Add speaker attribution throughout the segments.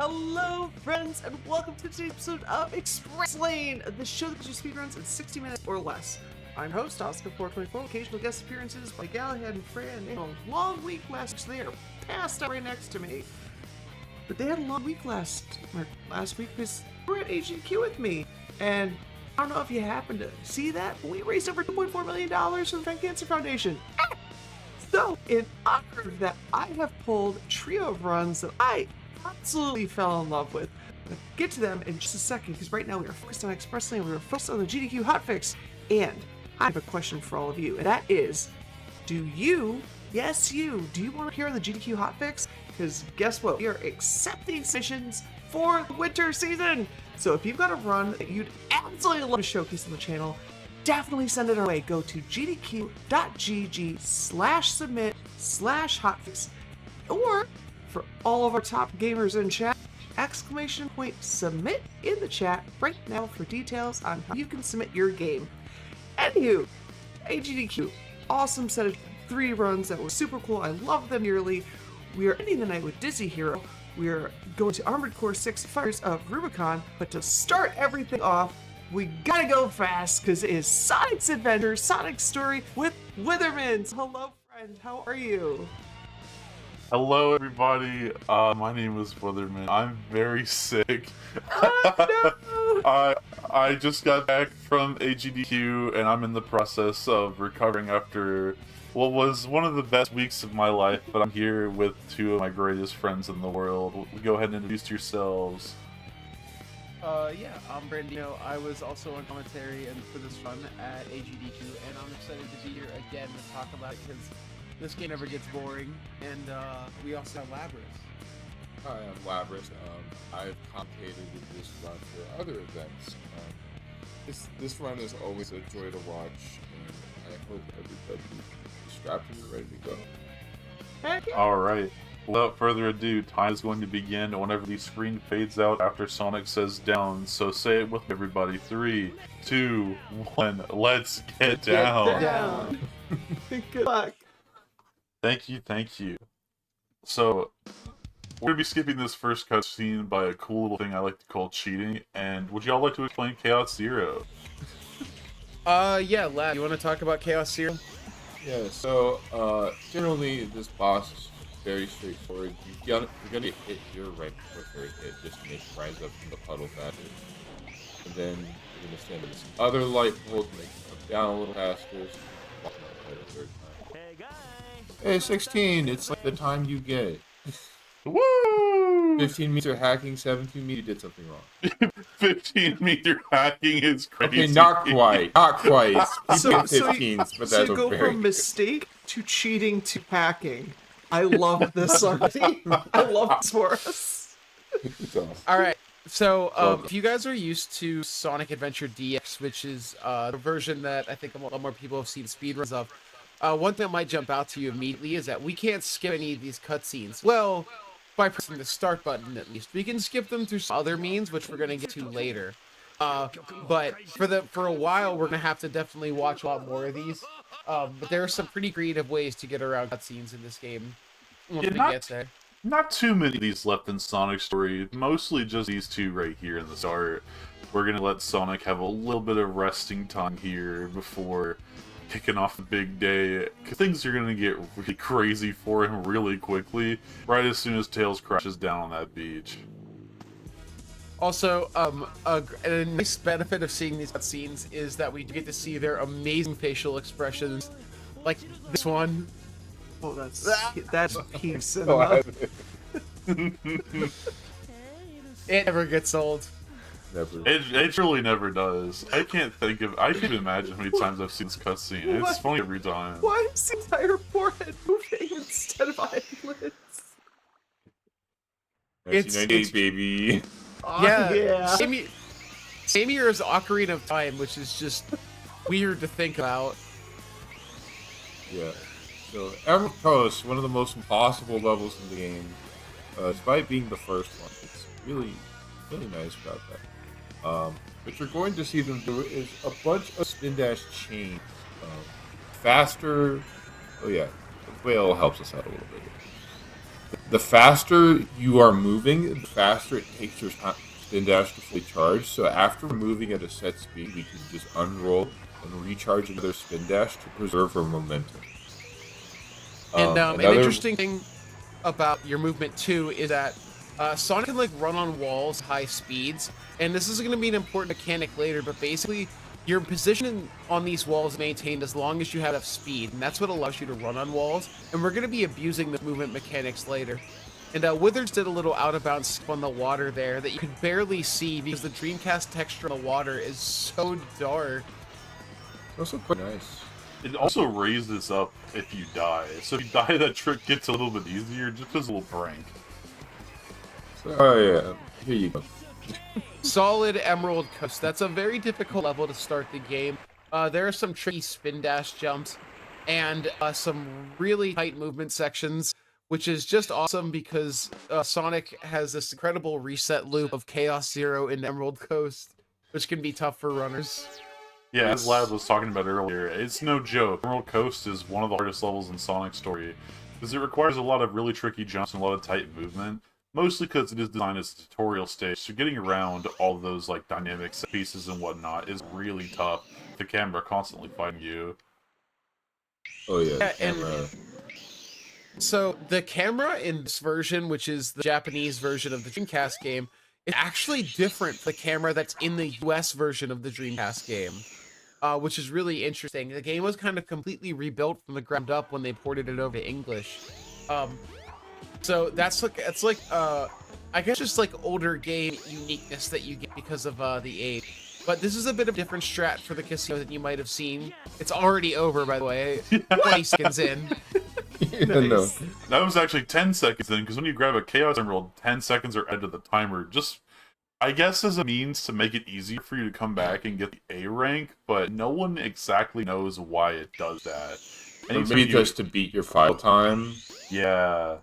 Speaker 1: Hello, friends, and welcome to today's episode of Express Lane, the show that gives you speedruns in 60 minutes or less. I'm host, Oscar424, occasional guest appearances by Galahad and Fran. They had a long week last week, so they are passed out right next to me. But they had a long week last week because they were at GDQ with me. And I don't know if you happened to see that, but we raised over $2.4 million for the Frank Cancer Foundation. So, in honor of that, I have pulled a trio of runs that I absolutely fell in love with. I'll get to them in just a second, because right now we are focused on Express Lane, we are focused on the GDQ Hotfix, and I have a question for all of you, and that is, do you want to hear the GDQ Hotfix? Because guess what? We are accepting submissions for the winter season! So if you've got a run that you'd absolutely love to showcase on the channel, definitely send it our way. Go to gdq.gg/submit/hotfix, or for all of our top gamers in chat, !submit in the chat right now for details on how you can submit your game. Anywho, GDQ, awesome set of 3 runs that were super cool. I love them dearly. We are ending the night with Dizzy Hero. We are going to Armored Core 6 Fires of Rubicon, but to start everything off, we gotta go fast because it is Sonic's Adventure, Sonic's Story with Withermans. Hello, friend. How are you?
Speaker 2: Hello, everybody. My name is Witherman. I'm very sick.
Speaker 1: Oh, no!
Speaker 2: I just got back from GDQ, and I'm in the process of recovering after what was one of the best weeks of my life. But I'm here with 2 of my greatest friends in the world. Go ahead and introduce yourselves.
Speaker 3: Yeah, I'm Brandino. I was also on commentary and for this run at GDQ, and I'm excited to be here again to talk about it because this game never gets boring. And we also have Labrys.
Speaker 4: Hi, I'm Labrys. I've commentated in this run for other events. This run is always a joy to watch, and I hope everybody is strapped and ready to go.
Speaker 1: Heck yeah.
Speaker 2: Alright. Without further ado, time is going to begin whenever the screen fades out after Sonic says down. So say it with me, everybody. 3, 2, 1. Let's get down.
Speaker 1: Good luck.
Speaker 2: Thank you. So, we're going to be skipping this first cutscene by a cool little thing I like to call cheating. And would y'all like to explain Chaos Zero?
Speaker 3: Yeah, Lab, you want to talk about Chaos Zero?
Speaker 4: Yeah, so generally this boss is very straightforward. You're gonna hit your right before third hit just to make it rise up from the puddle faster. And then you're gonna stand on this other light pole to make it come down a little faster. So walk out the third time.
Speaker 5: Hey guys!
Speaker 4: Hey, 16, it's like the time you get.
Speaker 2: Woo!
Speaker 4: 15-meter hacking, 17-meter, you did something wrong.
Speaker 2: 15-meter hacking is crazy.
Speaker 4: Okay, not quite. People
Speaker 1: So
Speaker 4: get 15s, but
Speaker 1: so
Speaker 4: that's
Speaker 1: you go
Speaker 4: very
Speaker 1: from mistake to cheating to hacking. I love this already. I love this for us.
Speaker 4: It's awesome.
Speaker 3: Alright, so if you guys are used to Sonic Adventure DX, which is the version that I think a lot more people have seen speedruns of, one thing that might jump out to you immediately is that we can't skip any of these cutscenes. Well, by pressing the start button at least. We can skip them through some other means, which we're going to get to later. But for a while, we're going to have to definitely watch a lot more of these. But there are some pretty creative ways to get around cutscenes in this game once we get there.
Speaker 2: Not too many of these left in Sonic's story, mostly just these 2 right here in the start. We're going to let Sonic have a little bit of resting time here before kicking off the big day, because things are going to get really crazy for him really quickly, right as soon as Tails crashes down on that beach.
Speaker 3: Also, a nice benefit of seeing these cutscenes is that we get to see their amazing facial expressions, like this one.
Speaker 1: Oh, that's peak cinema.
Speaker 3: It never gets old.
Speaker 4: Never.
Speaker 2: It really never does. I can't imagine how many times I've seen this cutscene. It's funny every time.
Speaker 1: Why is the entire forehead moving instead of eyelids?
Speaker 3: It's
Speaker 4: 1998, baby.
Speaker 1: Oh,
Speaker 3: yeah. Same year as Ocarina of Time, which is just weird to think about.
Speaker 4: Yeah. So, Emerald Coast, one of the most impossible levels in the game, despite being the first one. It's really nice about that. What you're going to see them do is a bunch of spin dash chain. Faster. Oh yeah, the whale helps us out a little bit. the faster you are moving, the faster it takes your spin dash to fully charge. So after moving at a set speed, we can just unroll and recharge another spin dash to preserve our momentum.
Speaker 3: And an interesting thing about your movement too is that Sonic can like run on walls high speeds, and this is going to be an important mechanic later, but basically your position on these walls is maintained as long as you have enough speed, and that's what allows you to run on walls, and we're going to be abusing the movement mechanics later. And Withers did a little out of bounds skip on the water there that you could barely see because the Dreamcast texture on the water is so dark.
Speaker 4: Also quite nice.
Speaker 2: It also raises up if you die. So if you die, that trick gets a little bit easier just as a little prank.
Speaker 4: So, oh yeah, here you go.
Speaker 3: Solid Emerald Coast. That's a very difficult level to start the game. There are some tricky spin dash jumps and some really tight movement sections, which is just awesome because Sonic has this incredible reset loop of Chaos Zero in Emerald Coast, which can be tough for runners.
Speaker 2: Yeah, as Lad was talking about earlier, it's no joke. Emerald Coast is one of the hardest levels in Sonic's story because it requires a lot of really tricky jumps and a lot of tight movement. Mostly because it is designed as a tutorial stage, so getting around all those like dynamic set pieces and whatnot is really tough. The camera constantly fighting you.
Speaker 4: Oh yeah,
Speaker 3: Yeah,
Speaker 4: camera.
Speaker 3: So the camera in this version, which is the Japanese version of the Dreamcast game, is actually different from the camera that's in the US version of the Dreamcast game, which is really interesting. The game was kind of completely rebuilt from the ground up when they ported it over to English. So that's like I guess just like older game uniqueness that you get because of the age. But this is a bit of a different strat for the casino than you might have seen. It's already over, by the way. 20 seconds in.
Speaker 4: Yeah, no.
Speaker 2: That was actually 10 seconds in, because when you grab a Chaos Emerald, 10 seconds are added to the timer. Just, I guess, as a means to make it easier for you to come back and get the A rank, but no one exactly knows why it does that.
Speaker 4: Maybe just to beat your file time.
Speaker 2: Yeah.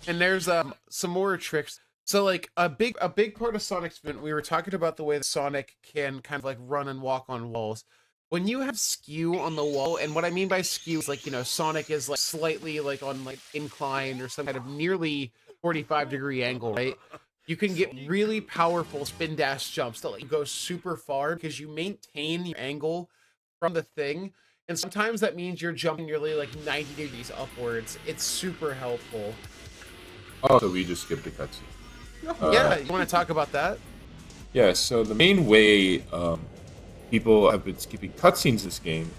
Speaker 3: And there's some more tricks. So like a big part of Sonic's event, we were talking about the way that Sonic can kind of like run and walk on walls. When you have skew on the wall, and what I mean by skew is like, you know, Sonic is like slightly like on like incline or some kind of nearly 45-degree angle, right? You can get really powerful spin dash jumps that like go super far because you maintain your angle from the thing. And sometimes that means you're jumping nearly like 90 degrees upwards. It's super helpful.
Speaker 4: Oh, so we just skipped a cutscene.
Speaker 3: Yeah, you want to talk about that?
Speaker 4: Yeah, so the main way people have been skipping cutscenes this game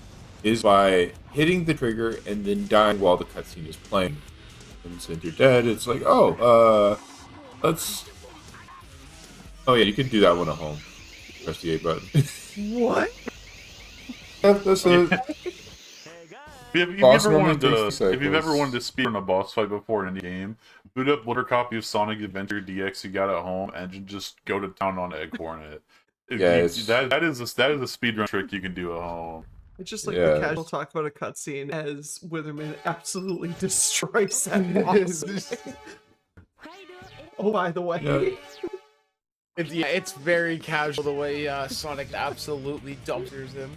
Speaker 4: is by hitting the trigger and then dying while the cutscene is playing. And since you're dead, it's like, let's... Oh yeah, you can do that one at home. Press the A button.
Speaker 1: What?
Speaker 4: That's a...
Speaker 2: If you've
Speaker 4: Boss
Speaker 2: ever
Speaker 4: normally
Speaker 2: wanted
Speaker 4: takes
Speaker 2: to, if you've ever
Speaker 4: cycles.
Speaker 2: wanted to speedrun a boss fight before in any game, boot up whatever copy of Sonic Adventure DX you got at home and just go to town on Egg Hornet.
Speaker 4: Yeah,
Speaker 2: That is a speedrun trick you can do at home.
Speaker 1: It's just like
Speaker 4: Yeah.
Speaker 1: the casual talk about a cutscene as Witherman absolutely destroys that boss. Oh, by the way.
Speaker 4: Yeah.
Speaker 3: It's very casual the way Sonic absolutely dumpsters him.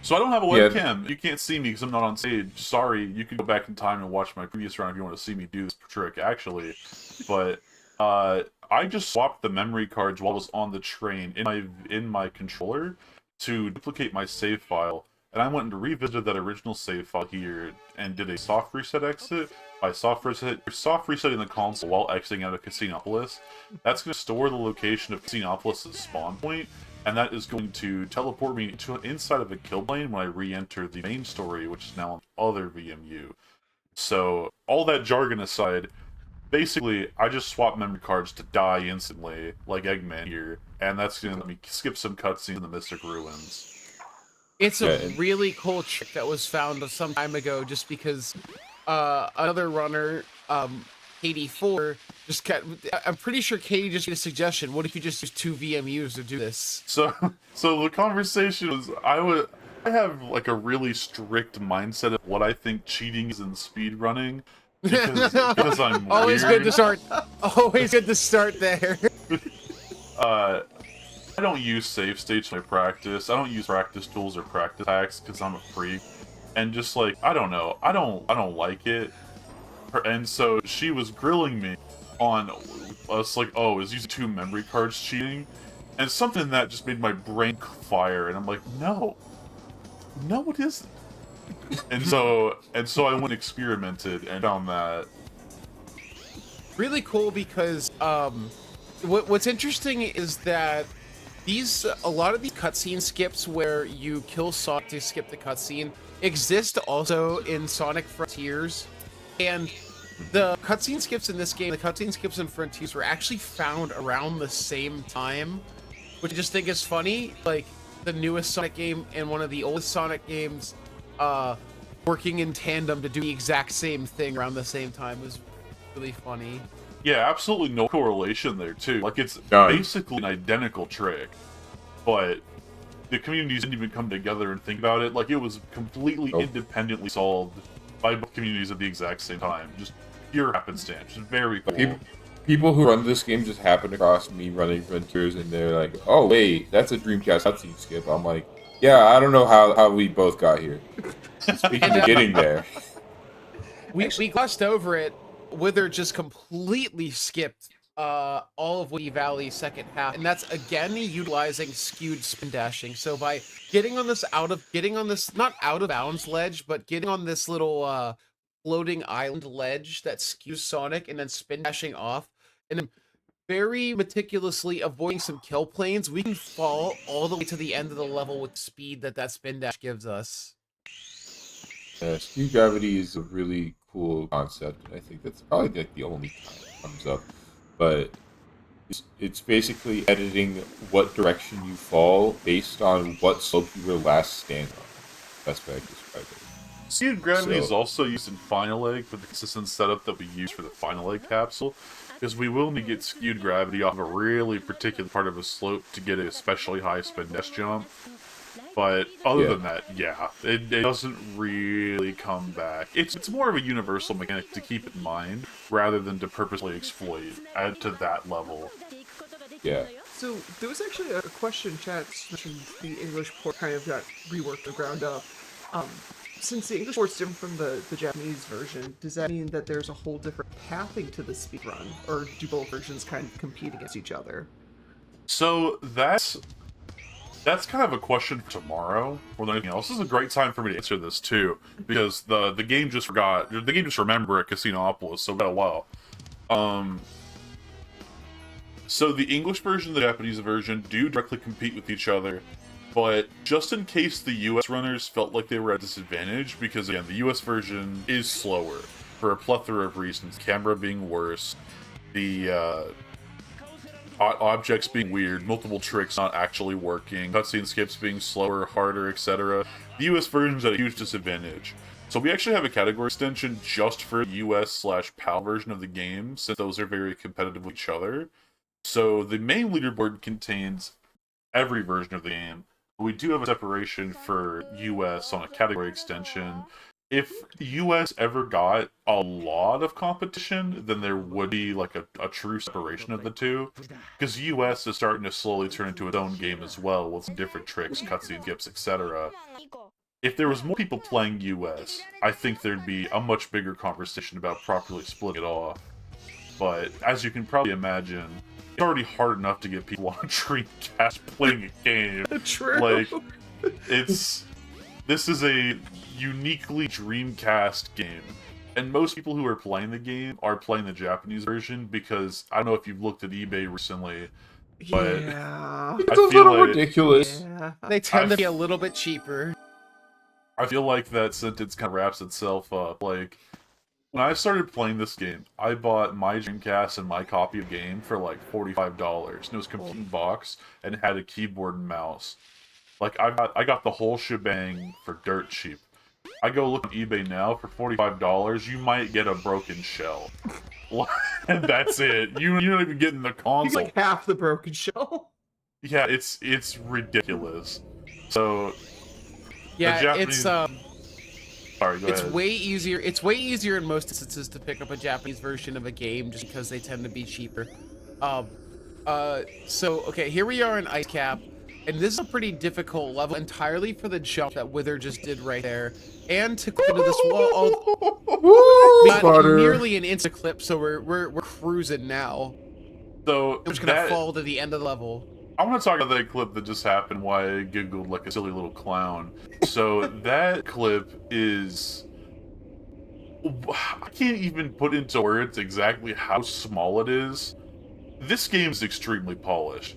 Speaker 2: So I don't have a
Speaker 4: Yeah.
Speaker 2: webcam. You can't see me because I'm not on stage. Sorry, you can go back in time and watch my previous round if you want to see me do this trick, actually. But I just swapped the memory cards while I was on the train in my controller to duplicate my save file. And I went and revisited that original save file here and did a soft reset exit. By soft resetting the console while exiting out of Casinopolis, that's going to store the location of Casinopolis' spawn point, and that is going to teleport me to inside of a kill plane when I re-enter the main story, which is now on the other VMU. So, all that jargon aside, basically, I just swapped memory cards to die instantly, like Eggman here, and that's going to let me skip some cutscenes in the Mystic Ruins.
Speaker 3: It's a
Speaker 4: Yeah.
Speaker 3: really cool trick that was found some time ago just because another runner, KD4, just kept... I'm pretty sure Katie just made a suggestion. What if you just use 2 VMUs to do this?
Speaker 2: So the conversation was, I have like a really strict mindset of what I think cheating is in speedrunning. Because I'm
Speaker 3: Always
Speaker 2: weird.
Speaker 3: good to start. Always good to start there.
Speaker 2: I don't use save states when I practice. I don't use practice tools or practice hacks because I'm a freak. and just like, I don't know, I don't like it. And so she was grilling me on us like, oh, is using 2 memory cards cheating? And something that just made my brain fire, and I'm like, no, it isn't. And so I went and experimented and found that
Speaker 3: Really cool because what's interesting is that a lot of these cutscene skips where you kill Sonic to skip the cutscene exist also in Sonic Frontiers, and the cutscene skips in this game, the cutscene skips in Frontiers were actually found around the same time, which I just think is funny. Like the newest Sonic game and one of the oldest Sonic games, working in tandem to do the exact same thing around the same time was really funny.
Speaker 2: yeah, absolutely no correlation there too. Like it's
Speaker 4: None.
Speaker 2: basically an identical trick, but the communities didn't even come together and think about it. Like it was completely independently solved by both communities at the exact same time. Just pure happenstance. Just very cool.
Speaker 4: People who run this game just happen across me running Frontiers, and they're like, "Oh wait, that's a Dreamcast cutscene skip." I'm like, "Yeah, I don't know how we both got here." Speaking of getting there,
Speaker 3: We glossed over it. Wither just completely skipped all of Woody Valley's second half, and that's again utilizing skewed spin dashing. So by getting on this not out of bounds ledge, but getting on this little floating island ledge that skews Sonic, and then spin dashing off, and then very meticulously avoiding some kill planes, we can fall all the way to the end of the level with speed that spin dash gives us.
Speaker 4: speed gravity is a really cool concept, and I think that's probably like the only time it comes up. But it's basically editing what direction you fall based on what slope you were last standing on. That's what I describe it.
Speaker 2: Skewed gravity is also used in Final Egg for the consistent setup that we use for the Final Egg capsule, because we will need to get skewed gravity off a really particular part of a slope to get an especially high spin dash jump. But other than that, yeah, it doesn't really come back. It's more of a universal mechanic to keep in mind, rather than to purposely exploit to that level.
Speaker 4: Yeah.
Speaker 1: So there was actually a question chat mentioned the English port kind of got reworked to ground up. Since the English port's different from the Japanese version, does that mean that there's a whole different pathing to the speedrun, or do both versions kind of compete against each other?
Speaker 2: So that's kind of a question for tomorrow more than anything else. This is a great time for me to answer this too, because the game just remembered Casinopolis, so a while. So the English version and the Japanese version do directly compete with each other, but just in case the US runners felt like they were at a disadvantage, because again, the US version is slower for a plethora of reasons, camera being worse, the objects being weird, multiple tricks not actually working, cutscene skips being slower, harder, etc. The US version's at a huge disadvantage. So we actually have a category extension just for the US/PAL version of the game, since those are very competitive with each other. So the main leaderboard contains every version of the game, but we do have a separation for US on a category extension. If US ever got a lot of competition, then there would be like a true separation of the two, because US is starting to slowly turn into its own game as well, with some different tricks, cutscene skips, etc. If there was more people playing US, I think there'd be a much bigger conversation about properly splitting it off. But as you can probably imagine, it's already hard enough to get people on a Dreamcast playing a game.
Speaker 1: True.
Speaker 2: Like, this is a uniquely Dreamcast game. And most people who are playing the game are playing the Japanese version, because I don't know if you've looked at eBay recently, but
Speaker 1: yeah,
Speaker 4: It's a little ridiculous.
Speaker 1: yeah.
Speaker 3: They tend to be a little bit cheaper.
Speaker 2: I feel like that sentence kind of wraps itself up. Like, when I started playing this game, I bought my Dreamcast and my copy of the game for like $45, and it was complete in box and had a keyboard and mouse. Like, I got the whole shebang for dirt cheap. I go look on eBay now for $45, you might get a broken shell. And that's it. You're not even getting the
Speaker 1: You
Speaker 2: console.
Speaker 1: get like half the broken shell.
Speaker 2: Yeah, it's ridiculous. So
Speaker 3: Yeah,
Speaker 2: Japanese-
Speaker 3: it's
Speaker 2: sorry, go
Speaker 3: it's
Speaker 2: ahead.
Speaker 3: way easier. It's way easier in most instances to pick up a Japanese version of a game just because they tend to be cheaper. So okay, here we are in Ice Cap, And this is a pretty difficult level entirely for the jump that Wither just did right there. And to clip into this wall, not nearly an insta clip, so we're cruising now.
Speaker 2: So
Speaker 3: We're just gonna fall to the end of the level.
Speaker 2: I want to talk about that clip that just happened, why I giggled like a silly little clown. So that clip is... I can't even put into words exactly how small it is. This game is extremely polished.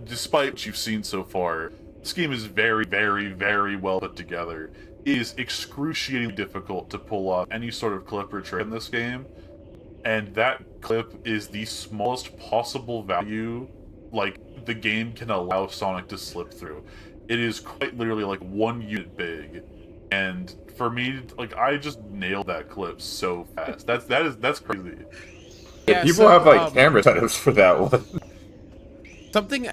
Speaker 2: Despite what you've seen so far, this game is very, very, very well put together. It is excruciatingly difficult to pull off any sort of clip or trick in this game, and that clip is the smallest possible value, like, the game can allow Sonic to slip through. It is quite literally like 1 unit big, and for me, like, I just nailed that clip so fast. That's crazy.
Speaker 4: Yeah, people have like camera setups for that one.
Speaker 3: Something,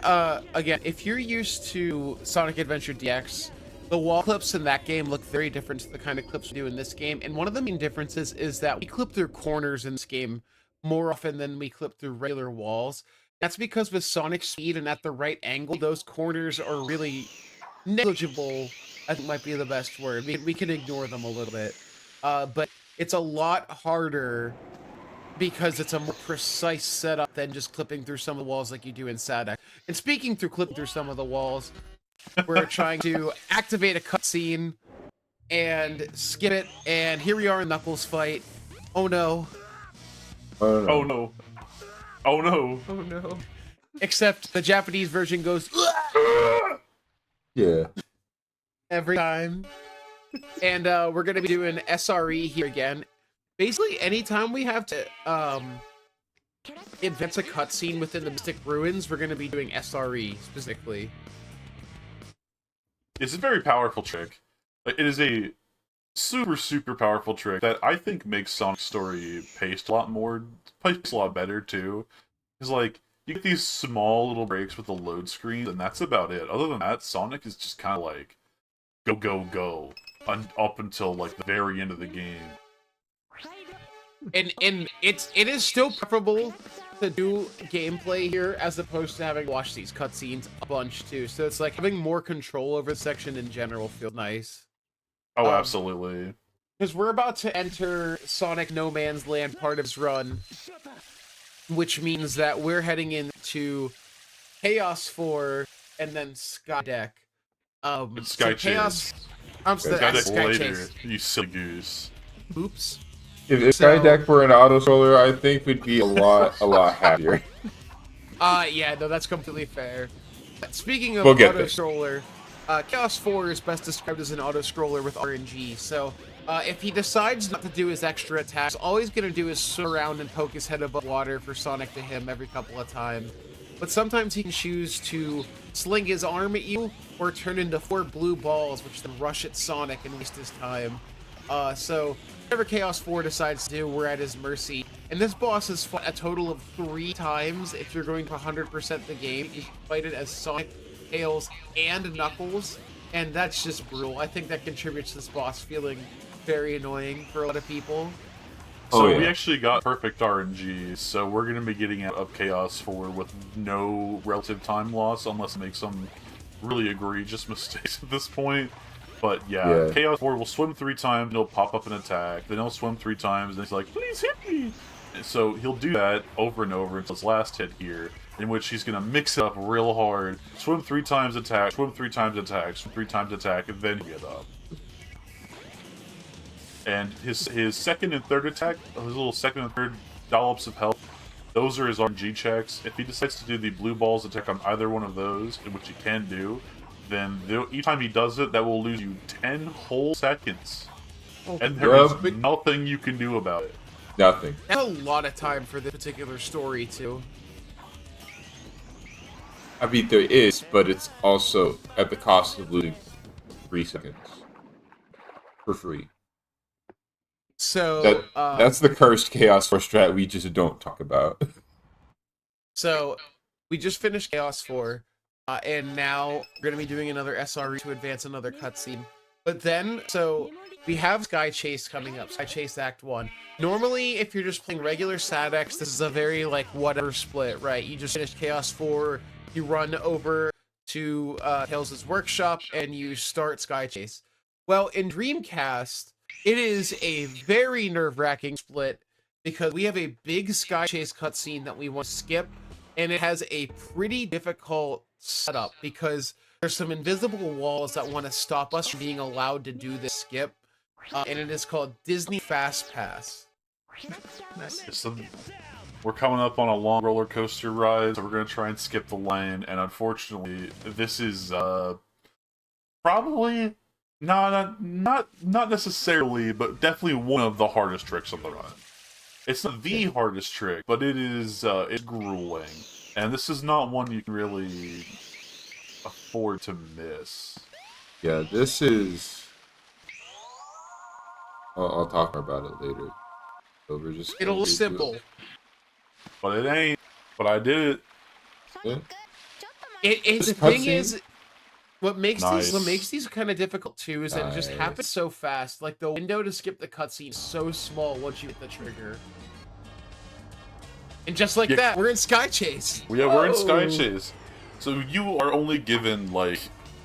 Speaker 3: again, if you're used to Sonic Adventure DX, the wall clips in that game look very different to the kind of clips we do in this game. And one of the main differences is that we clip through corners in this game more often than we clip through regular walls. That's because with Sonic speed and at the right angle, those corners are really negligible, I think might be the best word. We can ignore them a little bit. But it's a lot harder because it's a more precise setup than just clipping through some of the walls like you do in SADC. And speaking through clipping through some of the walls, we're trying to activate a cutscene and skip it, and here we are in Knuckles' fight. Oh no.
Speaker 2: Oh no. Oh no.
Speaker 3: Oh no. Except the Japanese version goes
Speaker 4: Yeah.
Speaker 3: every time. And we're gonna be doing SRE here again. Basically, anytime we have to advance a cutscene within the Mystic Ruins, we're going to be doing SRE specifically.
Speaker 2: It's a very powerful trick. It is a super, super powerful trick that I think makes Sonic's story paced a lot better too. Because, like, you get these small little breaks with the load screens, and that's about it. Other than that, Sonic is just kind of like, go, go, go, up until, like, the very end of the game.
Speaker 3: And it is still preferable to do gameplay here as opposed to having to watch these cutscenes a bunch too. So it's like having more control over the section in general feels nice.
Speaker 2: Oh, absolutely.
Speaker 3: Because we're about to enter Sonic No Man's Land part of his run, which means that we're heading into Chaos 4 and then Skydeck.
Speaker 2: It's Sky
Speaker 3: so Chaos.
Speaker 2: Chase.
Speaker 3: Sky
Speaker 2: later,
Speaker 3: Chase.
Speaker 2: you silly goose.
Speaker 3: Oops.
Speaker 4: If Skydeck were an auto scroller, I think we'd be a lot happier.
Speaker 3: Yeah, no, that's completely fair. Speaking of
Speaker 4: We'll get
Speaker 3: auto
Speaker 4: there.
Speaker 3: scroller, Chaos 4 is best described as an auto scroller with RNG. So, if he decides not to do his extra attacks, all he's gonna do is swim around and poke his head above water for Sonic to him every couple of times. But sometimes he can choose to sling his arm at you or turn into 4 blue balls, which then rush at Sonic and waste his time. So whatever Chaos 4 decides to do, we're at his mercy. And this boss is fought a total of 3 times if you're going to 100% the game. You can fight it as Sonic, Tails, and Knuckles, and that's just brutal. I think that contributes to this boss feeling very annoying for a lot of people.
Speaker 2: So we actually got perfect RNG, so we're going to be getting out of Chaos 4 with no relative time loss, unless I make some really egregious mistakes at this point. But yeah, Chaos 4 will swim 3 times, and he'll pop up an attack, then he'll swim 3 times, and he's like, please hit me! And so he'll do that over and over until his last hit here, in which he's going to mix it up real hard, swim 3 times attack, swim 3 times attack, swim 3 times attack, and then get up. And his second and third attack, his little second and third dollops of health, those are his RNG checks. If he decides to do the blue balls attack on either one of those, which he can do, then each time he does it, that will lose you 10 whole seconds. And there is nothing you can do about it.
Speaker 4: Nothing.
Speaker 3: That's a lot of time for this particular story, too.
Speaker 4: I mean, there is, but it's also at the cost of losing 3 seconds. For free.
Speaker 3: So,
Speaker 4: that's the cursed Chaos 4 strat we just don't talk about.
Speaker 3: So, we just finished Chaos 4. And now we're going to be doing another SRE to advance another cutscene. But then, so we have Sky Chase coming up, Sky Chase Act 1. Normally, if you're just playing regular SADX, this is a very, like, whatever split, right? You just finish Chaos 4, you run over to Tails' workshop and you start Sky Chase. Well, in Dreamcast, it is a very nerve-wracking split because we have a big Sky Chase cutscene that we want to skip, and it has a pretty difficult setup because there's some invisible walls that want to stop us from being allowed to do this skip, and it is called Disney Fast Pass.
Speaker 2: We're coming up on a long roller coaster ride, so we're going to try and skip the line, and unfortunately, this is probably not necessarily, but definitely one of the hardest tricks on the run. It's not the hardest trick, but it is it's grueling, and this is not one you can really afford to miss.
Speaker 4: Yeah, this is. I'll talk about it later. So we're just.
Speaker 3: It'll look simple,
Speaker 2: but it ain't. But I did
Speaker 4: it.
Speaker 3: Yeah. The thing is, what makes these kind of difficult too is that it just happens so fast. Like the window to skip the cutscene is so small once you hit the trigger. And just like that, we're in Sky Chase.
Speaker 2: Yeah, we're in Sky Chase. So you are only given like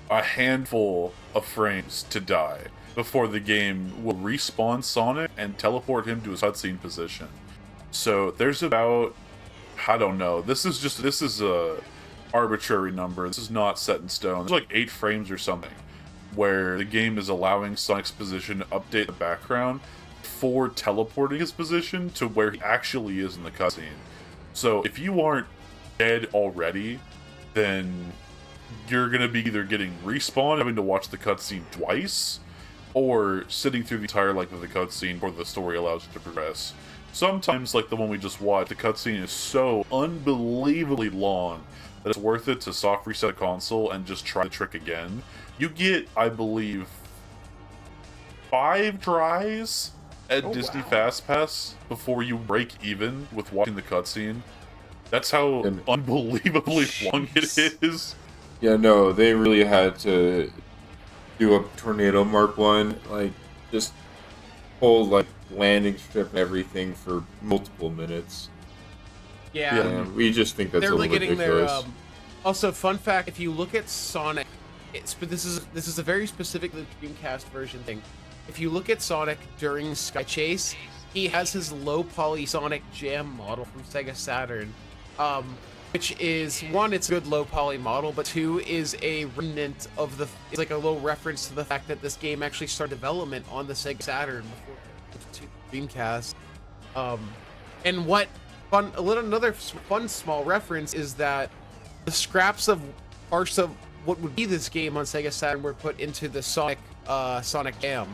Speaker 2: a handful of frames to die before the game will respawn Sonic and teleport him to his cutscene position. So there's about, I don't know, this is a arbitrary number. This is not set in stone. There's like 8 frames or something where the game is allowing Sonic's position to update the background for teleporting his position to where he actually is in the cutscene. So if you aren't dead already, then you're going to be either getting respawned, having to watch the cutscene twice, or sitting through the entire length of the cutscene before the story allows you to progress. Sometimes, like the one we just watched, the cutscene is so unbelievably long that it's worth it to soft reset a console and just try the trick again. You get, I believe, 5 tries at Disney Fast Pass before you break even with watching the cutscene. That's how unbelievably long it is.
Speaker 4: Yeah, no, they really had to do a Tornado Mark 1, like, just whole, like, landing strip and everything for multiple minutes.
Speaker 3: Yeah.
Speaker 4: And we just think that's
Speaker 3: they're
Speaker 4: a little
Speaker 3: getting
Speaker 4: ridiculous.
Speaker 3: Also, fun fact, if you look at Sonic, but this is a very specific Dreamcast version thing. If you look at Sonic during Sky Chase, he has his low poly Sonic Jam model from Sega Saturn, which is, one, it's a good low poly model, but 2, is a remnant of it's like a little reference to the fact that this game actually started development on the Sega Saturn before the Dreamcast. And another fun small reference is that the scraps of parts of what would be this game on Sega Saturn were put into the Sonic Jam,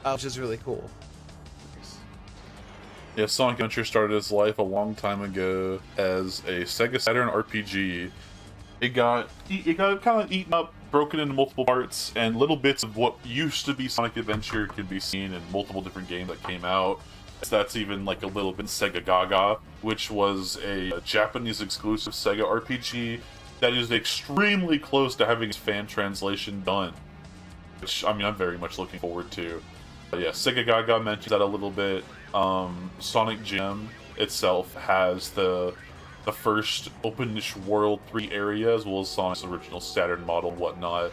Speaker 3: which is really cool.
Speaker 2: Yeah, Sonic Adventure started its life a long time ago as a Sega Saturn RPG. It got kind of eaten up, broken into multiple parts, and little bits of what used to be Sonic Adventure could be seen in multiple different games that came out. So that's even like a little bit Sega Gaga, which was a Japanese exclusive Sega RPG that is extremely close to having its fan translation done, which, I mean, I'm very much looking forward to. But yeah, Sega Gaga mentioned that a little bit. Sonic Jam itself has the first openish world 3 area, as well as Sonic's original Saturn model and whatnot.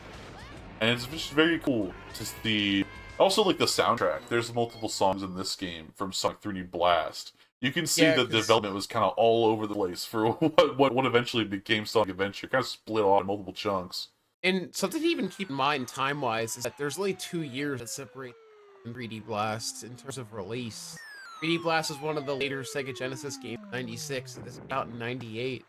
Speaker 2: And it's just very cool to see. Also, like the soundtrack, there's multiple songs in this game from Sonic 3D Blast. You can see the development was kind of all over the place for what eventually became Sonic Adventure, kind of split off in multiple chunks.
Speaker 3: And something to even keep in mind time-wise is that there's only 2 years that separate 3D Blast in terms of release. 3D Blast is one of the later Sega Genesis games, 96, and this is out in 98.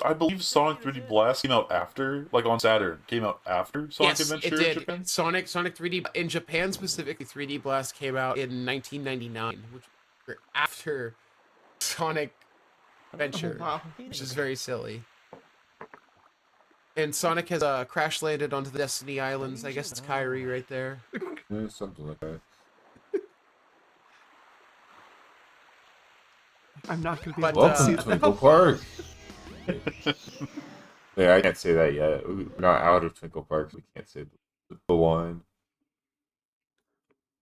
Speaker 2: I believe Sonic 3D Blast came out after, like on Saturn, came out after Sonic Adventure.
Speaker 3: It did.
Speaker 2: In Japan?
Speaker 3: Sonic 3D in Japan specifically, 3D Blast came out in 1999, which was after Sonic Adventure, which is very silly. And Sonic has crash landed onto the Destiny Islands. I guess it's Kyrie right there.
Speaker 4: Yeah, something like that.
Speaker 1: I'm not going to be able to see
Speaker 4: Welcome to Twinkle Park. Yeah, I can't say that yet. We're not out of Twinkle Park, so we can't say the one.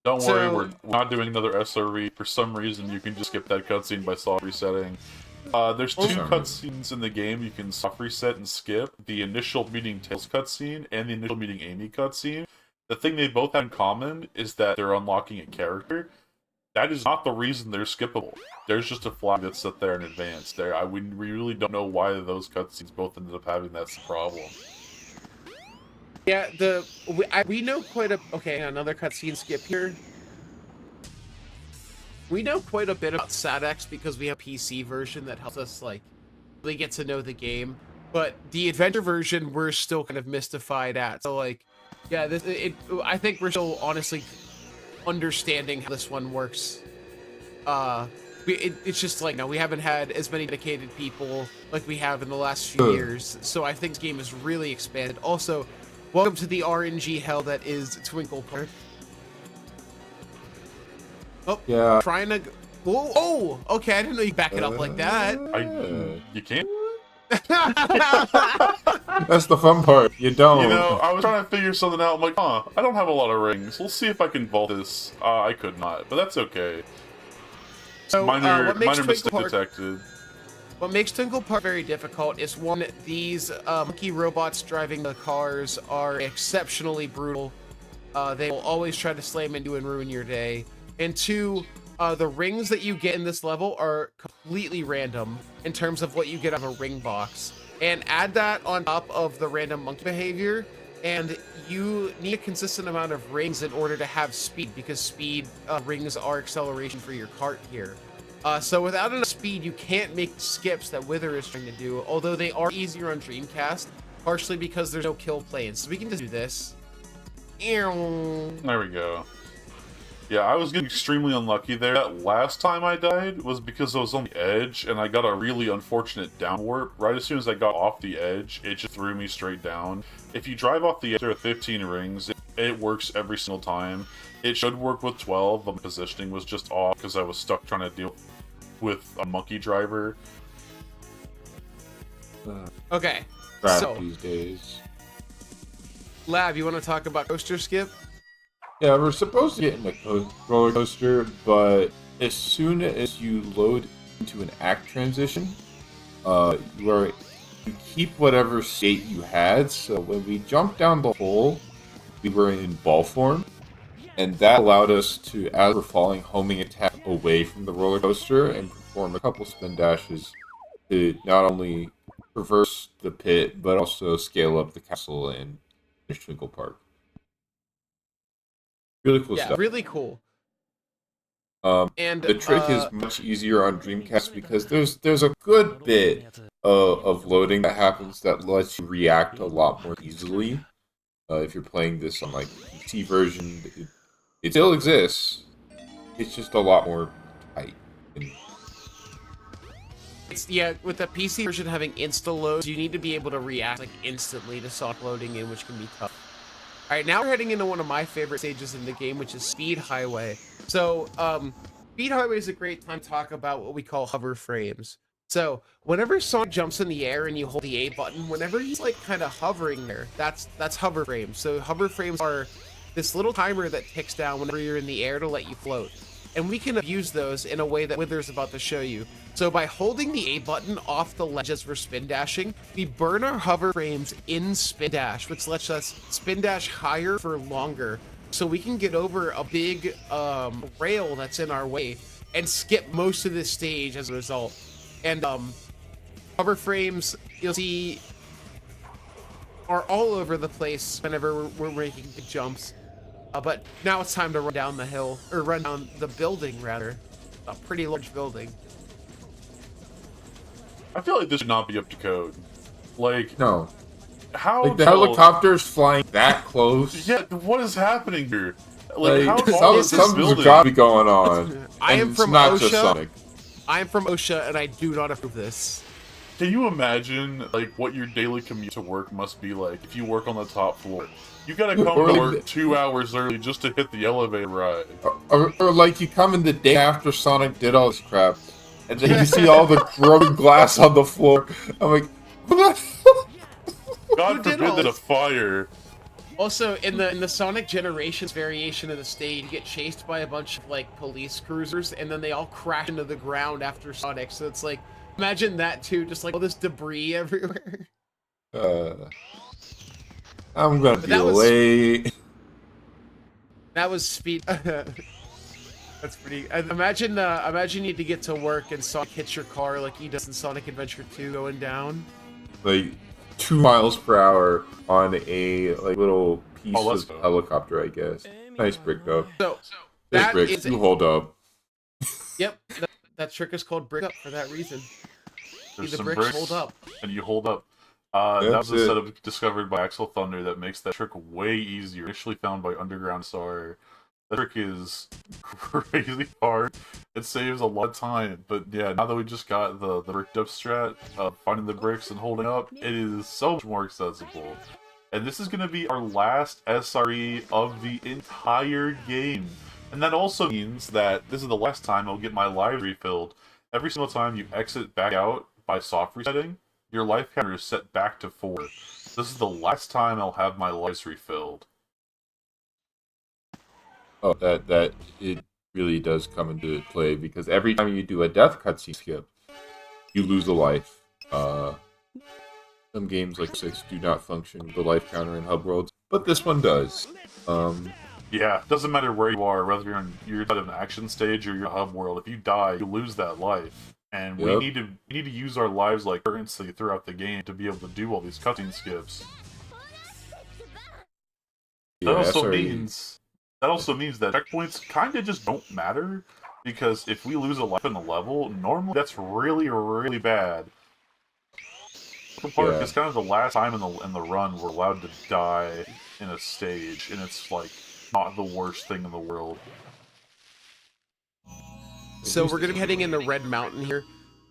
Speaker 2: Don't worry, we're not doing another SRE. For some reason, you can just skip that cutscene by soft resetting. There's two cutscenes in the game you can soft reset and skip. The initial meeting Tails cutscene and the initial meeting Amy cutscene. The thing they both have in common is that they're unlocking a character. That is not the reason they're skippable. There's just a flag that's set there in advance. We really don't know why those cutscenes both ended up having that problem.
Speaker 3: Yeah, we know quite a... Okay, another cutscene skip here. We know quite a bit about SADX because we have a PC version that helps us, like, really get to know the game. But the adventure version, we're still kind of mystified at. So, like, yeah, I think we're still honestly understanding how this one works. It's just like, no, we haven't had as many dedicated people like we have in the last few years. So I think this game is really expanded. Also, welcome to the RNG hell that is Twinkle Park. Oh, yeah. Trying to... Oh, okay, I didn't know you back it up like that.
Speaker 2: You can't?
Speaker 4: That's the fun part. You don't.
Speaker 2: You know, I was trying to figure something out. I'm like, I don't have a lot of rings. We'll see if I can vault this. I could not, but that's okay.
Speaker 3: So,
Speaker 2: minor mistake detected.
Speaker 3: What makes Twinkle Park very difficult is, one, these monkey robots driving the cars are exceptionally brutal. They will always try to slam into you and ruin your day. And two, the rings that you get in this level are completely random in terms of what you get out of a ring box. And add that on top of the random monkey behavior, and you need a consistent amount of rings in order to have speed, because speed rings are acceleration for your cart here. So without enough speed, you can't make skips that Wither is trying to do, although they are easier on Dreamcast, partially because there's no kill planes. So we can just do this.
Speaker 2: There we go. Yeah, I was getting extremely unlucky there. That last time I died was because I was on the edge, and I got a really unfortunate down warp. Right as soon as I got off the edge, it just threw me straight down. If you drive off the edge with 15 rings, it works every single time. It should work with 12, but my positioning was just off because I was stuck trying to deal with a monkey driver.
Speaker 3: Okay, so
Speaker 4: these days.
Speaker 3: Lab, you want to talk about coaster skip?
Speaker 4: Yeah, we're supposed to get in a roller coaster, but as soon as you load into an act transition, you keep whatever state you had. So when we jumped down the hole, we were in ball form, and that allowed us to, as we're falling, homing attack away from the roller coaster and perform a couple spin dashes to not only traverse the pit, but also scale up the castle and finish Twinkle Park. Really cool stuff.
Speaker 3: Really cool.
Speaker 4: And the trick is much easier on Dreamcast because there's a good bit of loading that happens that lets you react a lot more easily. If you're playing this on like PC version, it still exists. It's just a lot more tight.
Speaker 3: With the PC version having insta loads, you need to be able to react like instantly to soft loading in, which can be tough. Alright, now we're heading into one of my favorite stages in the game, which is Speed Highway. So, Speed Highway is a great time to talk about what we call hover frames. So, whenever Sonic jumps in the air and you hold the A button, whenever he's like kind of hovering there, that's hover frames. So, hover frames are this little timer that ticks down whenever you're in the air to let you float. And we can abuse those in a way that Wither's about to show you. So by holding the A button off the ledge as we're spin dashing, we burn our hover frames in spin dash, which lets us spin dash higher for longer. So we can get over a big rail that's in our way and skip most of this stage as a result. And hover frames, you'll see, are all over the place whenever we're making big jumps. But now it's time to run down the hill, or run down the building, rather. A pretty large building.
Speaker 2: I feel like this should not be up to code. Like,
Speaker 4: no.
Speaker 2: How
Speaker 4: like the helicopter's flying that close?
Speaker 2: Yeah, what is happening here? Like how
Speaker 4: something's got to be going on.
Speaker 3: I am from
Speaker 4: not
Speaker 3: OSHA.
Speaker 4: Just Sonic.
Speaker 3: I am from OSHA, and I do not approve this.
Speaker 2: Can you imagine, like, what your daily commute to work must be like if you work on the top floor? You gotta come to work 2 hours early just to hit the elevator ride.
Speaker 4: Or like you come in the day after Sonic did all this crap, and then you see all the broken glass on the floor. I'm like, what?
Speaker 2: God forbid there's a fire.
Speaker 3: Also, in the Sonic Generations variation of the stage, you get chased by a bunch of like police cruisers, and then they all crash into the ground after Sonic. So it's like Imagine that too, just like all this debris everywhere.
Speaker 4: I'm gonna
Speaker 3: But
Speaker 4: be
Speaker 3: that was-
Speaker 4: late.
Speaker 3: That was speed. That's pretty. Imagine you need to get to work and Sonic hits your car like he does in Sonic Adventure 2 going down.
Speaker 4: Like 2 miles per hour on a like little piece of helicopter, I guess. Nice brick up.
Speaker 3: So
Speaker 4: This
Speaker 3: that
Speaker 4: brick,
Speaker 3: is
Speaker 4: you hold up.
Speaker 3: Yep, that trick is called brick up for that reason.
Speaker 2: There's
Speaker 3: the
Speaker 2: some
Speaker 3: bricks hold up.
Speaker 2: and you hold up. That was a
Speaker 4: That's it.
Speaker 2: setup discovered by Axel Thunder that makes that trick way easier. Initially found by Underground Star. That trick is crazy hard. It saves a lot of time. But yeah, now that we just got the bricked up strat of finding the bricks and holding up, it is so much more accessible. And this is going to be our last SRE of the entire game. And that also means that this is the last time I'll get my lives refilled. Every single time you exit back out by soft resetting, your life counter is set back to 4. This is the last time I'll have my lives refilled.
Speaker 4: Oh, that it really does come into play because every time you do a death cutscene skip, you lose a life. Some games like 6 do not function with the life counter in hub worlds, but this one does.
Speaker 2: Yeah, doesn't matter where you are, whether you're at an action stage or you're in a hub world. If you die, you lose that life, and we need to use our lives like currency throughout the game to be able to do all these cutscene skips. That also means that checkpoints kind of just don't matter, because if we lose a life in a level, normally that's really, really bad. It's kind of the last time in the run we're allowed to die in a stage, and it's like not the worst thing in the world.
Speaker 3: So we're gonna be heading into Red Mountain here.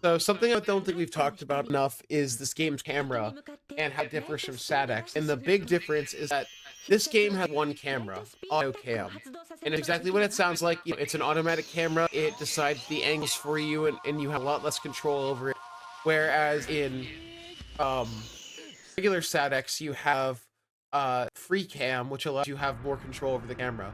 Speaker 3: So something I don't think we've talked about enough is this game's camera and how it differs from SADX. And the big difference is that this game has one camera, auto cam, and exactly what it sounds like. It's an automatic camera. It decides the angles for you, and you have a lot less control over it. Whereas in regular SADX, you have free cam, which allows you to have more control over the camera.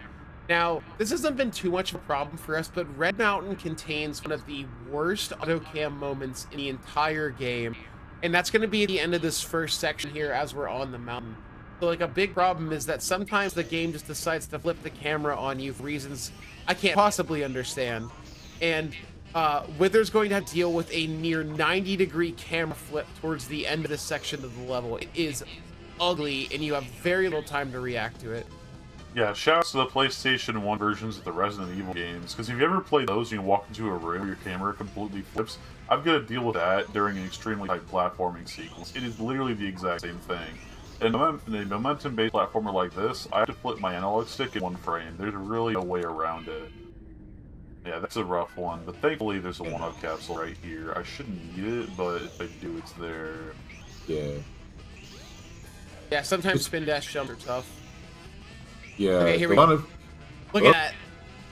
Speaker 3: Now, this hasn't been too much of a problem for us, but Red Mountain contains one of the worst auto cam moments in the entire game, and that's going to be at the end of this first section here as we're on the mountain. So, like, a big problem is that sometimes the game just decides to flip the camera on you for reasons I can't possibly understand, and Wither's going to have to deal with a near 90-degree camera flip towards the end of this section of the level. It is ugly, and you have very little time to react to it.
Speaker 2: Yeah, shouts to the PlayStation 1 versions of the Resident Evil games, because if you ever played those and you walk into a room where your camera completely flips, I've got to deal with that during an extremely tight platforming sequence. It is literally the exact same thing. In a momentum-based platformer like this, I have to flip my analog stick in 1 frame. There's really no way around it. Yeah, that's a rough one, but thankfully there's a 1-up capsule right here. I shouldn't need it, but if I do, it's there.
Speaker 4: Yeah.
Speaker 3: Yeah, sometimes spin dash jumps are tough.
Speaker 4: Yeah,
Speaker 3: okay, here we go. Look at that.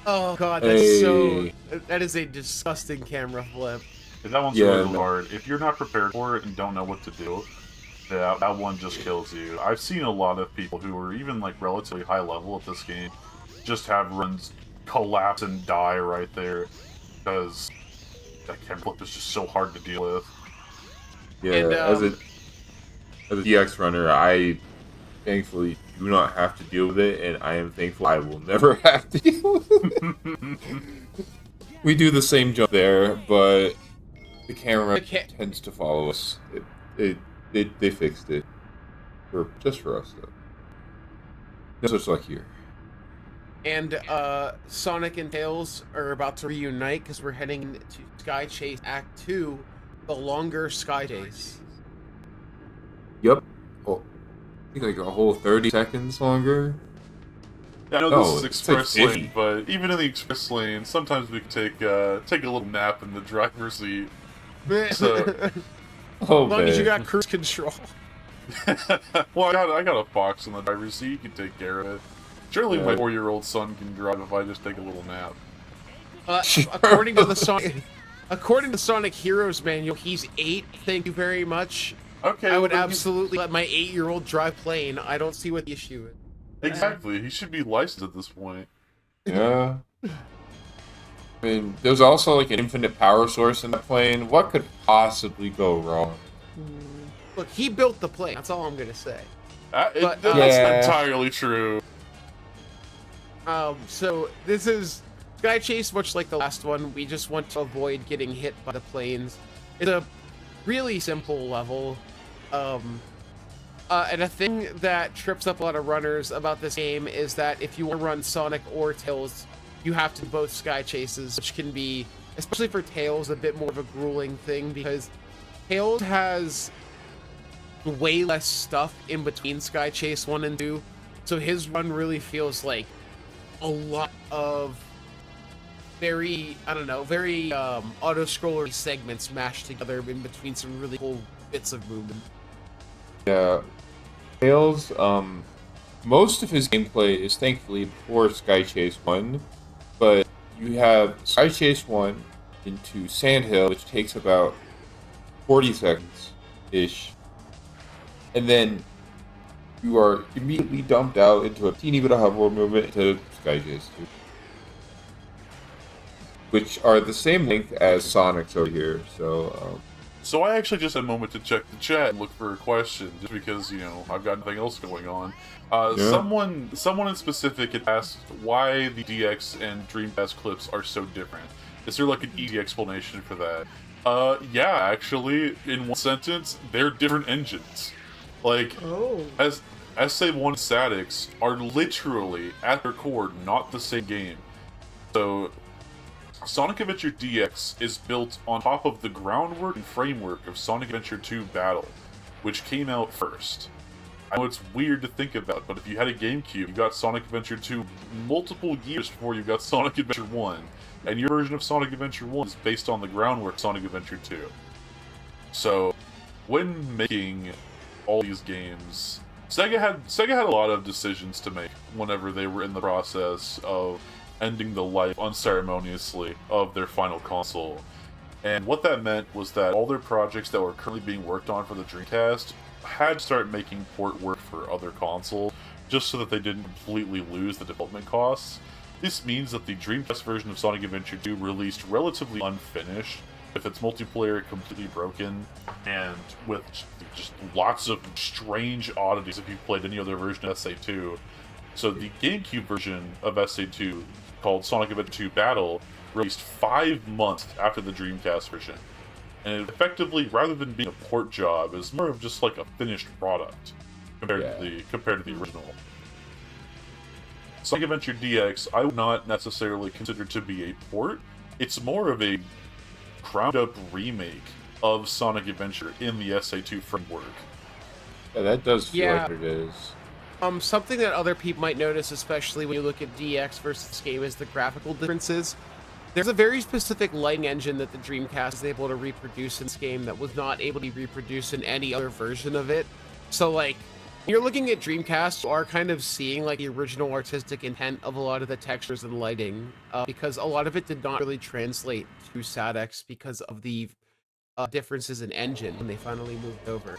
Speaker 3: Oh god, that is a disgusting camera flip.
Speaker 2: Yeah, that one's really hard. If you're not prepared for it and don't know what to do, that one just kills you. I've seen a lot of people who are even like relatively high level at this game just have runs collapse and die right there because that camera flip is just so hard to deal with.
Speaker 4: Yeah,
Speaker 3: and,
Speaker 4: as a DX runner, I thankfully do not have to deal with it, and I am thankful I will never have to deal with it. We do the same jump there, but the camera tends to follow us. They fixed it. Just for us, though. No such luck here.
Speaker 3: And Sonic and Tails are about to reunite because we're heading to Sky Chase Act 2, the longer Sky Chase.
Speaker 4: Yep. Oh, I think like a whole 30 seconds longer.
Speaker 2: Yeah, I know this is express lane, but even in the express lane, sometimes we can take a little nap in the driver's seat. So,
Speaker 3: as long as you got cruise control.
Speaker 2: Well, I got a Fox in the driver's seat. You can take care of it. Surely my 4-year-old son can drive if I just take a little nap.
Speaker 3: According to the Sonic Heroes manual, he's 8. Thank you very much.
Speaker 2: Okay,
Speaker 3: I would absolutely let my 8-year-old drive plane. I don't see what the issue is.
Speaker 2: Exactly. He should be licensed at this point.
Speaker 4: Yeah. I mean, there's also like an infinite power source in that plane. What could possibly go wrong?
Speaker 3: Look, he built the plane. That's all I'm gonna say. But,
Speaker 2: That's
Speaker 4: Yeah.
Speaker 2: entirely true.
Speaker 3: So this is Sky Chase, much like the last one. We just want to avoid getting hit by the planes. It's a really simple level. And a thing that trips up a lot of runners about this game is that if you want to run Sonic or Tails, you have to do both Sky Chases, which can be, especially for Tails, a bit more of a grueling thing because Tails has way less stuff in between Sky Chase 1 and 2, so his run really feels like a lot of very, I don't know, very auto-scroller segments mashed together in between some really cool bits of movement.
Speaker 4: Yeah. Tails, most of his gameplay is thankfully before Sky Chase 1, but you have Sky Chase 1 into Sandhill, which takes about 40 seconds-ish, and then you are immediately dumped out into a teeny bit of hover movement into Sky Chase 2, which are the same length as Sonic's over here, so,
Speaker 2: So I actually just had a moment to check the chat and look for a question, just because, you know, I've got nothing else going on.
Speaker 4: Yeah.
Speaker 2: Someone in specific had asked why the DX and Dreamcast clips are so different. Is there like an easy explanation for that? Yeah, actually, in one sentence, they're different engines. Like, as SA1 statics are literally, at their core, not the same game. So, Sonic Adventure DX is built on top of the groundwork and framework of Sonic Adventure 2 Battle, which came out first. I know it's weird to think about, but if you had a GameCube, you got Sonic Adventure 2 multiple years before you got Sonic Adventure 1, and your version of Sonic Adventure 1 is based on the groundwork of Sonic Adventure 2. So, when making all these games, Sega had a lot of decisions to make whenever they were in the process of ending the life unceremoniously of their final console. And what that meant was that all their projects that were currently being worked on for the Dreamcast had to start making port work for other consoles, just so that they didn't completely lose the development costs. This means that the Dreamcast version of Sonic Adventure 2 released relatively unfinished, with its multiplayer completely broken, and with just lots of strange oddities if you've played any other version of SA2. So the GameCube version of SA2, called Sonic Adventure 2 Battle, released 5 months after the Dreamcast version. And it effectively, rather than being a port job, is more of just like a finished product compared to the original. Sonic Adventure DX, I would not necessarily consider to be a port. It's more of a ground-up remake of Sonic Adventure in the SA2 framework.
Speaker 4: yeah, that does feel
Speaker 3: Yeah.
Speaker 4: like what it is.
Speaker 3: Something that other people might notice, especially when you look at DX versus this game, is the graphical differences. There's a very specific lighting engine that the Dreamcast is able to reproduce in this game that was not able to be reproduced in any other version of it. So, like, when you're looking at Dreamcast, you are kind of seeing, like, the original artistic intent of a lot of the textures and lighting, because a lot of it did not really translate to SatX because of the differences in engine when they finally moved over.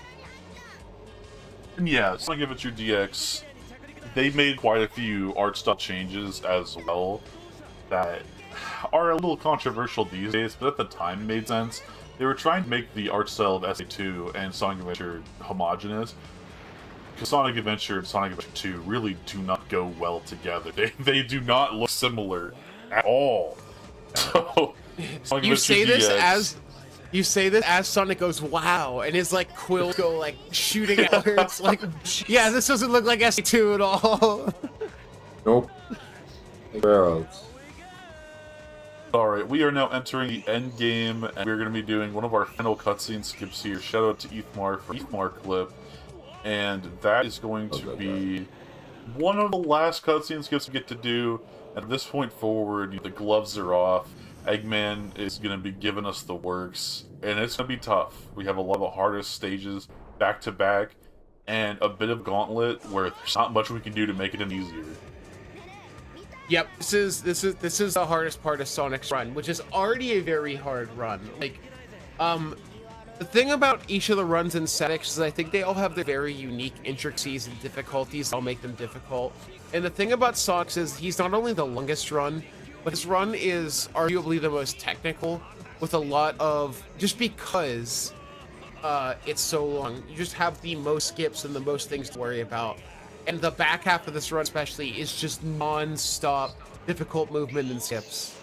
Speaker 2: And yeah, Sonic Adventure DX, they made quite a few art style changes as well that are a little controversial these days, but at the time made sense. They were trying to make the art style of SA2 and Sonic Adventure homogeneous, because Sonic Adventure and Sonic Adventure 2 really do not go well together. They do not look similar at all. So, Sonic
Speaker 3: You
Speaker 2: Adventure
Speaker 3: say this
Speaker 2: DX
Speaker 3: You say this as Sonic goes, wow, and his, like, quills go, like, shooting out. It's like, yeah, this doesn't look like SC2 at all.
Speaker 4: Nope. Where else?
Speaker 2: Alright, we are now entering the end game, and we're going to be doing one of our final cutscene skips here. Shout out to Ethmar for Ethmar clip. And that is going to be one of the last cutscene skips we get to do. At this point forward, the gloves are off. Eggman is going to be giving us the works, and it's going to be tough. We have a lot of the hardest stages back to back, and a bit of gauntlet where there's not much we can do to make it any easier.
Speaker 3: Yep, this is the hardest part of Sonic's run, which is already a very hard run. Like, the thing about each of the runs in SatX is I think they all have their very unique intricacies and difficulties that'll make them difficult. And the thing about Sonic's is he's not only the longest run, but this run is arguably the most technical, with a lot of, just because it's so long, you just have the most skips and the most things to worry about. And the back half of this run especially is just non-stop difficult movement and skips.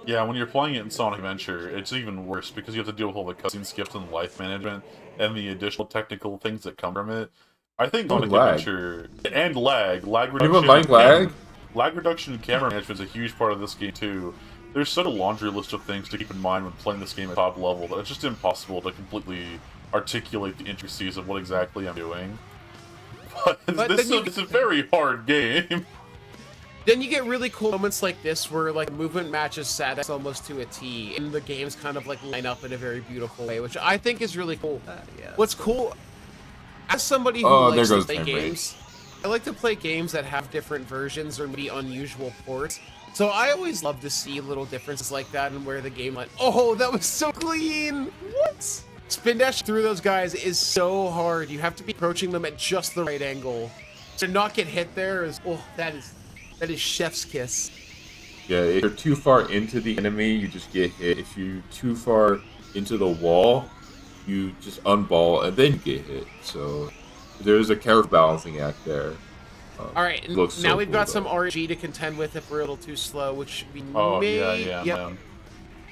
Speaker 2: Yeah, when you're playing it in Sonic Adventure, it's even worse because you have to deal with all the cutscene skips and life management and the additional technical things that come from it. I think Sonic Adventure and lag reduction.
Speaker 4: Even like lag?
Speaker 2: Lag reduction and camera management is a huge part of this game too. There's such a laundry list of things to keep in mind when playing this game at top level that it's just impossible to completely articulate the intricacies of what exactly I'm doing. But it's a very hard game.
Speaker 3: Then you get really cool moments like this where like movement matches SADX almost to a T, and the games kind of like line up in a very beautiful way, which I think is really cool.
Speaker 1: Yeah.
Speaker 3: What's cool, as somebody who likes to play games, I like to play games that have different versions or maybe unusual ports. So I always love to see little differences like that and where the game went, oh, that was so clean! What? Spin dash through those guys is so hard. You have to be approaching them at just the right angle. To not get hit there is, oh, that is chef's kiss.
Speaker 4: Yeah, if you're too far into the enemy, you just get hit. If you're too far into the wall, you just unball and then you get hit. So there's a careful balancing act there.
Speaker 3: All right, and now we've got some RNG to contend with if we're a little too slow, which we may...
Speaker 2: yeah.
Speaker 3: Yep.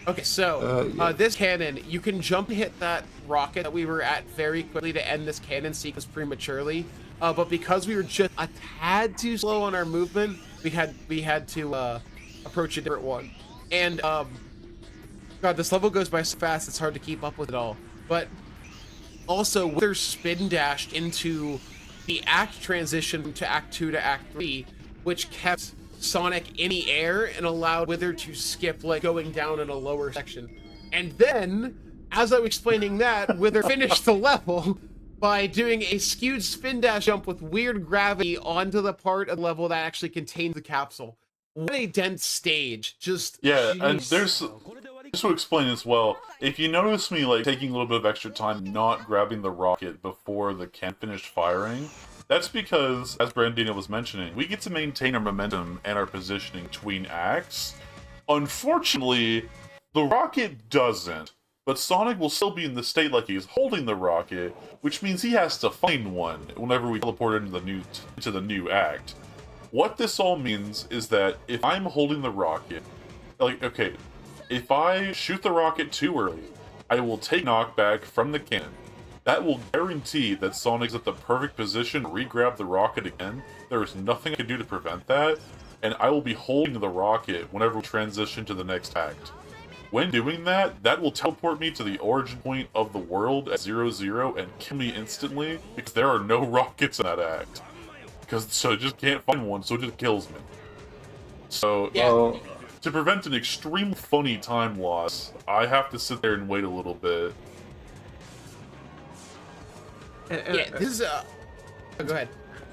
Speaker 3: Okay, so this cannon, you can jump and hit that rocket that we were at very quickly to end this cannon sequence prematurely. But because we were just a tad too slow on our movement, we had to approach a different one. And God, this level goes by so fast; it's hard to keep up with it all. But also, Wither spin dashed into the act transition to Act 2 to Act 3, which kept Sonic in the air and allowed Wither to skip like going down in a lower section. And then, as I was explaining that, Wither finished the level by doing a skewed spin dash jump with weird gravity onto the part of the level that actually contains the capsule. What a dense stage. Just
Speaker 2: yeah,
Speaker 3: geez.
Speaker 2: And there's just to explain as well, if you notice me like taking a little bit of extra time not grabbing the rocket before the can finished firing, that's because, as Brandina was mentioning, we get to maintain our momentum and our positioning between acts. Unfortunately, the rocket doesn't. But Sonic will still be in the state like he's holding the rocket, which means he has to find one whenever we teleport into the new act. What this all means is that if I'm holding the rocket, like, okay, if I shoot the rocket too early, I will take knockback from the cannon. That will guarantee that Sonic's at the perfect position to re-grab the rocket again. There is nothing I can do to prevent that, and I will be holding the rocket whenever we transition to the next act. When doing that, that will teleport me to the origin point of the world at 0-0 and kill me instantly, because there are no rockets in that act. So I just can't find one, so it just kills me. So, to prevent an extreme funny time loss, I have to sit there and wait a little bit.
Speaker 3: Yeah, this is oh, go ahead.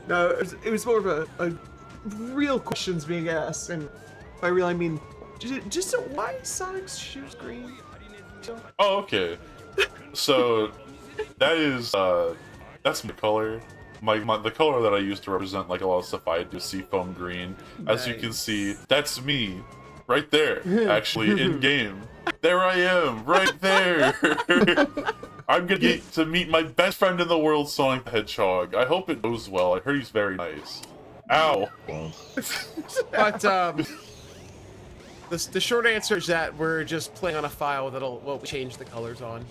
Speaker 1: No, it was more of a real questions being asked, and by real I mean just why is Sonic's shoes green?
Speaker 2: Oh, okay. So that is that's my color. The color that I use to represent like a lot of stuff I do, seafoam green. As you can see, that's me right there, actually in game. There I am, right there. I'm gonna get to meet my best friend in the world, Sonic the Hedgehog. I hope it goes well. I heard he's very nice. Ow.
Speaker 3: But the short answer is that we're just playing on a file that'll change the colors on.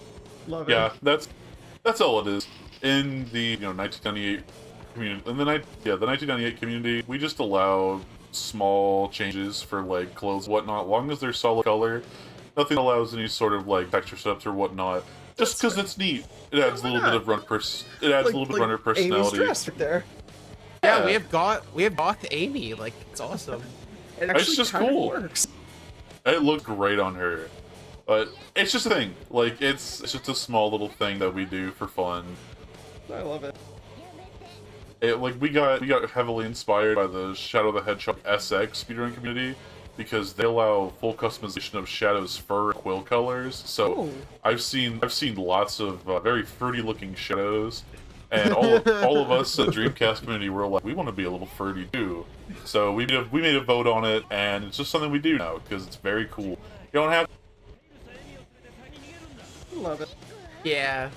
Speaker 1: Love it.
Speaker 2: Yeah, that's all it is. In the 1998 community, the 1998 community, we just allow small changes for like clothes, whatnot, long as they're solid color. Nothing allows any sort of like texture setups or whatnot. Just because it's neat, it adds a little bit of runner personality.
Speaker 1: Amy's dress right there.
Speaker 3: Yeah, we have got Amy. Like, it's awesome.
Speaker 2: It's just cool.
Speaker 1: Works.
Speaker 2: It looked great on her, but it's just a thing. Like, it's just a small little thing that we do for fun.
Speaker 1: I love it.
Speaker 2: We got heavily inspired by the Shadow the Hedgehog SX speedrun community, because they allow full customization of Shadow's fur and quill colors. So I've seen lots of very fruity looking Shadows And all of us in the Dreamcast community were like, we want to be a little fruity too. So we made a vote on it, and it's just something we do now because it's very cool. You don't have.
Speaker 3: Love it. Yeah.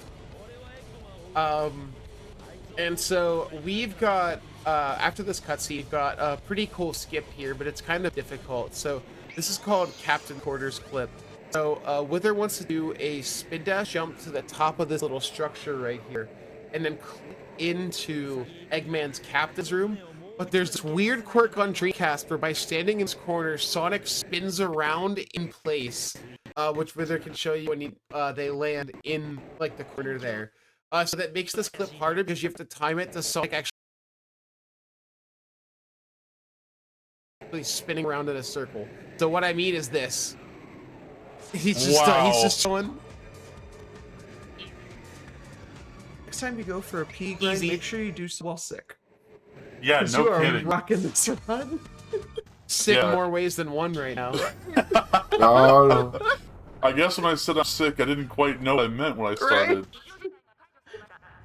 Speaker 3: And so we've got after this cutscene, we've got a pretty cool skip here, but it's kind of difficult. So this is called Captain Quarters Clip. So Wither wants to do a spin dash jump to the top of this little structure right here, and then clip into Eggman's captain's room. But there's this weird quirk on Dreamcast where by standing in this corner, Sonic spins around in place, which Wither can show you when they land in like the corner there. So that makes this clip harder because you have to time it to Sonic actually spinning around in a circle. So what I mean is this. He's just showing.
Speaker 1: Next time you go for a pee grind,
Speaker 3: Easy.
Speaker 1: make sure you do so while sick.
Speaker 2: Yeah,
Speaker 1: Because
Speaker 2: no
Speaker 1: you are
Speaker 2: kidding.
Speaker 1: rocking this run.
Speaker 3: Sick
Speaker 2: Yeah.
Speaker 3: more ways than one right now.
Speaker 4: No.
Speaker 2: I guess when I said I'm sick, I didn't quite know what I meant when I started.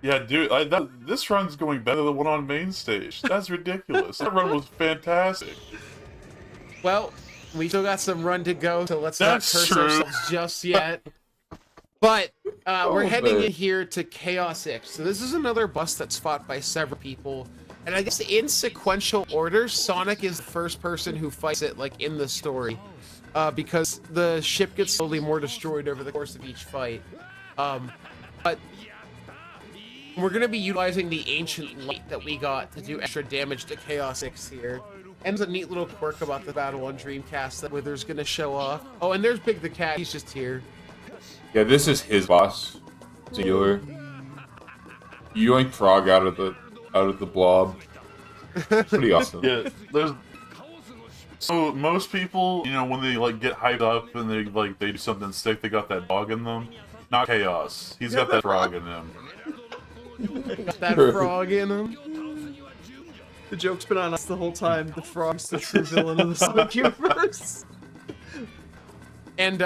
Speaker 2: Yeah, dude, this run's going better than the one on main stage. That's ridiculous. That run was fantastic.
Speaker 3: Well, we still got some run to go, so let's
Speaker 2: That's
Speaker 3: not curse
Speaker 2: true.
Speaker 3: ourselves just yet. But we're heading
Speaker 4: fair.
Speaker 3: in here to Chaos X. So this is another boss that's fought by several people. And I guess in sequential order, Sonic is the first person who fights it, like, in the story. Because the ship gets slowly more destroyed over the course of each fight. But we're going to be utilizing the Ancient Light that we got to do extra damage to Chaos X here. And there's a neat little quirk about the battle on Dreamcast that Wither's going to show off. Oh, and there's Big the Cat. He's just here.
Speaker 4: Yeah, this is his boss. Singular. You yoink Frog out of the blob. Pretty awesome.
Speaker 2: Yeah, there's. So most people, you know, when they like get hyped up and they do something sick, they got that dog in them. Not Chaos. He's got that frog in him.
Speaker 3: Got that frog in him.
Speaker 1: The joke's been on us the whole time. The frog's the true villain of the Sonic universe.
Speaker 3: And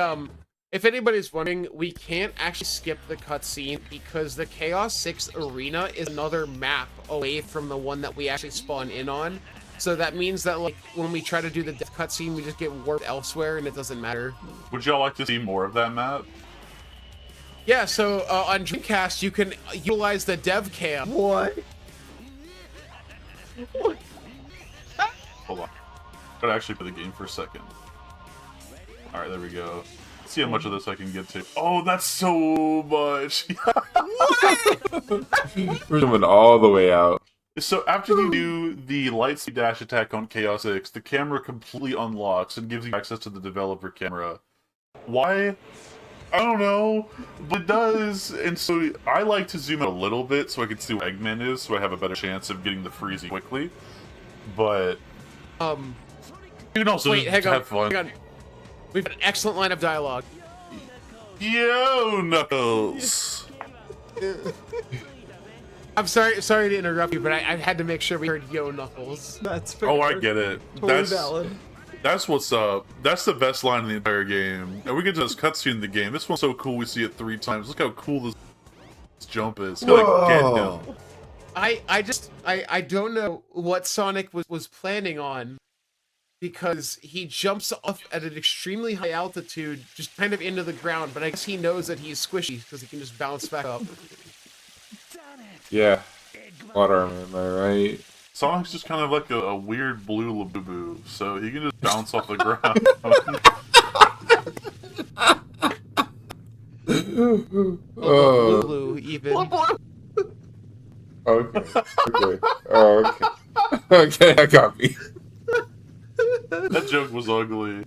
Speaker 3: if anybody's wondering, we can't actually skip the cutscene because the Chaos 6 arena is another map away from the one that we actually spawn in on. So that means that like when we try to do the death cutscene, we just get warped elsewhere and it doesn't matter.
Speaker 2: Would y'all like to see more of that map?
Speaker 3: Yeah, so on Dreamcast, you can utilize the dev cam.
Speaker 1: What? What?
Speaker 2: Hold on. Gotta actually play the game for a second. Alright, there we go. Let's see how much of this I can get to. Oh, that's so much!
Speaker 4: We're coming all the way out.
Speaker 2: So after you do the light speed dash attack on Chaos X, the camera completely unlocks and gives you access to the developer camera. Why? I don't know, but it does. And so I like to zoom out a little bit so I can see where Eggman is, so I have a better chance of getting the freezy quickly. But you can also
Speaker 3: Wait,
Speaker 2: just
Speaker 3: hang
Speaker 2: have fun.
Speaker 3: on. We've got an excellent line of dialogue.
Speaker 2: Yo, Knuckles!
Speaker 3: I'm sorry to interrupt you, but I had to make sure we heard Yo Knuckles.
Speaker 1: That's fair.
Speaker 2: Oh, I get it.
Speaker 1: Totally valid.
Speaker 2: That's what's up. That's the best line in the entire game. And we get to this cutscene in the game. This one's so cool we see it 3 times. Look how cool this jump is. Like, get him.
Speaker 3: I don't know what Sonic was planning on, because he jumps off at an extremely high altitude, just kind of into the ground, but I guess he knows that he's squishy because he can just bounce back up.
Speaker 4: Yeah. Plot armor, am I right?
Speaker 2: Sonic's just kind of like a weird blue Labubu, so he can just bounce off the ground.
Speaker 4: Oh.
Speaker 3: Lulu, even.
Speaker 4: Okay. Okay. Oh, okay. Okay, I got me.
Speaker 2: That joke was ugly.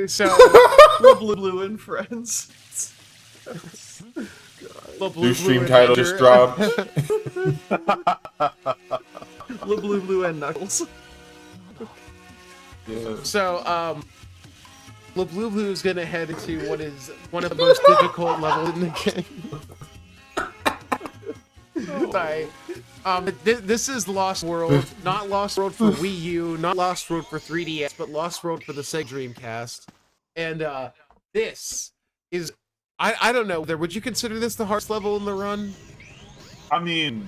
Speaker 3: So,
Speaker 1: Blue and friends.
Speaker 4: New stream title just dropped.
Speaker 1: Blue and Knuckles.
Speaker 4: Yeah.
Speaker 3: So, Blue is gonna head into what is one of the most difficult levels in the game. Sorry. This is Lost World, not Lost World for Wii U, not Lost World for 3DS, but Lost World for the Sega Dreamcast. And this is, I don't know, would you consider this the hardest level in the run?
Speaker 2: I mean,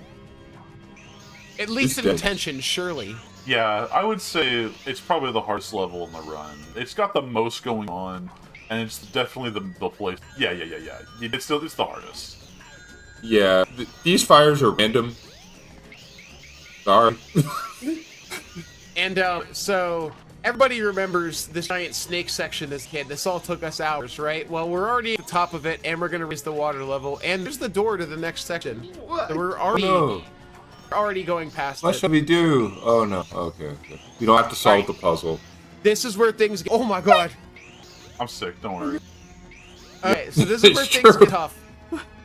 Speaker 3: At least
Speaker 4: It's
Speaker 3: in
Speaker 4: dead.
Speaker 3: intention, surely.
Speaker 2: yeah, I would say it's probably the hardest level in the run. It's got the most going on, and it's definitely the place. Yeah. It's the hardest.
Speaker 4: Yeah, these fires are random. Sorry.
Speaker 3: And so everybody remembers this giant snake section as a kid. This all took us hours, right? Well, we're already at the top of it, and we're gonna raise the water level. And there's the door to the next section.
Speaker 1: What?
Speaker 3: So we're
Speaker 4: Oh no.
Speaker 3: already going past
Speaker 4: What
Speaker 3: it.
Speaker 4: should we do? Oh no. Okay. We don't have to solve the puzzle.
Speaker 3: This is where things get. Oh my god.
Speaker 2: I'm sick. Don't worry.
Speaker 3: Okay, so this is where things
Speaker 4: Sure.
Speaker 3: get tough.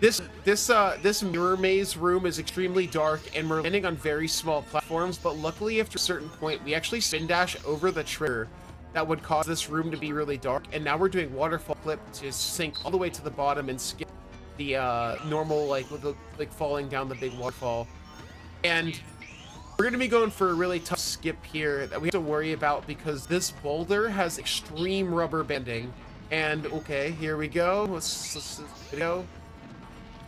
Speaker 3: This mirror maze room is extremely dark, and we're landing on very small platforms. But luckily, after a certain point, we actually spin dash over the trigger that would cause this room to be really dark. And now we're doing waterfall flip to sink all the way to the bottom and skip the normal like falling down the big waterfall. And we're gonna be going for a really tough skip here that we have to worry about because this boulder has extreme rubber banding. And okay, here we go. Let's go.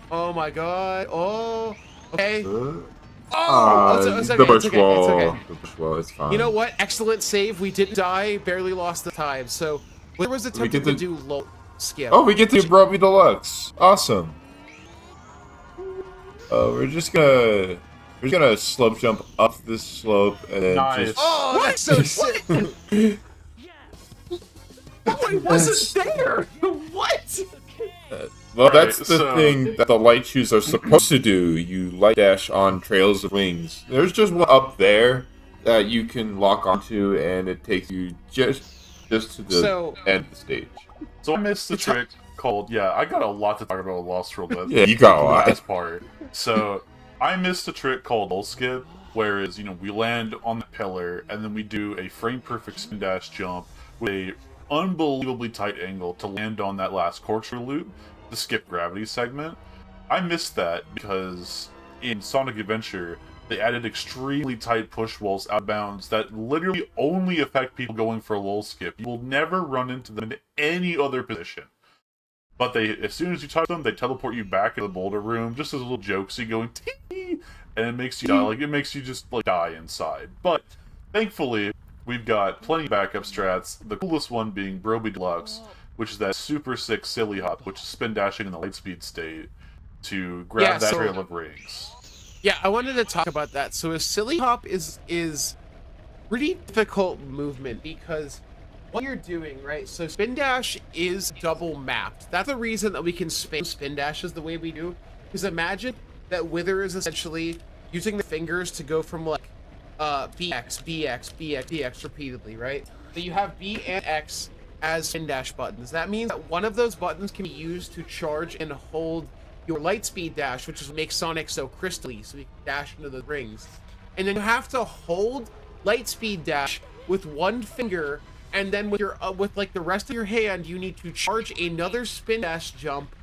Speaker 3: Oh my god. Oh. Okay. Oh, it's okay.
Speaker 4: The
Speaker 3: It's
Speaker 4: bush
Speaker 3: okay.
Speaker 4: wall.
Speaker 3: It's okay.
Speaker 4: The bush wall. It's fine.
Speaker 3: You know what? Excellent save. We didn't die. Barely lost the time. So there was attempting to do low skip.
Speaker 4: Oh, we get to Broby Deluxe. Awesome. We're just gonna slope jump up this slope and then
Speaker 2: Nice.
Speaker 4: just.
Speaker 3: Oh, that's so sick.
Speaker 1: Oh, it wasn't there! What?
Speaker 4: Well,
Speaker 2: Right,
Speaker 4: that's the
Speaker 2: so-
Speaker 4: thing that the light shoes are supposed to do. You light dash on trails of wings. There's just one up there that you can lock onto, and it takes you just to the end of the stage.
Speaker 2: So I missed the trick called, I got a lot to talk about with Lost World. That's
Speaker 4: Yeah, you got a lot.
Speaker 2: This part. So I missed a trick called Bull Skip, whereas, we land on the pillar, and then we do a frame-perfect spin dash jump with a unbelievably tight angle to land on that last corkscrew loop, the skip gravity segment. I missed that because in Sonic Adventure, they added extremely tight push walls out of bounds that literally only affect people going for a lull skip. You will never run into them in any other position. But as soon as you touch them, they teleport you back into the boulder room, just as a little jokesy going, tee, and it makes you die. It makes you just die inside. But thankfully, we've got plenty of backup strats. The coolest one being Broby Deluxe, which is that super sick silly hop, which is spin dashing in the lightspeed state to grab that trail of rings.
Speaker 3: Yeah, I wanted to talk about that. So a silly hop is pretty difficult movement because what you're doing, right? So spin dash is double mapped. That's the reason that we can spin dashes the way we do. Because imagine that Wither is essentially using the fingers to go from like BX, BX, BX, BX repeatedly, right? So you have B and X as spin dash buttons. That means that one of those buttons can be used to charge and hold your lightspeed dash, which is what makes Sonic so crystally, so you can dash into the rings. And then you have to hold lightspeed dash with one finger, and then with your with like the rest of your hand, you need to charge another spin dash jump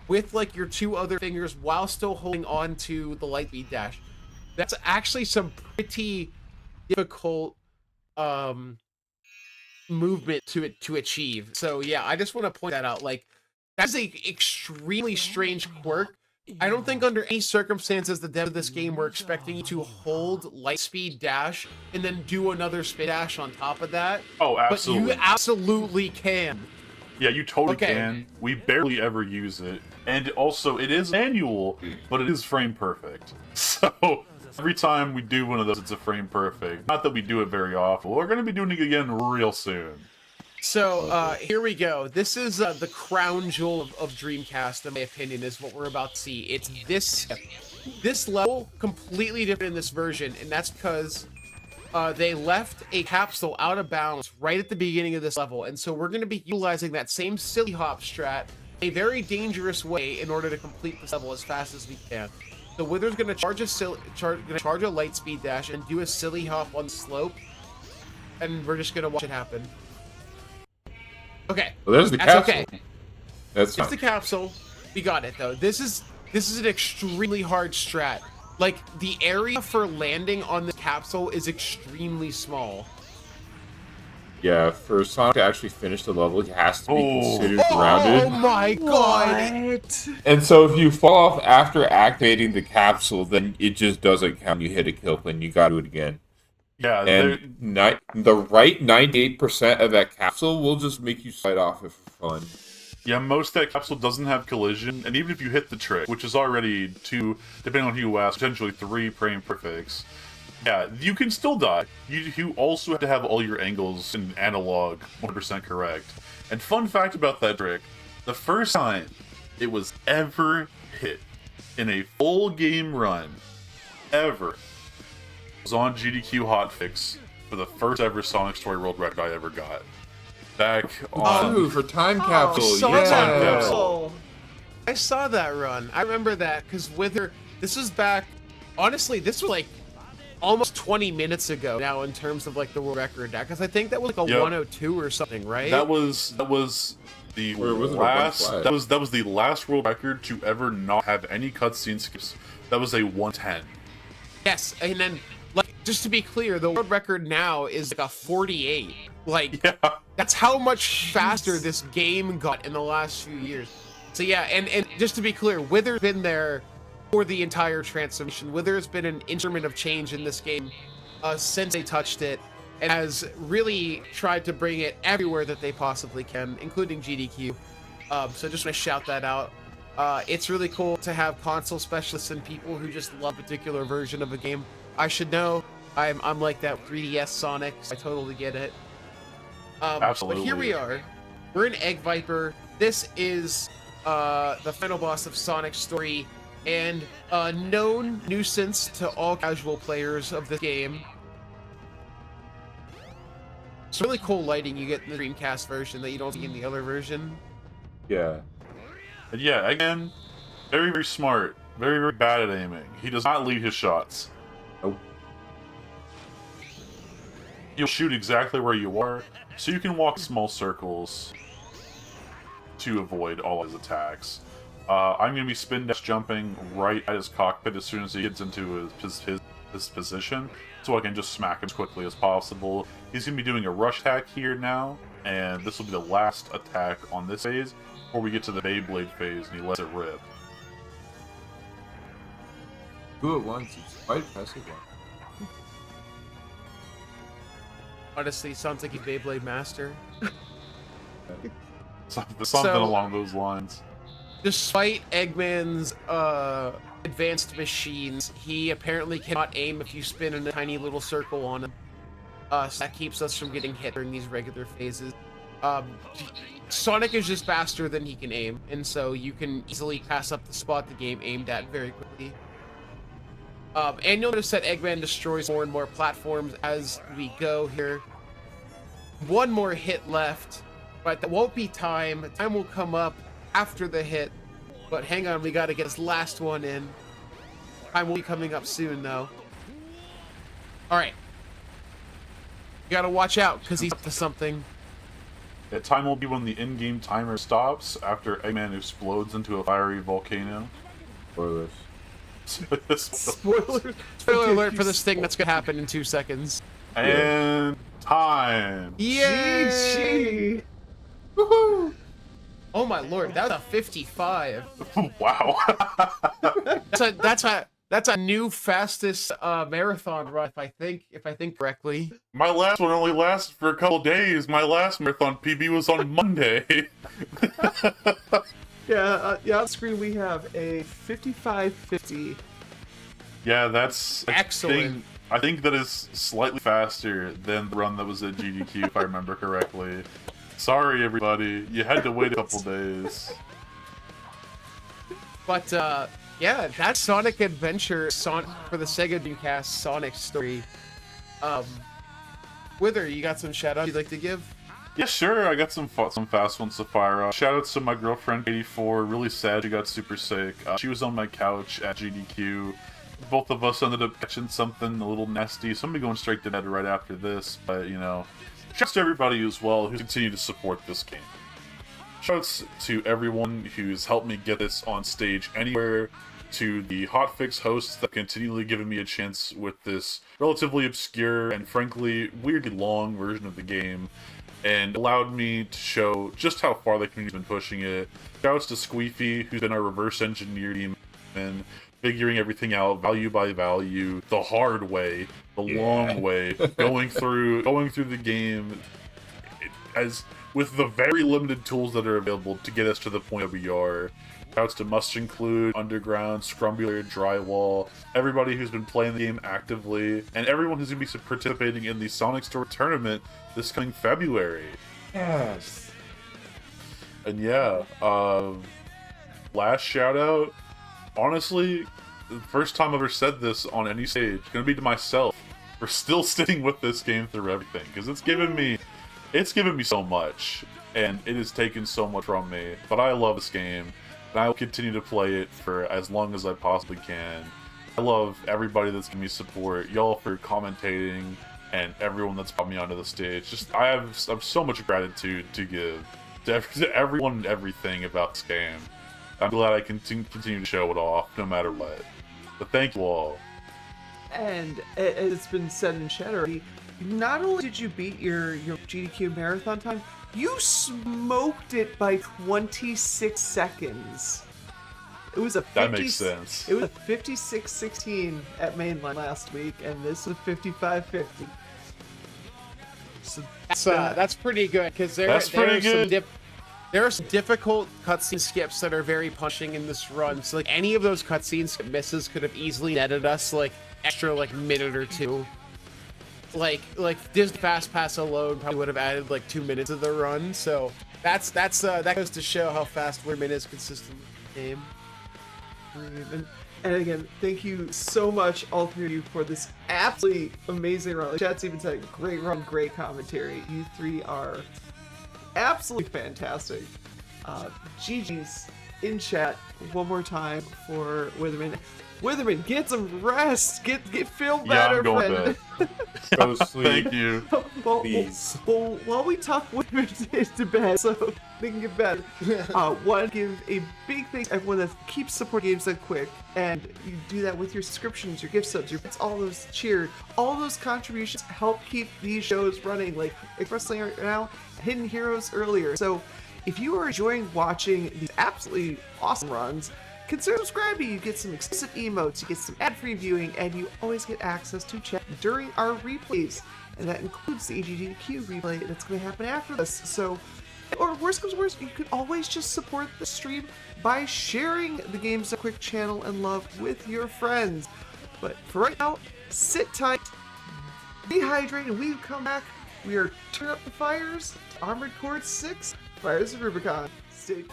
Speaker 3: with like your two other fingers while still holding on to the lightspeed dash. That's actually some pretty difficult movement to achieve. So yeah, I just want to point that out. Like, that's a extremely strange quirk. I don't think under any circumstances the devs of this game were expecting you to hold lightspeed dash and then do another spin dash on top of that.
Speaker 2: Oh, absolutely.
Speaker 3: But you absolutely can.
Speaker 2: Yeah, you totally
Speaker 3: Okay.
Speaker 2: can. We barely ever use it. And also, it is manual, but it is frame perfect. So, every time we do one of those, it's a frame perfect. Not that we do it very often. We're going to be doing it again real soon.
Speaker 3: So, here we go. This is the crown jewel of Dreamcast, in my opinion, is what we're about to see. It's this level, completely different in this version, and that's because they left a capsule out of bounds right at the beginning of this level, and so we're going to be utilizing that same silly hop strat a very dangerous way in order to complete this level as fast as we can. The Wither's going to charge a lightspeed dash and do a silly hop on the slope, and we're just going to watch it happen. Okay.
Speaker 4: Well, there's the
Speaker 3: That's
Speaker 4: capsule.
Speaker 3: okay.
Speaker 4: That's
Speaker 3: It's the capsule. We got it though. This is an extremely hard strat. Like, the area for landing on the capsule is extremely small.
Speaker 4: Yeah, for Sonic to actually finish the level, he has to be considered
Speaker 3: Oh
Speaker 4: grounded.
Speaker 3: my god!
Speaker 1: What?
Speaker 4: And so if you fall off after activating the capsule, then it just doesn't count. You hit a kill and you gotta do it again.
Speaker 2: Yeah,
Speaker 4: And the right 98% of that capsule will just make you slide off it for fun.
Speaker 2: yeah, most of that capsule doesn't have collision, and even if you hit the trick, which is already 2, depending on who you ask, potentially 3 praying perfects, yeah, you can still die. You also have to have all your angles in analog 100% correct. And fun fact about that trick, the first time it was ever hit in a full game run, ever, was on GDQ Hotfix for the first ever Sonic Story World record I ever got. Back on...
Speaker 4: Ooh, for time capsule,
Speaker 3: Sonic
Speaker 4: yeah.
Speaker 2: Time Capsule.
Speaker 3: I saw that run. I remember that because with her, this was back. Honestly, this was like almost 20 minutes ago now in terms of like the world record now, because I think that was like a 102 or something, right?
Speaker 2: That was the last that was the last world record to ever not have any cutscene skips. That was a 110.
Speaker 3: Yes, and then like just to be clear, the world record now is like a 48. Like that's how much faster this game got in the last few years. So yeah, and just to be clear, Wither's been there for the entire transformation. Wither's been an instrument of change in this game since they touched it, and has really tried to bring it everywhere that they possibly can, including GDQ. So just want to shout that out. It's really cool to have console specialists and people who just love a particular version of a game. I should know. I'm like that 3DS Sonic. So I totally get it.
Speaker 2: Absolutely.
Speaker 3: But here we are. We're in Egg Viper. This is the final boss of Sonic's story, and a known nuisance to all casual players of the game. It's really cool lighting you get in the Dreamcast version that you don't see in the other version.
Speaker 4: Yeah.
Speaker 2: And yeah, again, very, very smart. Very, very bad at aiming. He does not lead his shots.
Speaker 4: Nope.
Speaker 2: He'll shoot exactly where you are, so you can walk small circles to avoid all his attacks. I'm going to be spin dash jumping right at his cockpit as soon as he gets into his position, so I can just smack him as quickly as possible. He's going to be doing a rush attack here now, and this will be the last attack on this phase before we get to the Beyblade phase, and he lets it rip.
Speaker 4: Do it once, it's quite impressive.
Speaker 3: Honestly, sounds like a Beyblade master.
Speaker 2: Something along those lines.
Speaker 3: Despite Eggman's advanced machines, he apparently cannot aim if you spin in a tiny little circle on him. So that keeps us from getting hit during these regular phases. Sonic is just faster than he can aim, and so you can easily pass up the spot the game aimed at very quickly. And you'll notice that Eggman destroys more and more platforms as we go here. One more hit left, but that won't be time. Time will come up after the hit. But hang on, we gotta get this last one in. Time will be coming up soon, though. Alright. You gotta watch out, because he's up to something.
Speaker 2: Yeah, time will be when the in-game timer stops after Eggman explodes into a fiery volcano.
Speaker 4: Spoilers.
Speaker 1: Spoilers.
Speaker 3: Spoiler alert for this thing that's gonna happen in 2 seconds.
Speaker 2: And time.
Speaker 1: GG.
Speaker 3: Woohoo! Oh my lord, that was a 55.
Speaker 2: Wow.
Speaker 3: That's a new fastest marathon run if I think correctly.
Speaker 2: My last one only lasted for a couple days. My last marathon PB was on Monday.
Speaker 1: Yeah, on screen we have a 55:50.
Speaker 2: Yeah, that's
Speaker 3: excellent.
Speaker 2: I think that is slightly faster than the run that was at GDQ, if I remember correctly. Sorry, everybody. You had to wait a couple days.
Speaker 3: But, yeah, that's Sonic Adventure for the Sega Dreamcast Sonic story. Wither, you got some shout-outs you'd like to give?
Speaker 2: Yeah, sure. I got some fast ones to fire off. Shoutouts to my girlfriend, 84. Really sad she got super sick. She was on my couch at GDQ. Both of us ended up catching something a little nasty, so I'm going to be going straight to bed right after this. But, you know, shouts to everybody as well who continue to support this game. Shouts to everyone who's helped me get this on stage anywhere. to the Hotfix hosts that continually giving me a chance with this relatively obscure and frankly weirdly long version of the game, and allowed me to show just how far the community's been pushing it. Shouts to Squeefy, who's been our reverse engineer team and figuring everything out value by value, the hard way, the long way, going through the game as with the very limited tools that are available to get us to the point that we are. Shouts to Must Include, Underground, Scrumbular, Drywall, everybody who's been playing the game actively, and everyone who's going to be participating in the Sonic Store tournament this coming February.
Speaker 4: Yes.
Speaker 2: And yeah, last shout out, honestly, the first time I've ever said this on any stage, gonna be to myself, for still sticking with this game through everything, because it's given me so much, and it has taken so much from me, but I love this game, and I will continue to play it for as long as I possibly can. I love everybody that's giving me support, y'all for commentating, and everyone that's brought me onto the stage. Just, I have so much gratitude to give to everyone and everything about this game. I'm glad I can continue to show it off, no matter what. But thank you all.
Speaker 1: And as it's been said in chat already, not only did you beat your GDQ marathon time, you smoked it by 26 seconds. It was a 50,
Speaker 2: that makes sense.
Speaker 1: It was a 56-16 at mainline last week, and this is 55-50. So
Speaker 3: That's pretty good, because there are some difficult cutscene skips that are very punishing in this run. So like any of those cutscene skip misses could have easily netted us like extra like minute or two. Like Disney Fast Pass alone probably would have added like 2 minutes of the run. So that goes to show how fast Wimmin is consistent with the game.
Speaker 1: And again, thank you so much, all three of you, for this absolutely amazing run. Like, chat's even said, great run, great commentary. You three are absolutely fantastic. GG's in chat one more time for Witherman. Witherman, get some rest. Get feel better,
Speaker 2: I'm going
Speaker 1: friend.
Speaker 2: to bed.
Speaker 4: Go to sleep.
Speaker 2: Thank you.
Speaker 4: Please.
Speaker 1: Well, while we talk Witherman to bed, so they can get better. Want to give a big thanks to everyone that keeps supporting Games Done Quick, and you do that with your subscriptions, your gift subs, your bits, all those cheer, all those contributions help keep these shows running. Like Wrestling right now, Hidden Heroes earlier. So if you are enjoying watching these absolutely awesome runs, consider subscribing. You get some exclusive emotes, you get some ad-free viewing, and you always get access to chat during our replays. And that includes the GDQ replay that's going to happen after this. So, or worst comes worst, you can always just support the stream by sharing the Games Done Quick channel and love with your friends. But for right now, sit tight, rehydrate, and we come back. We are turning up the fires. Armored Core 6, Fires of Rubicon. Stay.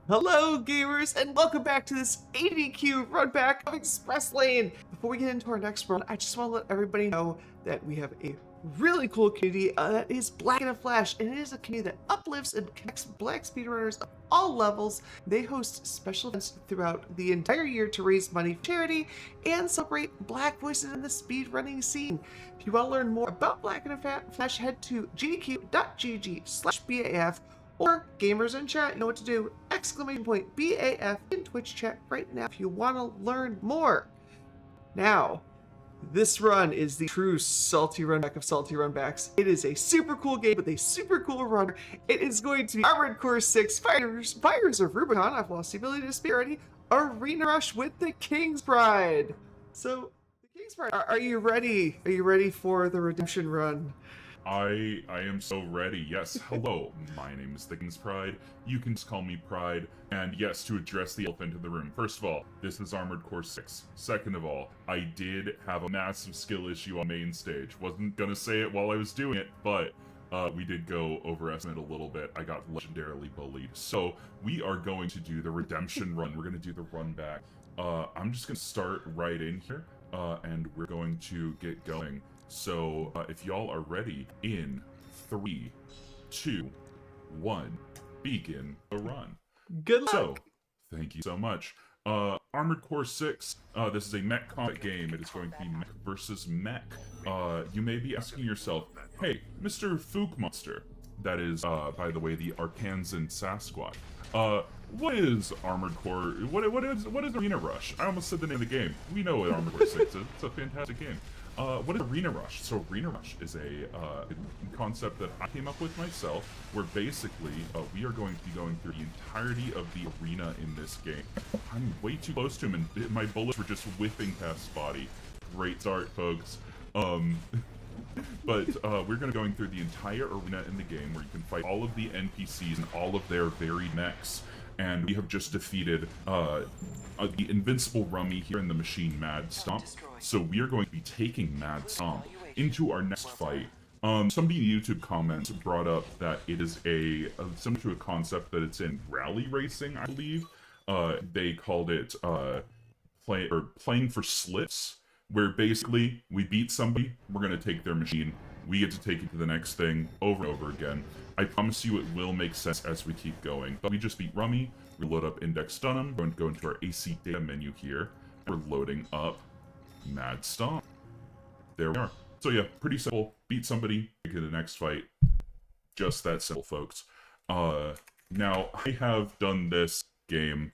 Speaker 1: Hello gamers, and welcome back to this GDQ run back of Express Lane. Before we get into our next run, I just want to let everybody know that we have a really cool community that is Black in a Flash, and it is a community that uplifts and connects black speedrunners of all levels. They host special events throughout the entire year to raise money for charity and celebrate black voices in the speedrunning scene. If you want to learn more about Black in a Flash, head to gdq.gg/BAF, or gamers in chat, you know what to do, !BAF in Twitch chat right now if you want to learn more. Now, this run is the true salty run back of salty run backs. It is a super cool game with a super cool runner. It is going to be Armored Core 6 Fires of Rubicon. I've lost the ability to speak already. Arena Rush with the King's Pride. So, the King's Pride, are you ready? Are you ready for the redemption run?
Speaker 5: I am so ready. Yes, hello. My name is the King's Pride. You can just call me Pride. And yes, to address the elephant in the room. First of all, this is Armored Core 6. Second of all, I did have a massive skill issue on main stage. Wasn't gonna say it while I was doing it, but we did go overestimate a little bit. I got legendarily bullied. So we are going to do the redemption run. We're gonna do the run back. I'm just gonna start right in here, and we're going to get going. So, if y'all are ready, in 3, 2, 1, begin the run.
Speaker 1: Good luck.
Speaker 5: So, thank you so much. Armored Core 6, this is a mech combat game. It is going to be mech versus mech. You may be asking yourself, hey, Mr. Fook Monster, that is, by the way, the Arkansan Sasquatch, what is Armored Core? What is Arena Rush? I almost said the name of the game. We know what Armored Core 6 is. It's a fantastic game. What is Arena Rush? So Arena Rush is a concept that I came up with myself, where basically we are going to be going through the entirety of the arena in this game. I'm way too close to him, and my bullets were just whipping past Spotty. Great start, folks. But we're going to be going through the entire arena in the game, where you can fight all of the NPCs and all of their varied mechs. And we have just defeated the invincible Rummy here in the machine Mad Stomp. So we are going to be taking Mad Stomp into our next fight. Somebody in YouTube comments brought up that it is similar to a concept that it's in rally racing, I believe. They called it playing for slips, where basically we beat somebody, we're going to take their machine, we get to take it to the next thing over and over again. I promise you it will make sense as we keep going. But we just beat Rummy, we load up Index Dunham, we're going to go into our AC data menu here, and we're loading up Mad Stomp. There we are. So yeah, pretty simple. Beat somebody, take it to the next fight. Just that simple, folks. Now, I have done this game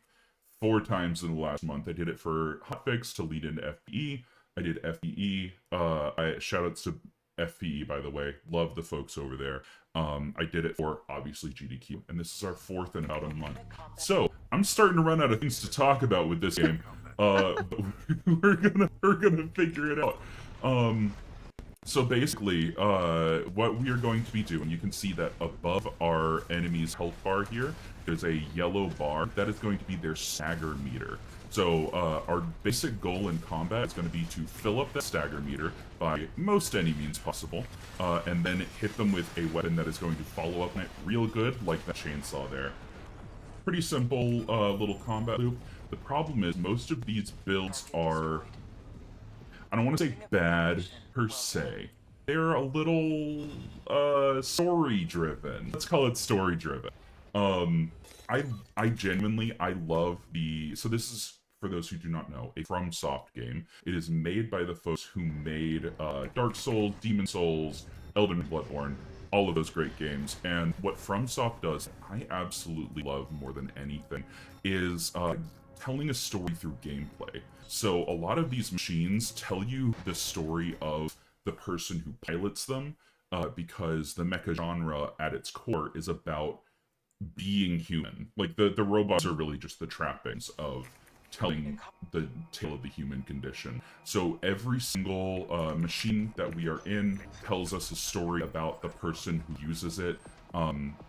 Speaker 5: 4 times in the last month. I did it for Hotfix to lead into FPE. I did FPE. Shoutouts to FPE, by the way. Love the folks over there. I did it for, obviously, GDQ. And this is our 4th in about a month. So, I'm starting to run out of things to talk about with this game. But we're gonna figure it out. So basically, what we are going to be doing, you can see that above our enemy's health bar here, there's a yellow bar. That is going to be their stagger meter. So our basic goal in combat is going to be to fill up that stagger meter by most any means possible, and then hit them with a weapon that is going to follow up on it real good, like that chainsaw there. Pretty simple little combat loop. The problem is most of these builds are, I don't want to say bad per se. They're a little story driven. Let's call it story driven. I genuinely love so this is, for those who do not know, a FromSoft game. It is made by the folks who made Dark Souls, Demon Souls, Elden Ring, Bloodborne, all of those great games. And what FromSoft does, I absolutely love more than anything, is telling a story through gameplay. So a lot of these machines tell you the story of the person who pilots them, because the mecha genre at its core is about being human. Like the robots are really just the trappings of telling the tale of the human condition. So every single machine that we are in tells us a story about the person who uses it.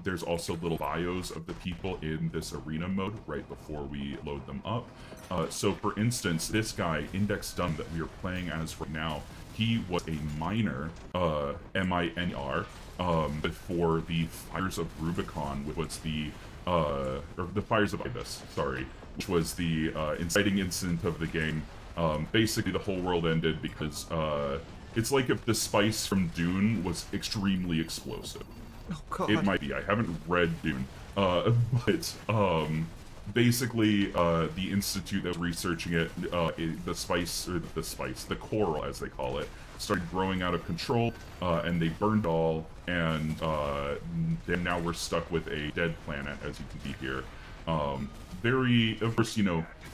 Speaker 5: There's also little bios of the people in this arena mode right before we load them up. So for instance, this guy, Index Dunham, that we are playing as right now, he was a miner, M-I-N-R, before the Fires of Rubicon, which was or the Fires of Ibis, sorry, which was the inciting incident of the game. Basically, the whole world ended because it's like if the spice from Dune was extremely explosive.
Speaker 1: Oh, God.
Speaker 5: It might be. I haven't read Dune. But basically, the institute that was researching it, the coral, as they call it, started growing out of control, and they burned all, and then now we're stuck with a dead planet, as you can see here. Very, of course,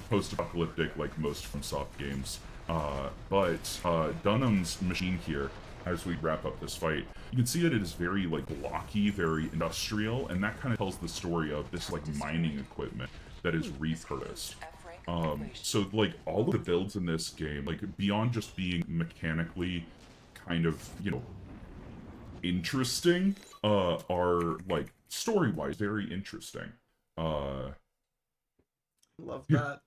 Speaker 5: post-apocalyptic, like most FromSoft games. But Dunham's machine here, as we wrap up this fight, you can see that it is very, like, blocky, very industrial, and that kind of tells the story of this, like, mining equipment that is repurposed. So, like, all of the builds in this game, like, beyond just being mechanically kind of, interesting, are, like, story-wise very interesting.
Speaker 1: Love that.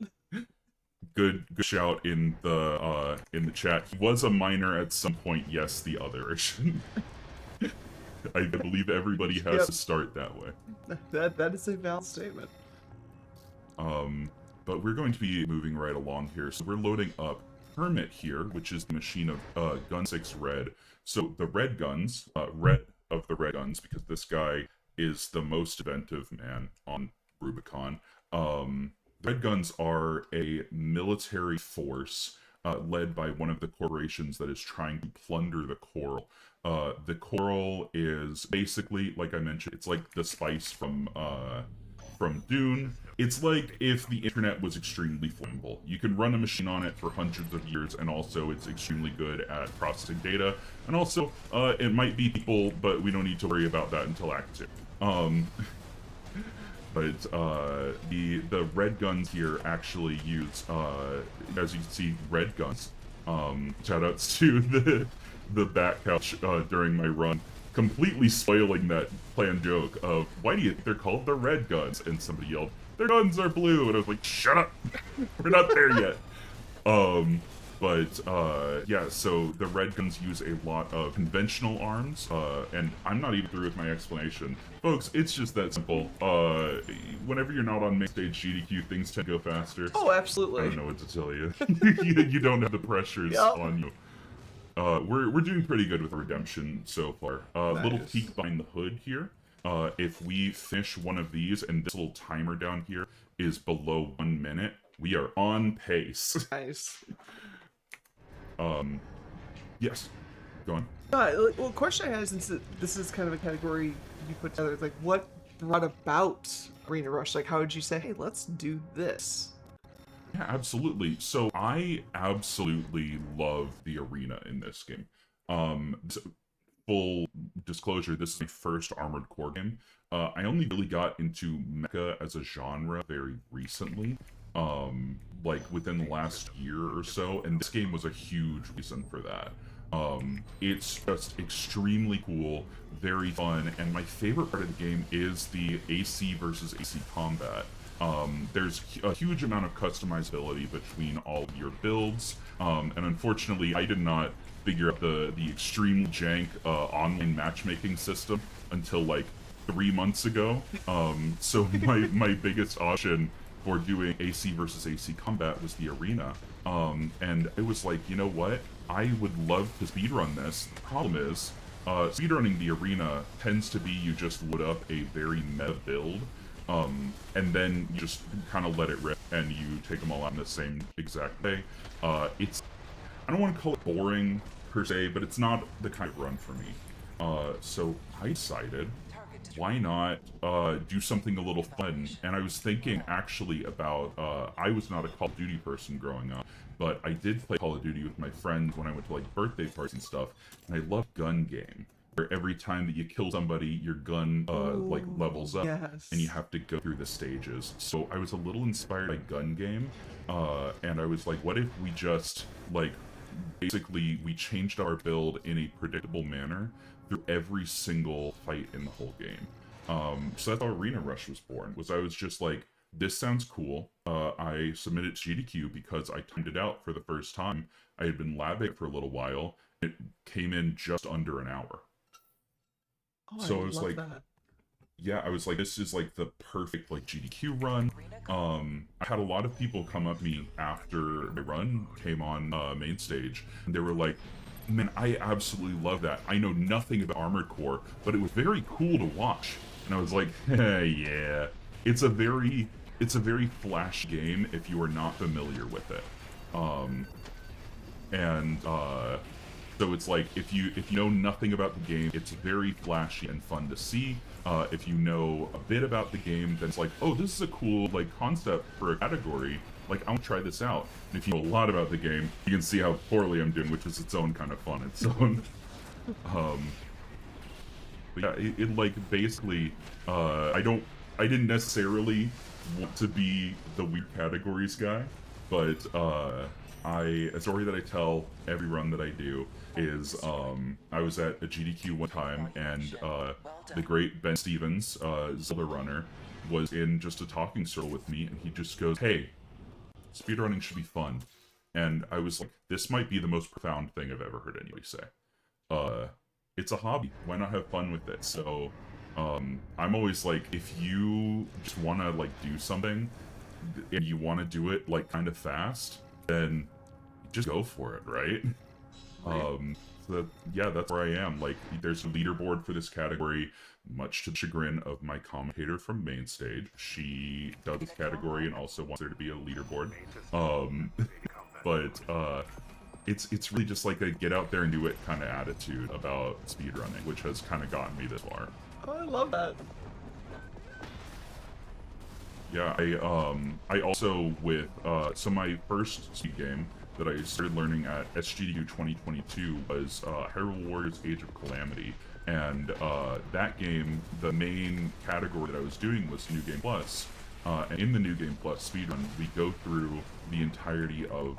Speaker 5: Good shout in the chat. He was a miner at some point. Yes, the other. I believe everybody has to start that way.
Speaker 1: That is a valid statement.
Speaker 5: But we're going to be moving right along here. So we're loading up Hermit here, which is the machine of Gun 6 Red. So the red guns, red of the red guns, because this guy is the most inventive man on Rubicon. Red guns are a military force led by one of the corporations that is trying to plunder the coral. The coral is basically, like I mentioned, it's like the spice from from Dune. It's like if the internet was extremely flammable. You can run a machine on it for hundreds of years, and also it's extremely good at processing data. And also, it might be people, but we don't need to worry about that until Act 2. But the red guns here actually use, as you can see, red guns. Shoutouts to the back couch during my run, completely spoiling that planned joke of, why do you think they're called the red guns? And somebody yelled, their guns are blue, and I was like, shut up, we're not there yet. Yeah, so the red guns use a lot of conventional arms, and I'm not even through with my explanation. Folks, it's just that simple. Whenever you're not on main stage GDQ, things tend to go faster.
Speaker 1: Oh, absolutely.
Speaker 5: I don't know what to tell you. You don't have the pressures on you. We're doing pretty good with redemption so far.
Speaker 1: Nice.
Speaker 5: Little peek behind the hood here. If we finish one of these, and this little timer down here is below 1 minute, we are on pace.
Speaker 1: Nice.
Speaker 5: Yes. Go on.
Speaker 1: Well, question I had, since this is kind of a category you put together, it's like, what brought about Arena Rush? Like, how did you say, hey, let's do this?
Speaker 5: Yeah, absolutely. So I absolutely love the arena in this game. Full disclosure, this is my first Armored Core game. I only really got into mecha as a genre very recently, like within the last year or so, and this game was a huge reason for that. It's just extremely cool, very fun, and my favorite part of the game is the AC versus AC combat. There's a huge amount of customizability between all of your builds, and unfortunately I did not figure out the extremely jank online matchmaking system until like 3 months ago. So my biggest option for doing AC versus AC combat was the arena. And it was like, you know what? I would love to speedrun this. The problem is, speedrunning the arena tends to be you just load up a very meta build, and then you just kind of let it rip, and you take them all out in the same exact way. I don't want to call it boring, per se, but it's not the kind of run for me. So I decided, why not do something a little fun? And I was thinking actually about, I was not a Call of Duty person growing up, but I did play Call of Duty with my friends when I went to like birthday parties and stuff, and I love gun game, where every time that you kill somebody, your gun like levels up,
Speaker 1: yes.
Speaker 5: and you have to go through the stages. So I was a little inspired by gun game, and I was like, what if we just like basically we changed our build in a predictable manner through every single fight in the whole game. So that's how Arena Rush was born. I was just like, this sounds cool. I submitted to GDQ because I timed it out for the first time. I had been labbing for a little while. It came in just under an hour.
Speaker 1: Oh,
Speaker 5: So
Speaker 1: I
Speaker 5: I was
Speaker 1: love
Speaker 5: like,
Speaker 1: that.
Speaker 5: yeah, I was like, this is like the perfect like GDQ run. I had a lot of people come up to me after my run came on main stage, and they were like, man, I absolutely love that. I know nothing about Armored Core, but it was very cool to watch. And I was like, yeah, it's a very flash game if you are not familiar with it. So it's like, if you know nothing about the game, it's very flashy and fun to see. If you know a bit about the game, then it's like, oh, this is a cool like concept for a category. Like, I want to try this out. And if you know a lot about the game, you can see how poorly I'm doing, which is its own kind of fun. Its own. But yeah, it like basically, I didn't necessarily want to be the weird categories guy, but a story that I tell every run that I do is, I was at a GDQ one time, and the great Ben Stevens, Zelda runner, was in just a talking circle with me, and he just goes, hey, speedrunning should be fun. And I was like, this might be the most profound thing I've ever heard anybody say. It's a hobby. Why not have fun with it? So, I'm always like, if you just want to like do something, and you want to do it like kind of fast, then just go for it, right? So yeah, that's where I am. Like, there's a leaderboard for this category, much to the chagrin of my commentator from main stage. She does this category and also wants there to be a leaderboard. It's really just like a get out there and do it kind of attitude about speedrunning, which has kind of gotten me this far.
Speaker 1: Oh, I love that.
Speaker 5: Yeah, I also with so my first Speed game that I started learning at SGDQ 2022 was Hyrule Warriors Age of Calamity, and that game, the main category that I was doing was New Game Plus. And in the New Game Plus speedrun, we go through the entirety of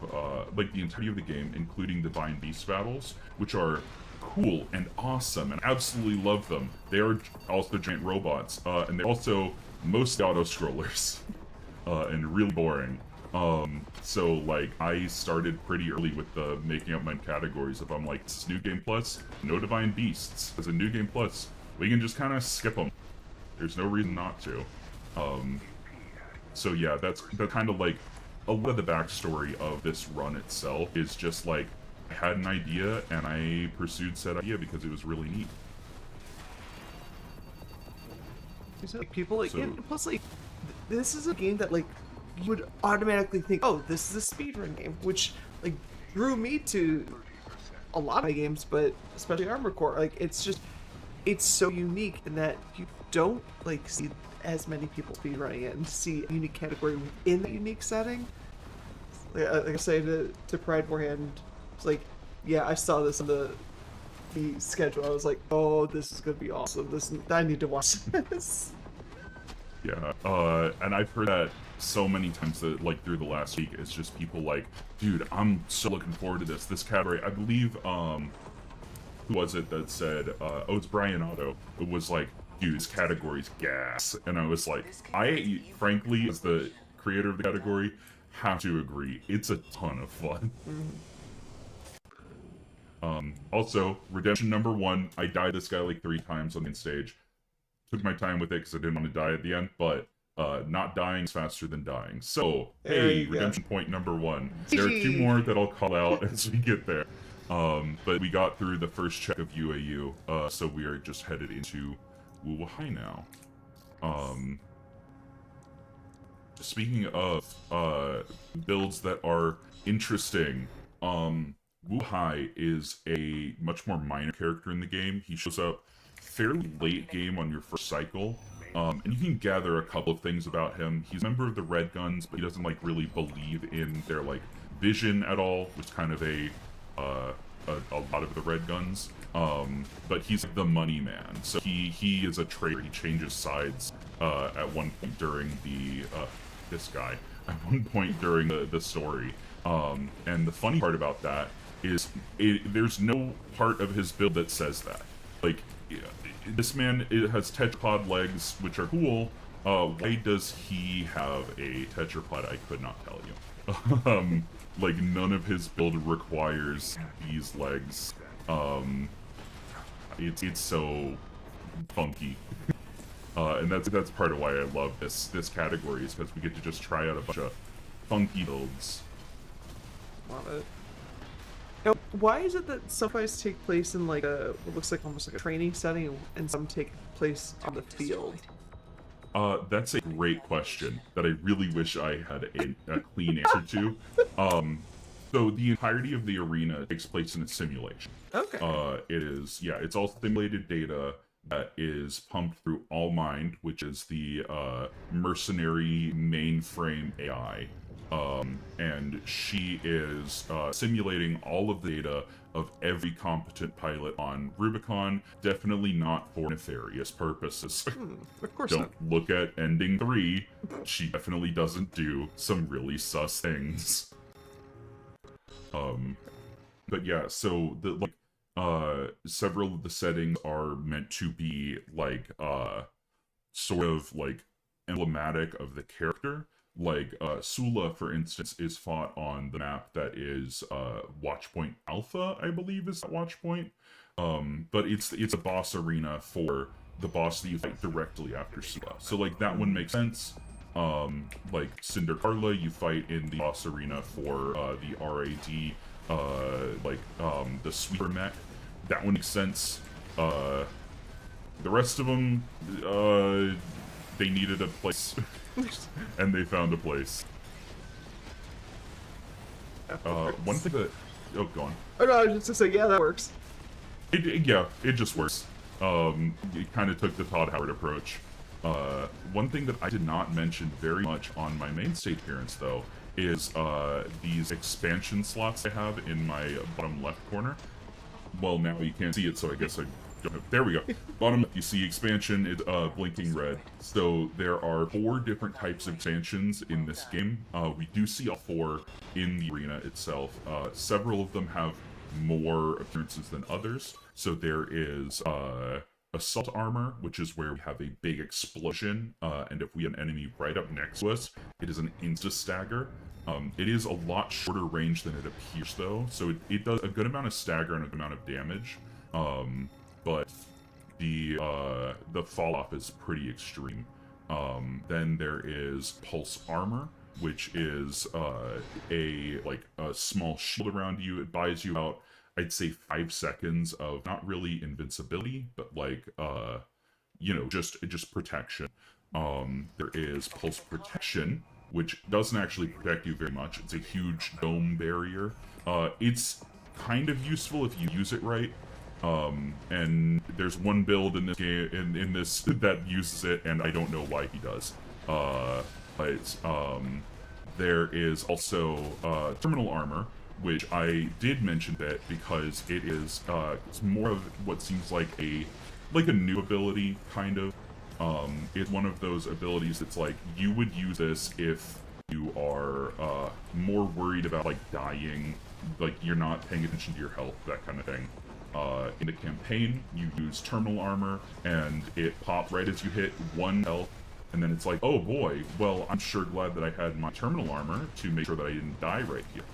Speaker 5: the entirety of the game, including the Divine Beast battles, which are cool and awesome, and absolutely love them. They are also giant robots, and they're also mostly auto-scrollers, and really boring. So like I started pretty early with the making up my categories. If I'm like, this is New Game Plus, no Divine Beasts. As a New Game Plus, we can just kind of skip them. There's no reason not to. So yeah, that's kind of like a lot of the backstory of this run itself is just like I had an idea and I pursued said idea because it was really neat.
Speaker 1: People like,
Speaker 5: So-
Speaker 1: and plus like, this is a game that like you would automatically think, oh, this is a speedrun game, which like drew me to a lot of my games, but especially Armored Core. Like it's just, it's so unique in that you don't like see as many people speedrunning it and see a unique category within that unique setting. Like I say to Pride beforehand, it's like, yeah, I saw this on the schedule. I was like, oh, this is gonna be awesome. I need to watch this.
Speaker 5: Yeah, and I've heard that so many times that like through the last week, it's just people like, dude, I'm so looking forward to this category. I believe, who was it that said, oh, it's Brian Otto. It was like, dude, this category's gas. And I was like, I, frankly, as the creator of the category, have to agree. It's a ton of fun. Also, Redemption number 1, I died this guy like 3 times on the stage. Took my time with it because I didn't want to die at the end, but not dying is faster than dying. So, hey, Redemption point number 1. There are 2 more that I'll call out as we get there. But we got through the first check of UAU, so we are just headed into Wuhai now. Speaking of builds that are interesting, Wuhai is a much more minor character in the game. He shows up fairly late game on your first cycle, and you can gather a couple of things about him. He's a member of the Red Guns, but he doesn't like really believe in their like vision at all, which is kind of a lot of the Red Guns. But he's the money man, so he is a traitor. He changes sides at one point during the at one point during the story. And the funny part about that is there's no part of his build that says that. Like, this man has tetrapod legs, which are cool. Why does he have a tetrapod? I could not tell you. Like, none of his build requires these legs. It's so funky. And that's part of why I love this category, is because we get to just try out a bunch of funky builds.
Speaker 1: Love it. Now, why is it that some fights take place in like what looks like almost like a training setting, and some take place on the field?
Speaker 5: That's a great question that I really wish I had a clean answer to. So the entirety of the arena takes place in a simulation.
Speaker 1: Okay.
Speaker 5: It's all simulated data that is pumped through Allmind, which is the mercenary mainframe AI. And she is simulating all of the data of every competent pilot on Rubicon, definitely not for nefarious purposes.
Speaker 1: Of course
Speaker 5: Don't
Speaker 1: not.
Speaker 5: look at Ending 3, she definitely doesn't do some really sus things. But yeah, so several of the settings are meant to be like sort of like emblematic of the character. Like Sula, for instance, is fought on the map that is Watchpoint Alpha, I believe is that Watchpoint. But it's a boss arena for the boss that you fight directly after Sula. So like that one makes sense. Like Cinder Carla, you fight in the boss arena for the RAD, the sweeper mech. That one makes sense. The rest of them, they needed a place, and they found a place. One thing that... Oh, go on.
Speaker 1: Oh no, I was just gonna say, yeah, that works.
Speaker 5: It just works. It kind of took the Todd Howard approach. One thing that I did not mention very much on my main state appearance, though, is these expansion slots I have in my bottom left corner. Well, now you can't see it, so I guess I don't have... There we go. Bottom left, you see expansion is blinking red. So there are 4 different types of expansions in this game. We do see all 4 in the arena itself. Several of them have more appearances than others. So there is assault armor, which is where we have a big explosion, and if we have an enemy right up next to us, it is an insta-stagger. It is a lot shorter range than it appears, though, so it does a good amount of stagger and a good amount of damage, but the fall-off is pretty extreme. Then there is pulse armor, which is a small shield around you. It buys you out, I'd say, 5 seconds of not really invincibility, but just protection. There is pulse protection, which doesn't actually protect you very much. It's a huge dome barrier. It's kind of useful if you use it right. And there's one build in this game in this that uses it, and I don't know why he does. There is also terminal armor, which I did mention that because it is it's more of what seems like a new ability, kind of. It's one of those abilities that's like, you would use this if you are more worried about dying, you're not paying attention to your health, that kind of thing. In the campaign, you use terminal armor, and it pops right as you hit 1 health, and then it's like, oh boy, well, I'm sure glad that I had my terminal armor to make sure that I didn't die right here.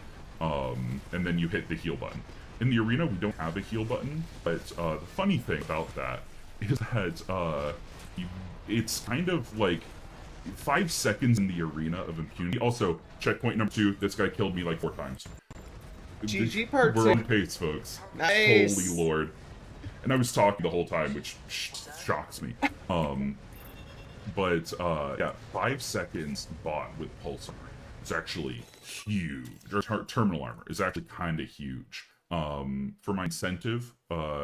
Speaker 5: And then you hit the heal button. In the arena, we don't have a heal button, but the funny thing about that is that it's kind of like 5 seconds in the arena of impunity. Also, checkpoint number 2, this guy killed me 4 times.
Speaker 1: GG part 2.
Speaker 5: We're on pace, folks.
Speaker 1: Nice.
Speaker 5: Holy lord. And I was talking the whole time, which shocks me. Yeah, 5 seconds bought with pulse armor. It's actually huge. Terminal armor is actually kind of huge. For my incentive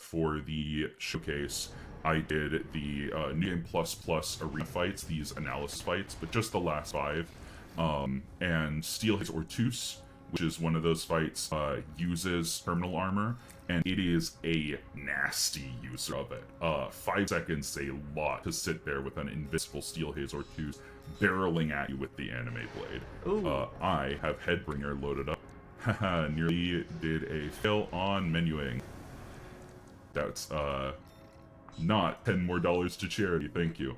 Speaker 5: for the showcase, I did the New Game Plus arena fights, these analysis fights, but just the last 5. And Steel His Ortus, which is one of those fights, uses terminal armor, and it is a nasty user of it. 5 seconds is a lot to sit there with an invisible Steel Haze Ortus barreling at you with the anime blade. I have Headbringer loaded up. Haha, nearly did a fail on menuing. That's not $10 more to charity, thank you.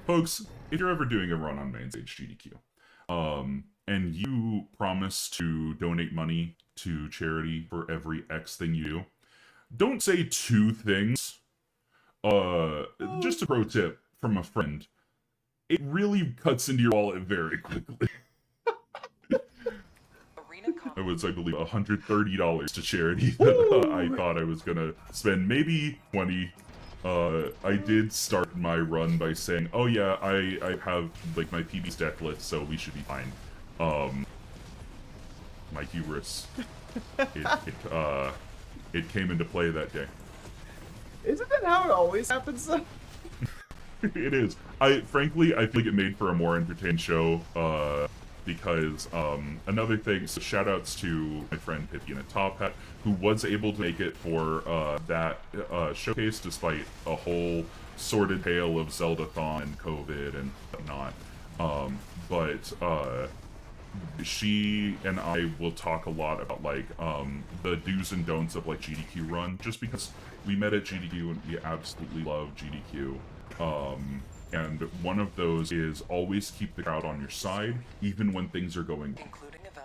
Speaker 5: Folks, if you're ever doing a run on main stage GDQ, and you promise to donate money to charity for every X thing you do, don't say 2 things. Just a pro tip from a friend. It really cuts into your wallet very quickly. It was, I believe, $130 to charity that I thought I was gonna spend maybe 20. I did start my run by saying, oh yeah, I have my PB's deck list, so we should be fine. My hubris. It came into play that day.
Speaker 1: Isn't that how it always happens, though?
Speaker 5: It is. Frankly, I think it made for a more entertaining show, because, another thing, so shoutouts to my friend Pippi Top Hat, who was able to make it for, that, showcase despite a whole sordid tale of Zelda-thon and COVID and whatnot. She and I will talk a lot about, the do's and don'ts of, GDQ run, just because we met at GDQ and we absolutely love GDQ. And one of those is always keep the crowd on your side, even when things are going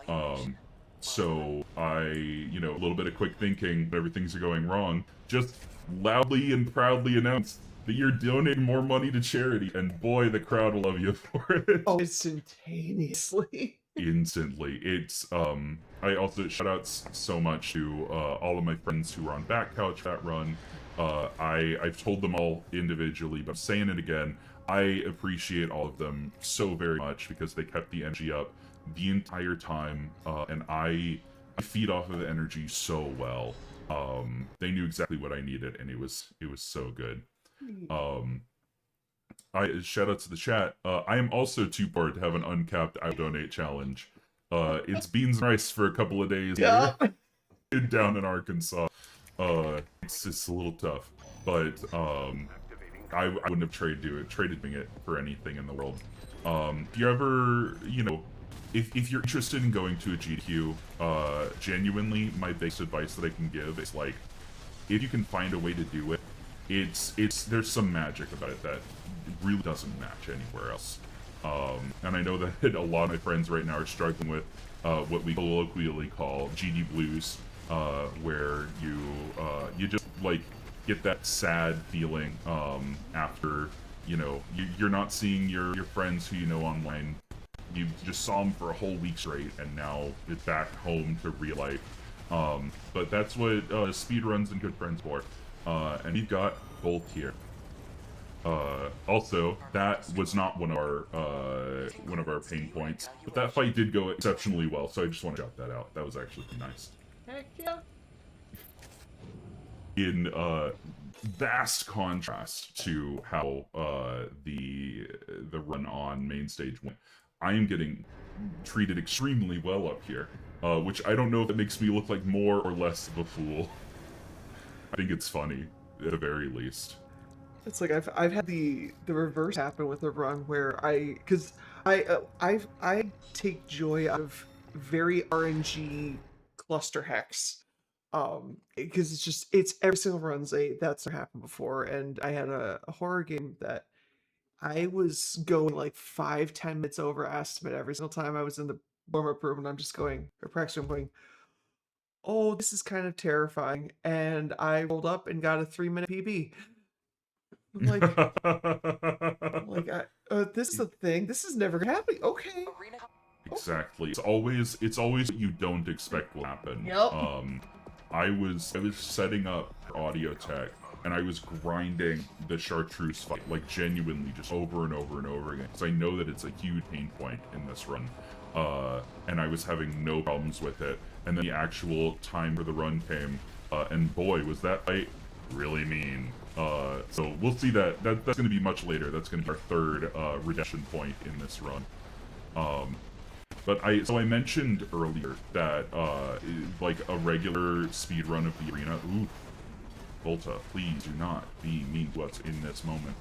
Speaker 5: wrong. So a little bit of quick thinking, whenever things are going wrong, just loudly and proudly announce that you're donating more money to charity, and boy, the crowd will love you for it.
Speaker 1: Oh, instantaneously.
Speaker 5: Instantly. It's, I also shoutouts so much to, all of my friends who were on Back Couch that run. I've told them all individually, but I'm saying it again, I appreciate all of them so very much because they kept the energy up the entire time, and I feed off of the energy so well. They knew exactly what I needed, and it was so good. shout out to the chat. I am also too bored to have an uncapped I donate challenge. It's beans and rice for a couple of days
Speaker 1: Yeah.
Speaker 5: here down in Arkansas. It's a little tough, but I wouldn't have traded doing it for anything in the world. If you ever, if you're interested in going to a GDQ, genuinely, my biggest advice that I can give is like, if you can find a way to do it, there's some magic about it that really doesn't match anywhere else. And I know that a lot of my friends right now are struggling with what we colloquially call GD blues, where you just like get that sad feeling after you're not seeing your friends who you know online. You just saw them for a whole week straight, and now it's back home to real life. But that's what speedruns and good friends for. And we've got both here. Also, that was not one of our pain points, but that fight did go exceptionally well. So I just want to shout that out. That was actually nice.
Speaker 1: Heck yeah.
Speaker 5: In vast contrast to how the run on main stage went, I am getting treated extremely well up here, which I don't know if it makes me look like more or less of a fool. I think it's funny, at the very least.
Speaker 1: It's like I've had the reverse happen with a run where I take joy out of very RNG cluster hacks, because it's every single run that's never happened before. And I had a horror game that I was going like 5-10 minutes over estimate every single time I was in the warm-up room, and I'm just going, or practice room, going, oh, this is kind of terrifying. And I rolled up and got a 3-minute PB. I'm like, this is a thing. This is never happening. Okay.
Speaker 5: Exactly. It's always what you don't expect will happen.
Speaker 1: Yep.
Speaker 5: I was setting up audio tech, and I was grinding the chartreuse fight, like genuinely just over and over and over again, because I know that it's a huge pain point in this run. And I was having no problems with it. And then the actual time for the run came, and boy, was that fight really mean. So we'll see that's going to be much later. That's going to be our third redemption point in this run. But I mentioned earlier that like a regular speed run of the arena. Ooh, Volta, please do not be mean to us in this moment.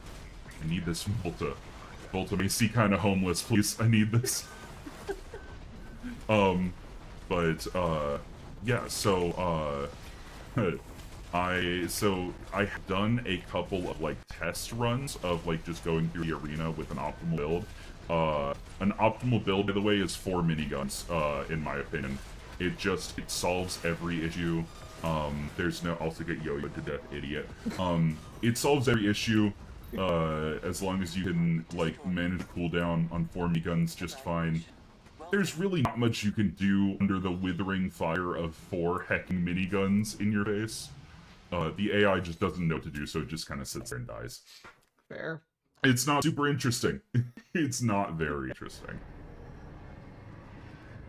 Speaker 5: I need this Volta. Volta may see kind of homeless, please. I need this. Yeah. So I have done a couple of like test runs of like just going through the arena with an optimal build. An optimal build, by the way, is 4 miniguns, in my opinion. It solves every issue. There's no, also get yo-yoed to death, idiot. It solves every issue, as long as you can, like, manage the cooldown on 4 miniguns just fine. There's really not much you can do under the withering fire of 4 hecking miniguns in your face. The AI just doesn't know what to do, so it just kind of sits there and dies.
Speaker 1: Fair.
Speaker 5: It's not super interesting. It's not very interesting.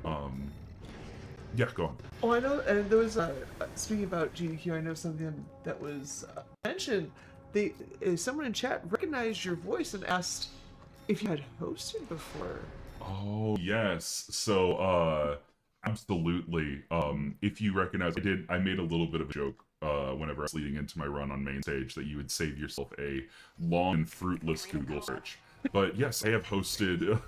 Speaker 5: Yeah, go on.
Speaker 1: Oh, I know, and there was, speaking about GDQ, I know something that was mentioned. Someone in chat recognized your voice and asked if you had hosted before.
Speaker 5: Oh, yes. So, absolutely. If you recognize, I made a little bit of a joke whenever I was leading into my run on main stage that you would save yourself a long and fruitless Google search. But yes, I have hosted.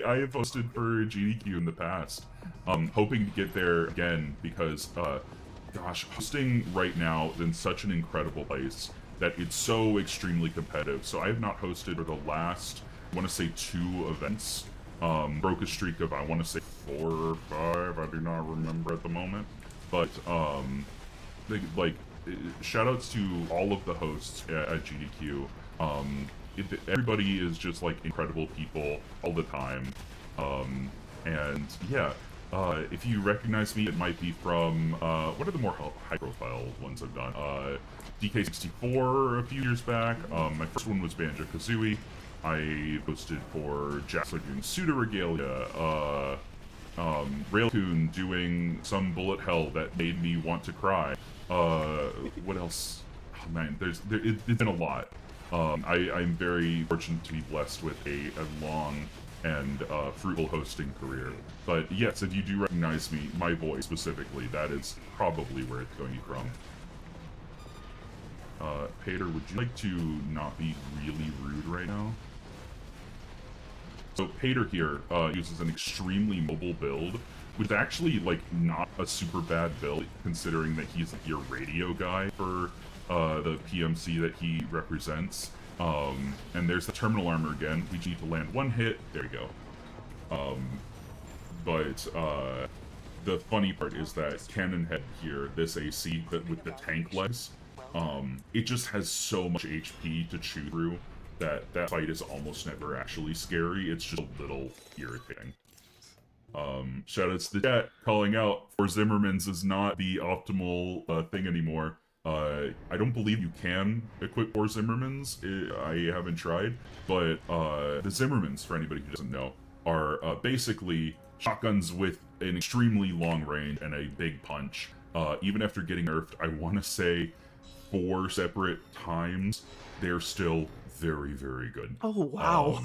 Speaker 5: I have hosted for GDQ in the past. Hoping to get there again because, gosh, hosting right now is in such an incredible place that it's so extremely competitive. So I have not hosted for the last, I want to say, 2 events. Broke a streak of, I want to say, 4 or 5. I do not remember at the moment. But shout outs to all of the hosts at GDQ. Everybody is just like incredible people all the time. And yeah, if you recognize me, it might be from what are the more high profile ones I've done? DK64 a few years back. My first one was Banjo Kazooie. I hosted for Jackson doing Pseudo Regalia, Railcoon doing some bullet hell that made me want to cry. What else? Oh man, it's been a lot. I'm very fortunate to be blessed with a long and fruitful hosting career. But yes, if you do recognize me, my voice specifically, that is probably where it's going from. Pater, would you like to not be really rude right now? So Pater here uses an extremely mobile build, which is actually like not a super bad build, considering that he's like your radio guy for the PMC that he represents. And there's the terminal armor again. We need to land one hit. There you go. The funny part is that Cannon Head here, this AC with the tank legs, it just has so much HP to chew through that fight is almost never actually scary. It's just a little irritating. Shoutouts to the chat calling out for Zimmerman's is not the optimal thing anymore. I don't believe you can equip 4 Zimmermans. I haven't tried, but the Zimmermans, for anybody who doesn't know, are basically shotguns with an extremely long range and a big punch. Even after getting nerfed, I want to say 4 separate times, they're still very, very good.
Speaker 1: Oh, wow.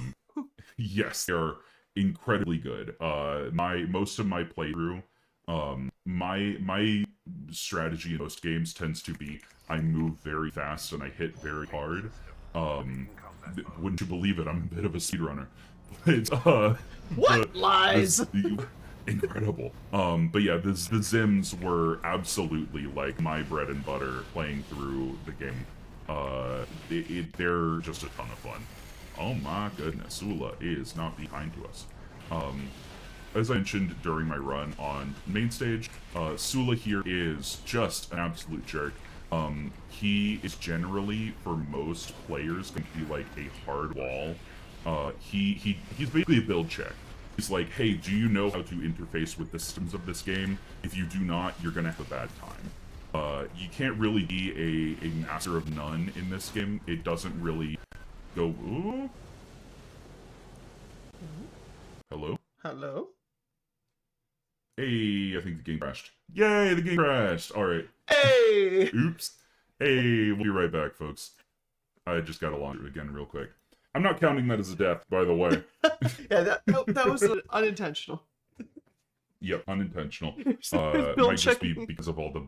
Speaker 5: Yes, they are incredibly good. Most of my playthrough, my strategy in most games tends to be I move very fast and I hit very hard. Wouldn't you believe it? I'm a bit of a speedrunner.
Speaker 1: What? Lies?
Speaker 5: Incredible. But yeah, the Zims were absolutely like my bread and butter playing through the game. They're just a ton of fun. Oh my goodness, Sula is not behind to us. As I mentioned during my run on main stage, Sula here is just an absolute jerk. He is generally, for most players, going to be like a hard wall. He's basically a build check. He's like, hey, do you know how to interface with the systems of this game? If you do not, you're gonna have a bad time. You can't really be a master of none in this game. It doesn't really go, ooh? Hello?
Speaker 1: Hello?
Speaker 5: Hey, I think the game crashed. Yay, the game crashed! Alright.
Speaker 1: Hey!
Speaker 5: Oops. Hey, we'll be right back, folks. I just got to launch it again real quick. I'm not counting that as a death, by the way.
Speaker 1: Yeah, that was unintentional.
Speaker 5: Yep, unintentional.
Speaker 1: Build
Speaker 5: Might just be because of all the...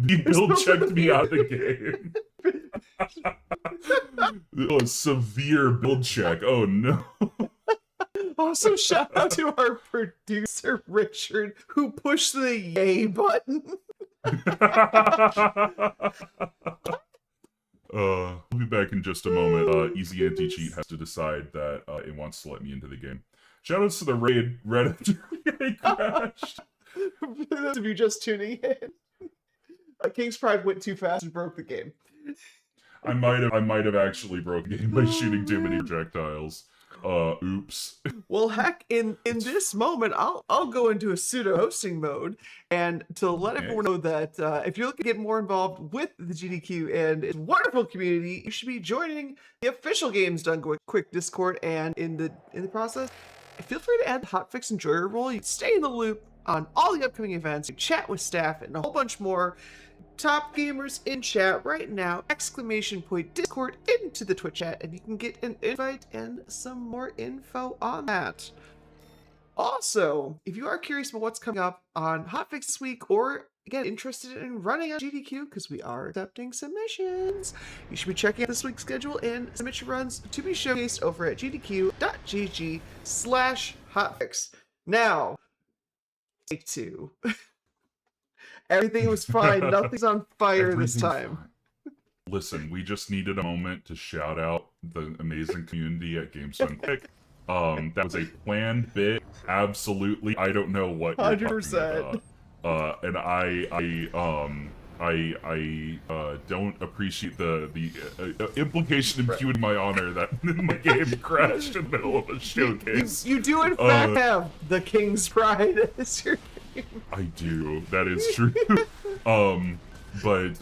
Speaker 5: He build checked me out of the game. Oh, a severe build check. Oh, no.
Speaker 1: Also, shout out to our producer, Richard, who pushed the yay button.
Speaker 5: We'll be back in just a moment. Easy Anti-Cheat has to decide that it wants to let me into the game. Shoutouts to the raid right after I crashed.
Speaker 1: For those of you just tuning in, King's Pride went too fast and broke the game.
Speaker 5: I might have actually broken the game by shooting too many projectiles. Oops.
Speaker 1: Well, heck, in this moment, I'll go into a pseudo hosting mode, and to let everyone know that if you're looking to get more involved with the GDQ and its wonderful community, you should be joining the official Games Done Quick Discord. And in the process, feel free to add the Hotfix Enjoyer role. You can stay in the loop on all the upcoming events, you chat with staff, and a whole bunch more. Top gamers in chat right now, !Discord into the Twitch chat, and you can get an invite and some more info on that. Also, if you are curious about what's coming up on Hotfix this week, or again, interested in running on GDQ, because we are accepting submissions, you should be checking out this week's schedule and submission runs to be showcased over at gdq.gg/hotfix. Now, take 2. Everything was fine. Nothing's on fire this time.
Speaker 5: Fine. Listen, we just needed a moment to shout out the amazing community at Games Done Quick. That was a planned bit. Absolutely. I don't know what you're
Speaker 1: 100%.
Speaker 5: talking about. And I don't appreciate the implication imputed in my honor that my game crashed in the middle of a showcase.
Speaker 1: You do in fact have the King's Pride as your game.
Speaker 5: I do. That is true. But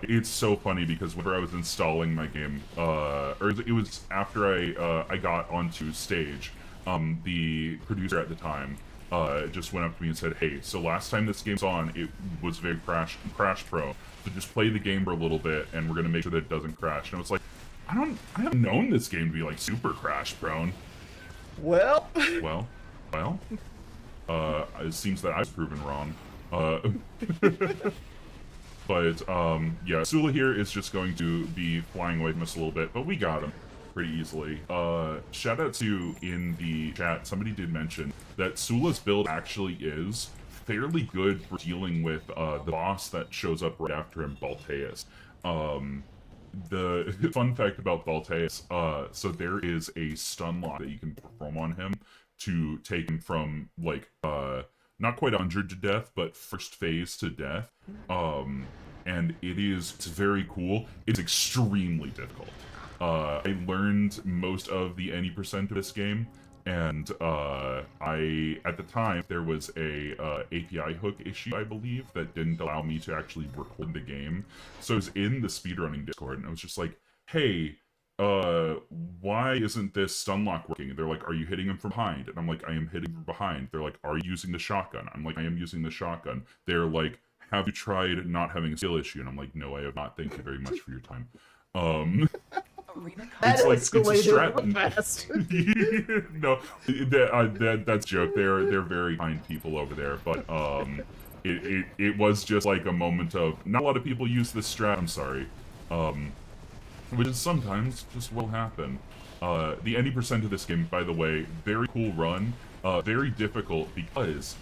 Speaker 5: it's so funny because whenever I was installing my game, or it was after I got onto stage, the producer at the time just went up to me and said, "Hey, so last time this game's on, it was very crash pro. So just play the game for a little bit, and we're gonna make sure that it doesn't crash." And I was like, I haven't known this game to be like super crash prone.
Speaker 1: Well,
Speaker 5: Well, it seems that I was proven wrong. But yeah, Sula here is just going to be flying away from us a little bit, but we got him pretty easily. Shout out to in the chat, somebody did mention that Sula's build actually is fairly good for dealing with the boss that shows up right after him, Balteus. The fun fact about Balteus, so there is a stun lock that you can perform on him to take him from, like, not quite 100 to death, but first phase to death. And it's very cool. It's extremely difficult. I learned most of the any percent of this game, and at the time, there was a API hook issue, I believe, that didn't allow me to actually record the game. So I was in the speedrunning Discord, and I was just like, hey, why isn't this stun lock working? And they're like, are you hitting him from behind? And I'm like, I am hitting from behind. They're like, are you using the shotgun? I'm like, I am using the shotgun. They're like, have you tried not having a skill issue? And I'm like, no, I have not. Thank you very much for your time.
Speaker 1: that
Speaker 5: it's a
Speaker 1: escalated
Speaker 5: strat.
Speaker 1: fast.
Speaker 5: No, that's a joke. They're very kind people over there, but it was just like a moment of not a lot of people use this strat. I'm sorry, which is sometimes just will happen. The any percent of this game, by the way, very cool run. Very difficult because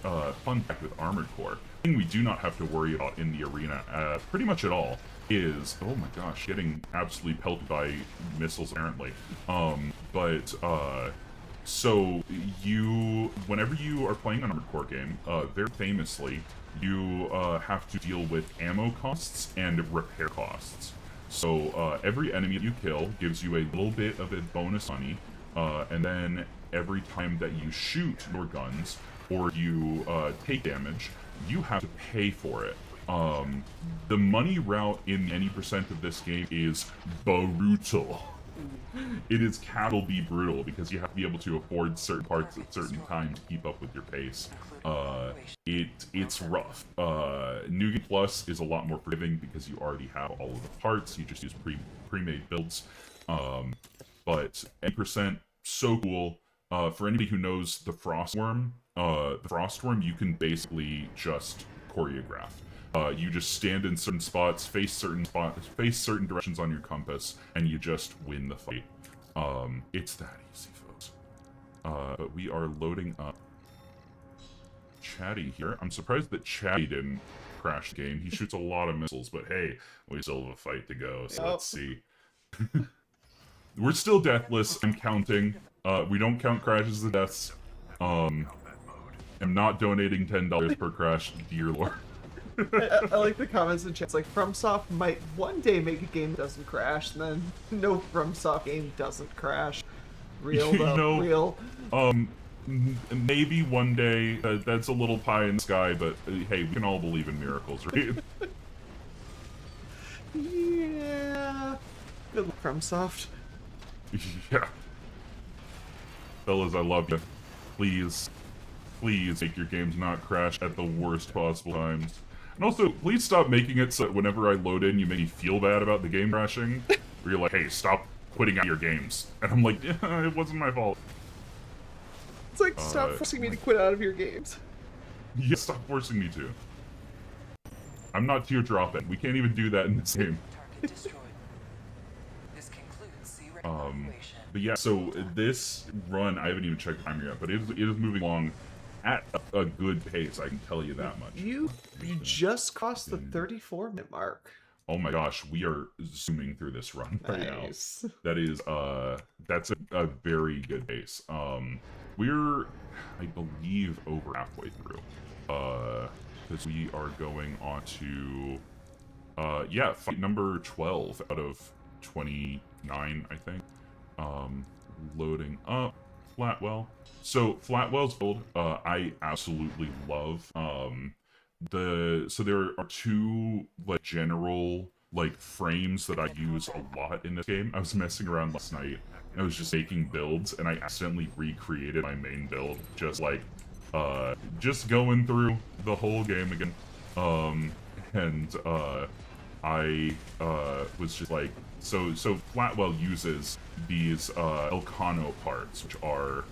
Speaker 5: fun fact with Armored Core, thing we do not have to worry about in the arena pretty much at all is, oh my gosh, getting absolutely pelted by missiles apparently. So whenever you are playing an Armored Core game, very famously, you have to deal with ammo costs and repair costs. So every enemy you kill gives you a little bit of a bonus money, and then every time that you shoot your guns or you take damage, you have to pay for it. The money route in any percent of this game is brutal. It is capital B brutal because you have to be able to afford certain parts at certain times to keep up with your pace. It's rough. New Game Plus is a lot more forgiving because you already have all of the parts. You just use pre-made builds. But any percent, so cool. For anybody who knows the Frostworm, you can basically just choreograph. You just stand in certain spots, face certain directions on your compass, and you just win the fight. It's that easy, folks. But we are loading up Chatty here. I'm surprised that Chatty didn't crash the game. He shoots a lot of missiles, but hey, we still have a fight to go, so let's see. We're still deathless. I'm counting. We don't count crashes as deaths. I'm not donating $10 per crash, dear lord.
Speaker 1: I like the comments in chat. It's like, FromSoft might one day make a game that doesn't crash, and then no FromSoft game doesn't crash. Real though,
Speaker 5: No,
Speaker 1: real.
Speaker 5: Maybe one day. That's a little pie in the sky, but hey, we can all believe in miracles, right?
Speaker 1: Yeah. Good luck, FromSoft.
Speaker 5: Yeah. Fellas, I love you. Please make your games not crash at the worst possible times. And also, please stop making it so that whenever I load in, you make me feel bad about the game crashing. Where you're like, hey, stop quitting out your games. And I'm like, yeah, it wasn't my fault.
Speaker 1: It's like, stop forcing me to quit out of your games.
Speaker 5: Yeah, stop forcing me to. I'm not teardropping. We can't even do that in this game. But yeah, so this run, I haven't even checked the timer yet, but it is moving along at a good pace, I can tell you that much.
Speaker 1: You just crossed the 34-minute mark.
Speaker 5: Oh my gosh, we are zooming through this run right
Speaker 1: Nice.
Speaker 5: now. That is, that's a very good pace. We're, I believe, over halfway through. Because we are going on to, yeah, fight number 12 out of 29, I think. Loading up Flatwell. So Flatwell's build, I absolutely love. So there are two like general like frames that I use a lot in this game. I was messing around last night. I was just making builds, and I accidentally recreated my main build, just like just going through the whole game again. I was just like, so Flatwell uses these Elcano parts, which are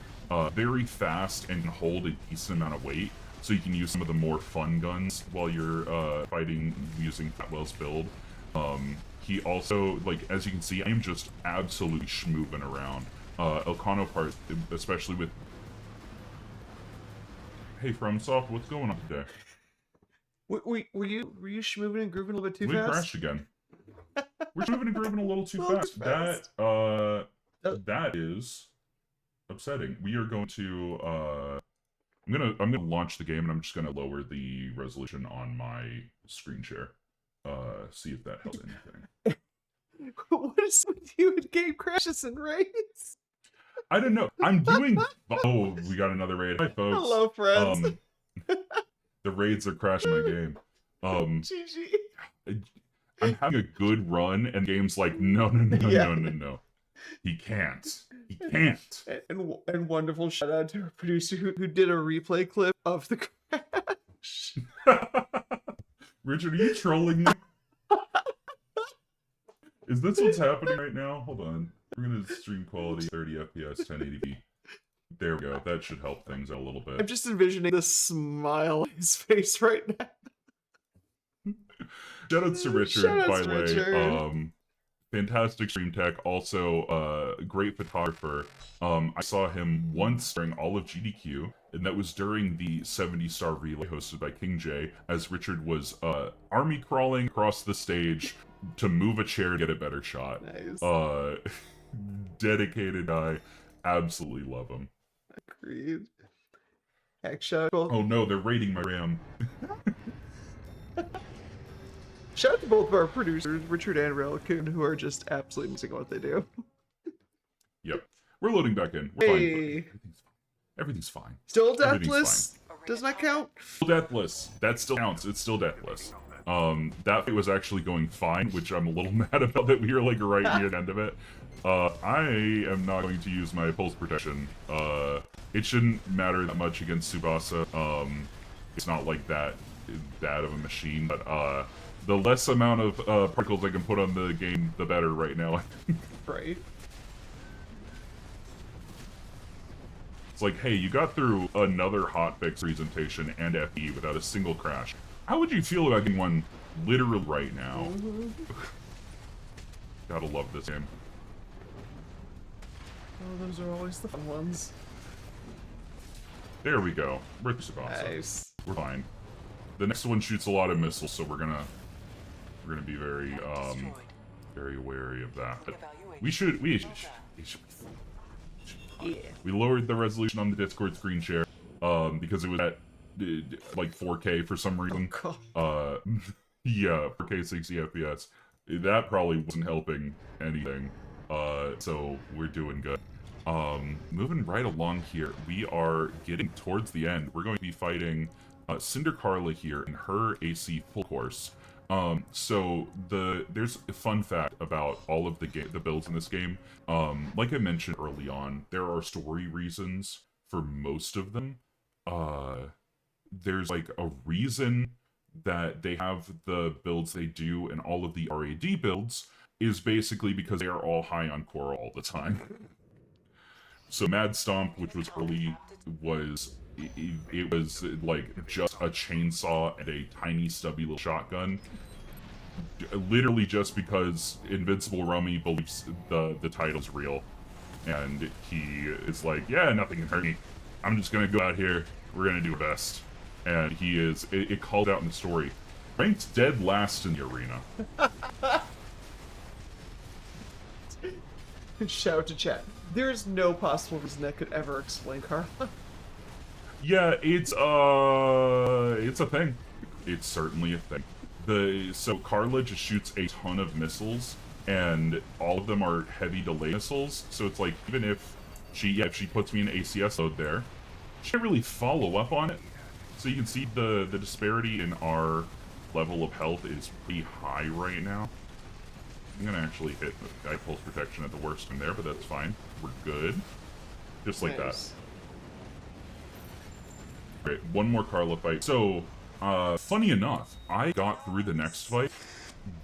Speaker 5: very fast and can hold a decent amount of weight, so you can use some of the more fun guns while you're fighting using Flatwell's build. He also, like, as you can see, I am just absolutely schmooving around. Elcano parts, especially with... Hey, FromSoft, what's going on today?
Speaker 1: Were you schmooving and grooving a little bit too
Speaker 5: We
Speaker 1: fast?
Speaker 5: crashed again. We're moving and grooving a little too fast. That is upsetting. We are going to I'm gonna launch the game, and I'm just gonna lower the resolution on my screen share. See if that helps anything.
Speaker 1: What is with you and game crashes and raids?
Speaker 5: I don't know. I'm doing. Oh, we got another raid. Hi, folks.
Speaker 1: Hello, friends.
Speaker 5: The raids are crashing my game.
Speaker 1: GG.
Speaker 5: I'm having a good run, and the game's like, no. He can't. He can't.
Speaker 1: And wonderful shout out to our producer who did a replay clip of the crash.
Speaker 5: Richard, are you trolling me? Is this what's happening right now? Hold on. We're gonna stream quality 30 FPS 1080p. There we go. That should help things out a little bit.
Speaker 1: I'm just envisioning the smile on his face right now.
Speaker 5: Shoutouts to Richard, by the way. Fantastic stream tech. Also, great photographer. I saw him once during all of GDQ, and that was during the 70-star relay hosted by King J, as Richard was army crawling across the stage to move a chair to get a better shot.
Speaker 1: Nice.
Speaker 5: Dedicated guy. Absolutely love him.
Speaker 1: Agreed. Heck, shout out.
Speaker 5: Oh no, they're raiding my RAM.
Speaker 1: Shout out to both of our producers, Richard and Relican, who are just absolutely amazing at what they do.
Speaker 5: Yep. We're loading back in. We're
Speaker 1: Hey.
Speaker 5: fine. Everything's fine.
Speaker 1: Still
Speaker 5: Everything's
Speaker 1: deathless? Doesn't that count?
Speaker 5: Still deathless. That still counts. It's still deathless. That fight was actually going fine, which I'm a little mad about that we were like right near the end of it. I am not going to use my pulse protection. It shouldn't matter that much against Tsubasa. It's not like that bad of a machine, but the less amount of particles I can put on the game, the better right now.
Speaker 1: Right.
Speaker 5: It's like, hey, you got through another hotfix presentation and FE without a single crash. How would you feel about getting one literally right now? Gotta love this game.
Speaker 1: Oh, those are always the fun ones.
Speaker 5: There we go. We're Tsubasa.
Speaker 1: Nice.
Speaker 5: We're fine. The next one shoots a lot of missiles, so we're gonna be very very wary of that. But we should be fine.
Speaker 1: Yeah.
Speaker 5: We lowered the resolution on the Discord screen share because it was at like 4K for some reason.
Speaker 1: Oh,
Speaker 5: Yeah, 4K 60 FPS. That probably wasn't helping anything. So we're doing good. Moving right along here, we are getting towards the end. We're going to be fighting Cinder Carla here in her AC full course. So there's a fun fact about all of the builds in this game. Like I mentioned early on, there are story reasons for most of them. There's like a reason that they have the builds they do, and all of the RAD builds is basically because they are all high on core all the time. So Mad Stomp, which was early, it was like just a chainsaw and a tiny stubby little shotgun. Literally just because Invincible Rummy believes the title's real. And he is like, yeah, nothing can hurt me. I'm just gonna go out here, we're gonna do our best. And he is, it called out in the story, ranked dead last in the arena.
Speaker 1: shout out to chat. There's no possible reason that could ever explain Carla.
Speaker 5: Yeah, it's a thing. It's certainly a thing. So Carla just shoots a ton of missiles, and all of them are heavy delay missiles. So it's like, even if she puts me in ACS load there, she can't really follow up on it. So you can see the disparity in our level of health is pretty high right now. I'm gonna actually hit the guy pulse protection at the worst in there, but that's fine. We're good. Just like that. Great, one more Carla fight. So, funny enough, I got through the next fight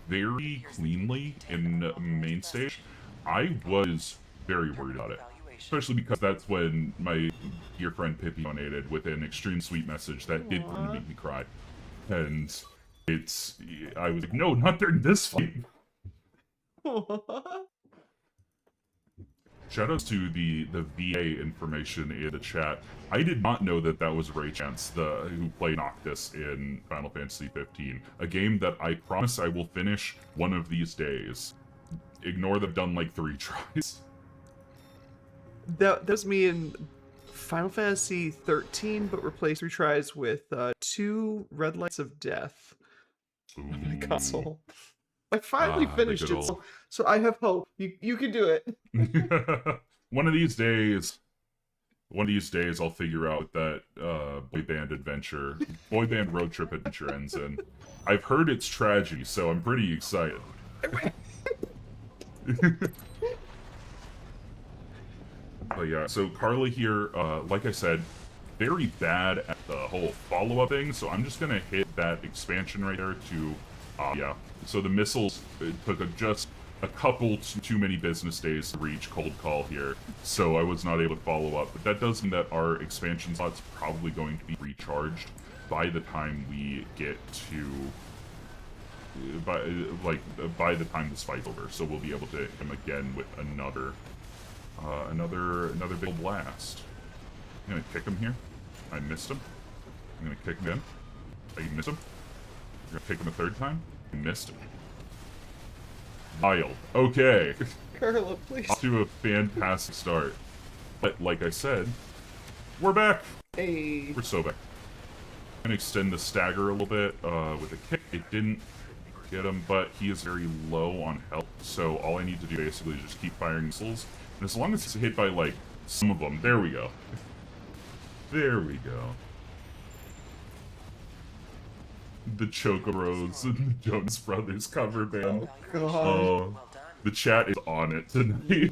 Speaker 5: very cleanly in main stage, I was very worried about it. Especially because that's when my dear friend Pippi donated with an extreme sweet message that did kind of make me cry. And I was like, no, not during this fight. Shoutouts to the VA information in the chat. I did not know that that was Ray Chance, who played Noctis in Final Fantasy 15, a game that I promise I will finish one of these days. Ignore that I've done like 3 tries.
Speaker 1: That was me in Final Fantasy 13, but replaced 3 tries with 2 Red Lights of Death on my console. I finally finished it, so I have hope. You can do it.
Speaker 5: One of these days, I'll figure out that boy band road trip adventure ends in. I've heard it's tragedy, so I'm pretty excited. But yeah, so Carla here, like I said, very bad at the whole follow-up thing, so I'm just gonna hit that expansion right there to, yeah. So the missiles, it took just a couple too many business days to reach Cold Call here, so I was not able to follow up. But that does mean that our expansion slot's probably going to be recharged by the time we get to, by the time this fight's over. So we'll be able to hit him again with another big blast. I'm gonna kick him here. I missed him. I'm gonna kick him again. I missed him. I'm gonna kick him a 3rd time. I missed him. Wild. Okay.
Speaker 1: Carla, please.
Speaker 5: Off to a fantastic start. But like I said, we're back.
Speaker 1: Hey.
Speaker 5: We're so back. I'm gonna extend the stagger a little bit with a kick. It didn't get him, but he is very low on health. So all I need to do basically is just keep firing missiles. And as long as it's hit by like some of them, there we go. There we go. The Chocoros and the Jonas Brothers cover band.
Speaker 1: Oh, God.
Speaker 5: Oh, the chat is on it tonight.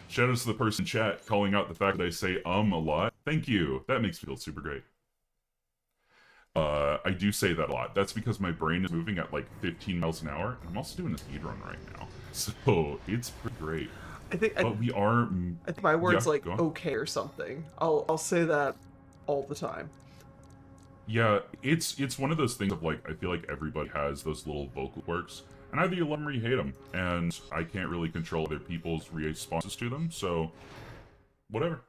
Speaker 5: Shout out to the person in chat calling out the fact that I say a lot. Thank you. That makes me feel super great. I do say that a lot. That's because my brain is moving at like 15 miles an hour, and I'm also doing a speedrun right now. So it's pretty great.
Speaker 1: I think my word's like okay or something. I'll say that all the time.
Speaker 5: Yeah, it's one of those things of like, I feel like everybody has those little vocal quirks, and either you love them or you hate them, and I can't really control other people's responses to them, so whatever.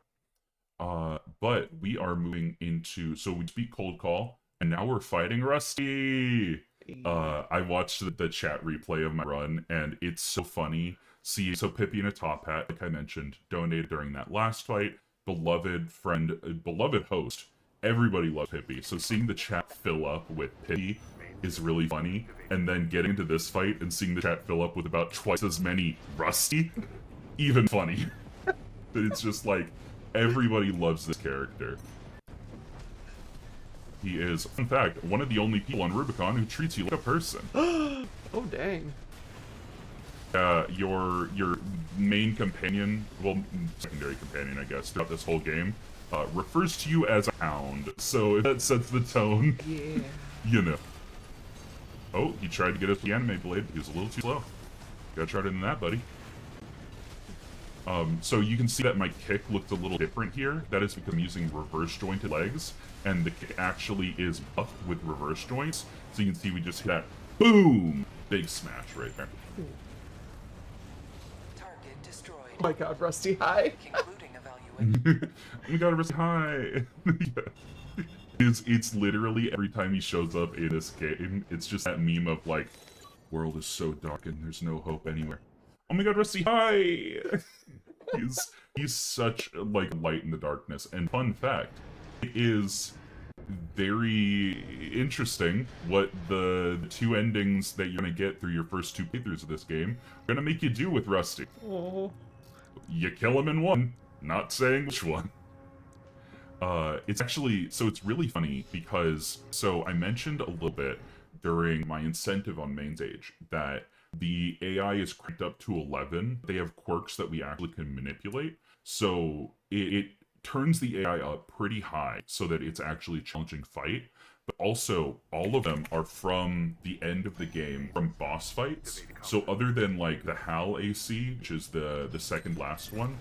Speaker 5: But we are moving into, so we beat Cold Call, and now we're fighting Rusty! I watched the chat replay of my run, and it's so funny. See, so Pippi in a top hat, like I mentioned, donated during that last fight. Beloved friend, beloved host. Everybody loves Pippi, so seeing the chat fill up with Pippi is really funny. And then getting into this fight and seeing the chat fill up with about twice as many Rusty, even funny. It's just like, everybody loves this character. He is, in fact, one of the only people on Rubicon who treats you like a person.
Speaker 1: Oh, dang.
Speaker 5: Your main companion, well, secondary companion, I guess, throughout this whole game, refers to you as a hound. So if that sets the tone,
Speaker 1: yeah,
Speaker 5: you know. Oh, he tried to get us the anime blade, but he was a little too slow. Gotta try harder than that, buddy. So you can see that my kick looked a little different here. That is because I'm using reverse jointed legs, and the kick actually is buffed with reverse joints. So you can see we just hit that boom, big smash right there.
Speaker 6: Target destroyed.
Speaker 1: Oh my God, Rusty, hi.
Speaker 6: Concluding evaluation.
Speaker 5: Oh my God, Rusty, hi. Yeah. It's literally every time he shows up in this game, it's just that meme of like, world is so dark and there's no hope anywhere. Oh my God, Rusty, hi. He's such like light in the darkness. And fun fact, it is very interesting what the 2 endings that you're gonna get through your first 2 playthroughs of this game are gonna make you do with Rusty.
Speaker 1: Oh.
Speaker 5: You kill him in one, not saying which one. It's actually, so it's really funny because, so I mentioned a little bit during my incentive on main stage that the AI is cranked up to 11. They have quirks that we actually can manipulate. So it turns the AI up pretty high so that it's actually a challenging fight. but also all of them are from the end of the game, from boss fights. So other than like the HAL AC, which is the second last one,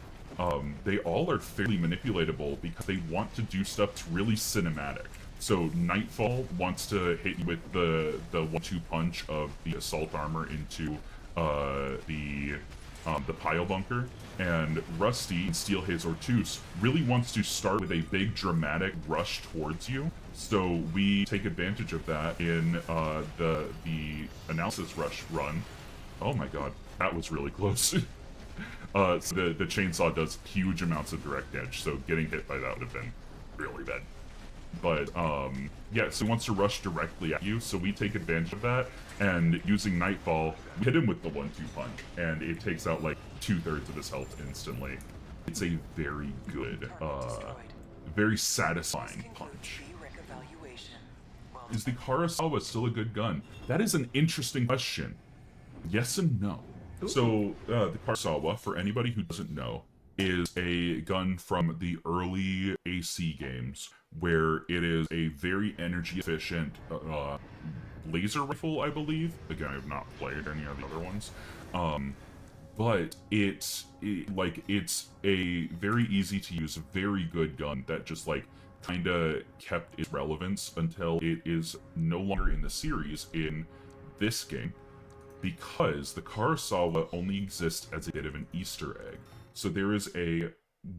Speaker 5: they all are fairly manipulatable because they want to do stuff that's really cinematic. So Nightfall wants to hit you with the 1-2 punch of the assault armor into the pile bunker, and Rusty in Steel Haze Ortus really wants to start with a big dramatic rush towards you. So we take advantage of that in the analysis rush run. Oh my god, that was really close. So the chainsaw does huge amounts of direct damage, so getting hit by that would have been really bad. But yeah, so he wants to rush directly at you, so we take advantage of that, and using Nightfall, we hit him with the 1-2 punch, and it takes out like 2/3 of his health instantly. It's a very good, very satisfying punch. Is the Kurosawa still a good gun? That is an interesting question. Yes and no.
Speaker 1: Ooh.
Speaker 5: So, the Kurosawa, for anybody who doesn't know, is a gun from the early AC games, where it is a very energy efficient laser rifle, I believe. Again, I have not played any of the other ones. But it's a very easy to use, very good gun that just like kinda kept its relevance until it is no longer in the series in this game, because the Kurosawa only exists as a bit of an Easter egg. So there is a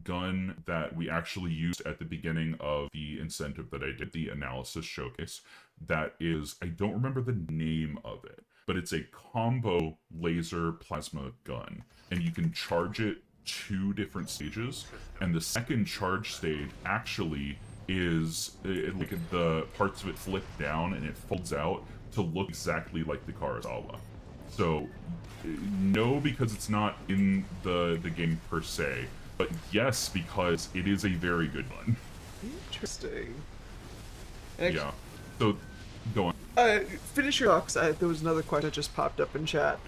Speaker 5: gun that we actually used at the beginning of the incentive that I did, the analysis showcase, that is, I don't remember the name of it, but it's a combo laser plasma gun, and you can charge it 2 different stages, and the second charge stage actually is like the parts of it flip down and it folds out to look exactly like the Kurosawa. So no, because it's not in the game per se, but yes, because it is a very good one.
Speaker 1: Interesting.
Speaker 5: Yeah. So go on.
Speaker 1: Finish your thoughts. There was another question that just popped up in chat.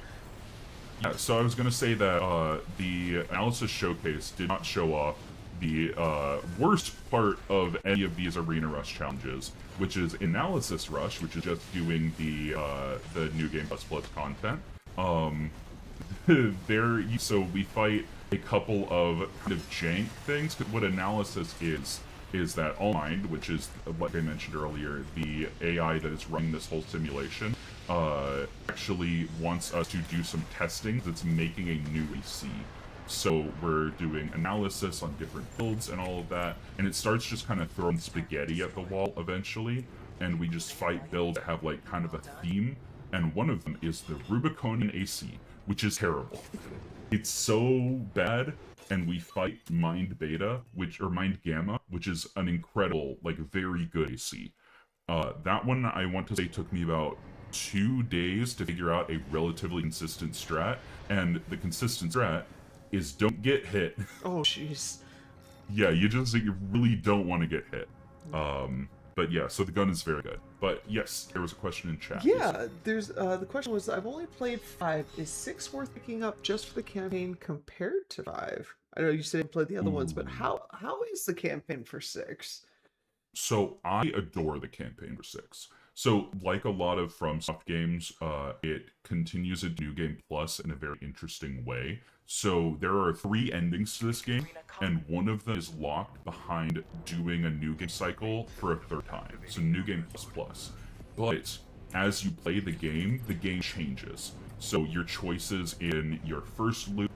Speaker 5: Yeah, so I was going to say that the analysis showcase did not show off the worst part of any of these Arena Rush challenges, which is Analysis Rush, which is just doing the New Game Plus Plus content. So we fight a couple of kind of jank things. What Analysis is that All Mind, which is, like I mentioned earlier, the AI that is running this whole simulation, actually wants us to do some testing that's making a new AC. So we're doing analysis on different builds and all of that, and it starts just kind of throwing spaghetti at the wall eventually, and we just fight builds that have like kind of a theme, and one of them is the Rubicon AC, which is terrible. It's so bad, and we fight Mind Beta, or Mind Gamma, which is an incredible, like very good AC. That one, I want to say, took me about 2 days to figure out a relatively consistent strat, and the consistent strat is don't get hit.
Speaker 1: Oh, jeez.
Speaker 5: Yeah, you really don't want to get hit. But yeah, so the gun is very good. But yes, there was a question in chat.
Speaker 1: Yeah, there's the question was, I've only played 5. Is 6 worth picking up just for the campaign compared to 5? I know you said you played the other ones, but how is the campaign for 6?
Speaker 5: So I adore the campaign for 6. So like a lot of FromSoft games, it continues a New Game Plus in a very interesting way. So there are 3 endings to this game, and one of them is locked behind doing a New Game cycle for a 3rd time. So New Game Plus Plus. But as you play the game changes. So your choices in your first loop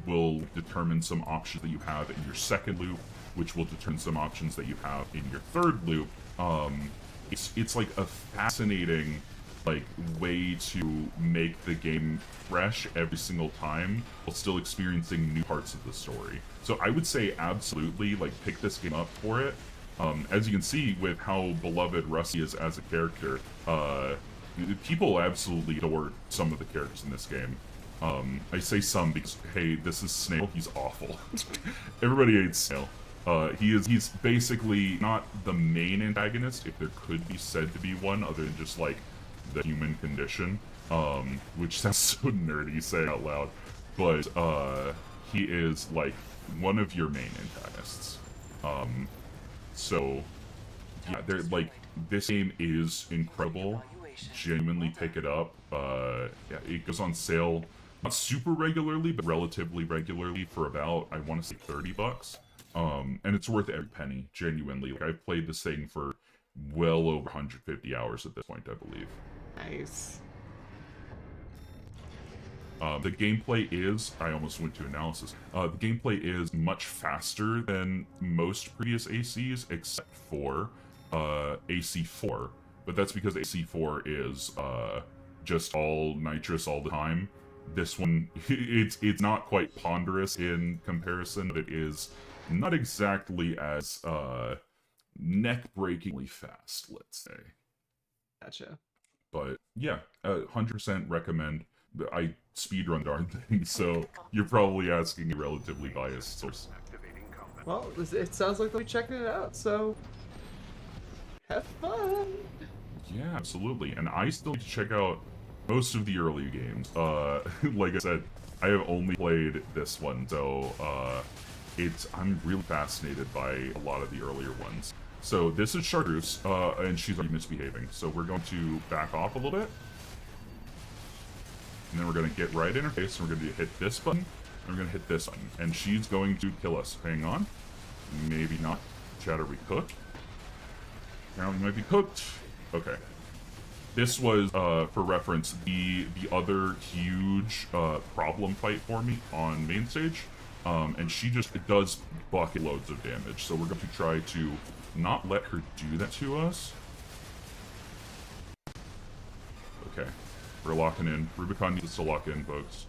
Speaker 5: will determine some options that you have in your second loop, which will determine some options that you have in your third loop. It's like a fascinating way to make the game fresh every single time while still experiencing new parts of the story. So I would say absolutely pick this game up for it. As you can see with how beloved Rusty is as a character, people absolutely adore some of the characters in this game. I say some because, hey, this is Snail, he's awful. Everybody hates Snail. He's basically not the main antagonist, if there could be said to be one, other than just the human condition, which sounds so nerdy saying out loud, but he is one of your main antagonists. So yeah, they're this game is incredible. Genuinely pick it up. Yeah, it goes on sale not super regularly, but relatively regularly for about, I want to say, $30. And it's worth every penny, genuinely. Like, I've played this thing for well over 150 hours at this point, I believe.
Speaker 1: Nice.
Speaker 5: The gameplay is, I almost went to analysis, the gameplay is much faster than most previous ACs, except for AC4. But that's because AC4 is just all nitrous all the time. This one, it's not quite ponderous in comparison, but it is not exactly as neck-breakingly fast, let's say.
Speaker 1: Gotcha.
Speaker 5: But yeah, 100% recommend. I speedrun darn things, so you're probably asking a relatively biased source.
Speaker 1: Well, it sounds like they'll be checking it out, so have fun.
Speaker 5: Yeah, absolutely. And I still need to check out most of the earlier games. Like I said, I have only played this one, so I'm really fascinated by a lot of the earlier ones. So this is Chartreuse, and she's already misbehaving. So we're going to back off a little bit. And then we're going to get right in her face, and we're going to hit this button, and we're going to hit this button. And she's going to kill us. Hang on. Maybe not. Chat, are we cooked? Apparently might be cooked. Okay. This was, for reference, the other huge problem fight for me on main stage. And she just does bucket loads of damage. So we're going to try to not let her do that to us. Okay. We're locking in. Rubicon needs to lock in, folks.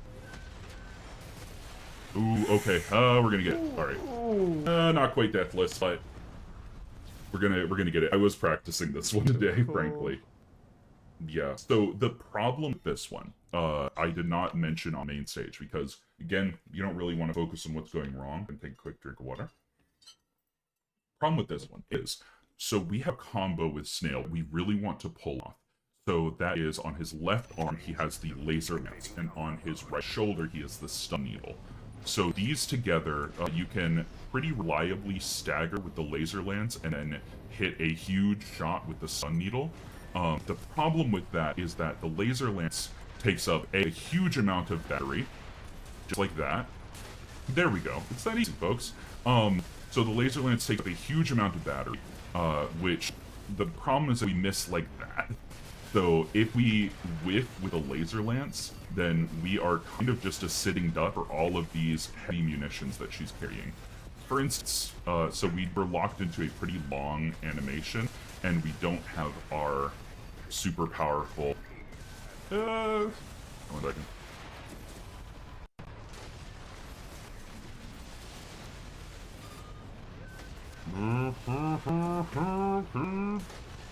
Speaker 5: Ooh, okay. We're gonna get it. Alright. Not quite deathless, but we're gonna get it. I was practicing this one today, frankly. Yeah. So the problem with this one, I did not mention on main stage because, again, you don't really want to focus on what's going wrong and take a quick drink of water. Problem with this one is, so we have combo with Snail we really want to pull off. So that is on his left arm, he has the laser lance, and on his right shoulder, he has the stun needle. So these together, you can pretty reliably stagger with the laser lance and then hit a huge shot with the stun needle. The problem with that is that the laser lance takes up a huge amount of battery, just like that. There we go. It's that easy, folks. So the laser lance takes up a huge amount of battery, which the problem is that we miss like that. So if we whiff with a laser lance, then we are kind of just a sitting duck for all of these heavy munitions that she's carrying. For instance, so we were locked into a pretty long animation, and we don't have our super powerful... One second.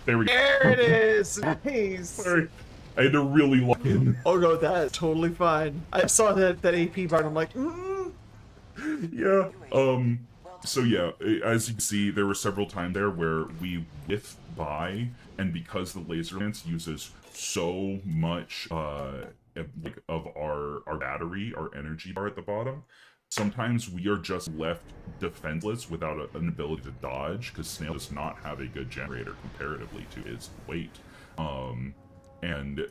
Speaker 5: There we go.
Speaker 1: There it is! Nice!
Speaker 5: Sorry. I had to really lock in.
Speaker 1: Oh no, that is totally fine. I saw that AP bar and I'm like,
Speaker 5: Yeah. So yeah, as you can see, there were several times there where we whiff by, and because the laser lance uses so much like of our battery, our energy bar at the bottom, sometimes we are just left defenseless without an ability to dodge, because Snail does not have a good generator comparatively to his weight. And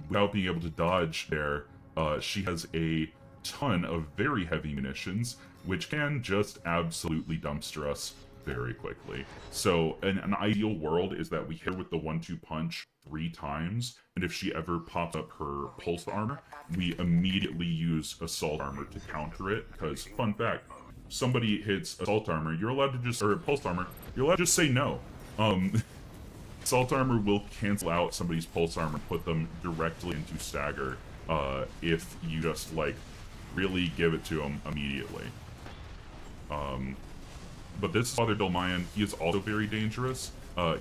Speaker 5: without being able to dodge there, she has a ton of very heavy munitions, which can just absolutely dumpster us very quickly. So an ideal world is that we hit her with the 1-2 punch 3 times, and if she ever pops up her pulse armor, we immediately use assault armor to counter it, because, fun fact, somebody hits assault armor, you're allowed to just, or pulse armor, you're allowed to just say no. Assault armor will cancel out somebody's pulse armor and put them directly into stagger, if you just, like, really give it to them immediately. But this Father Dolmayan, he is also very dangerous.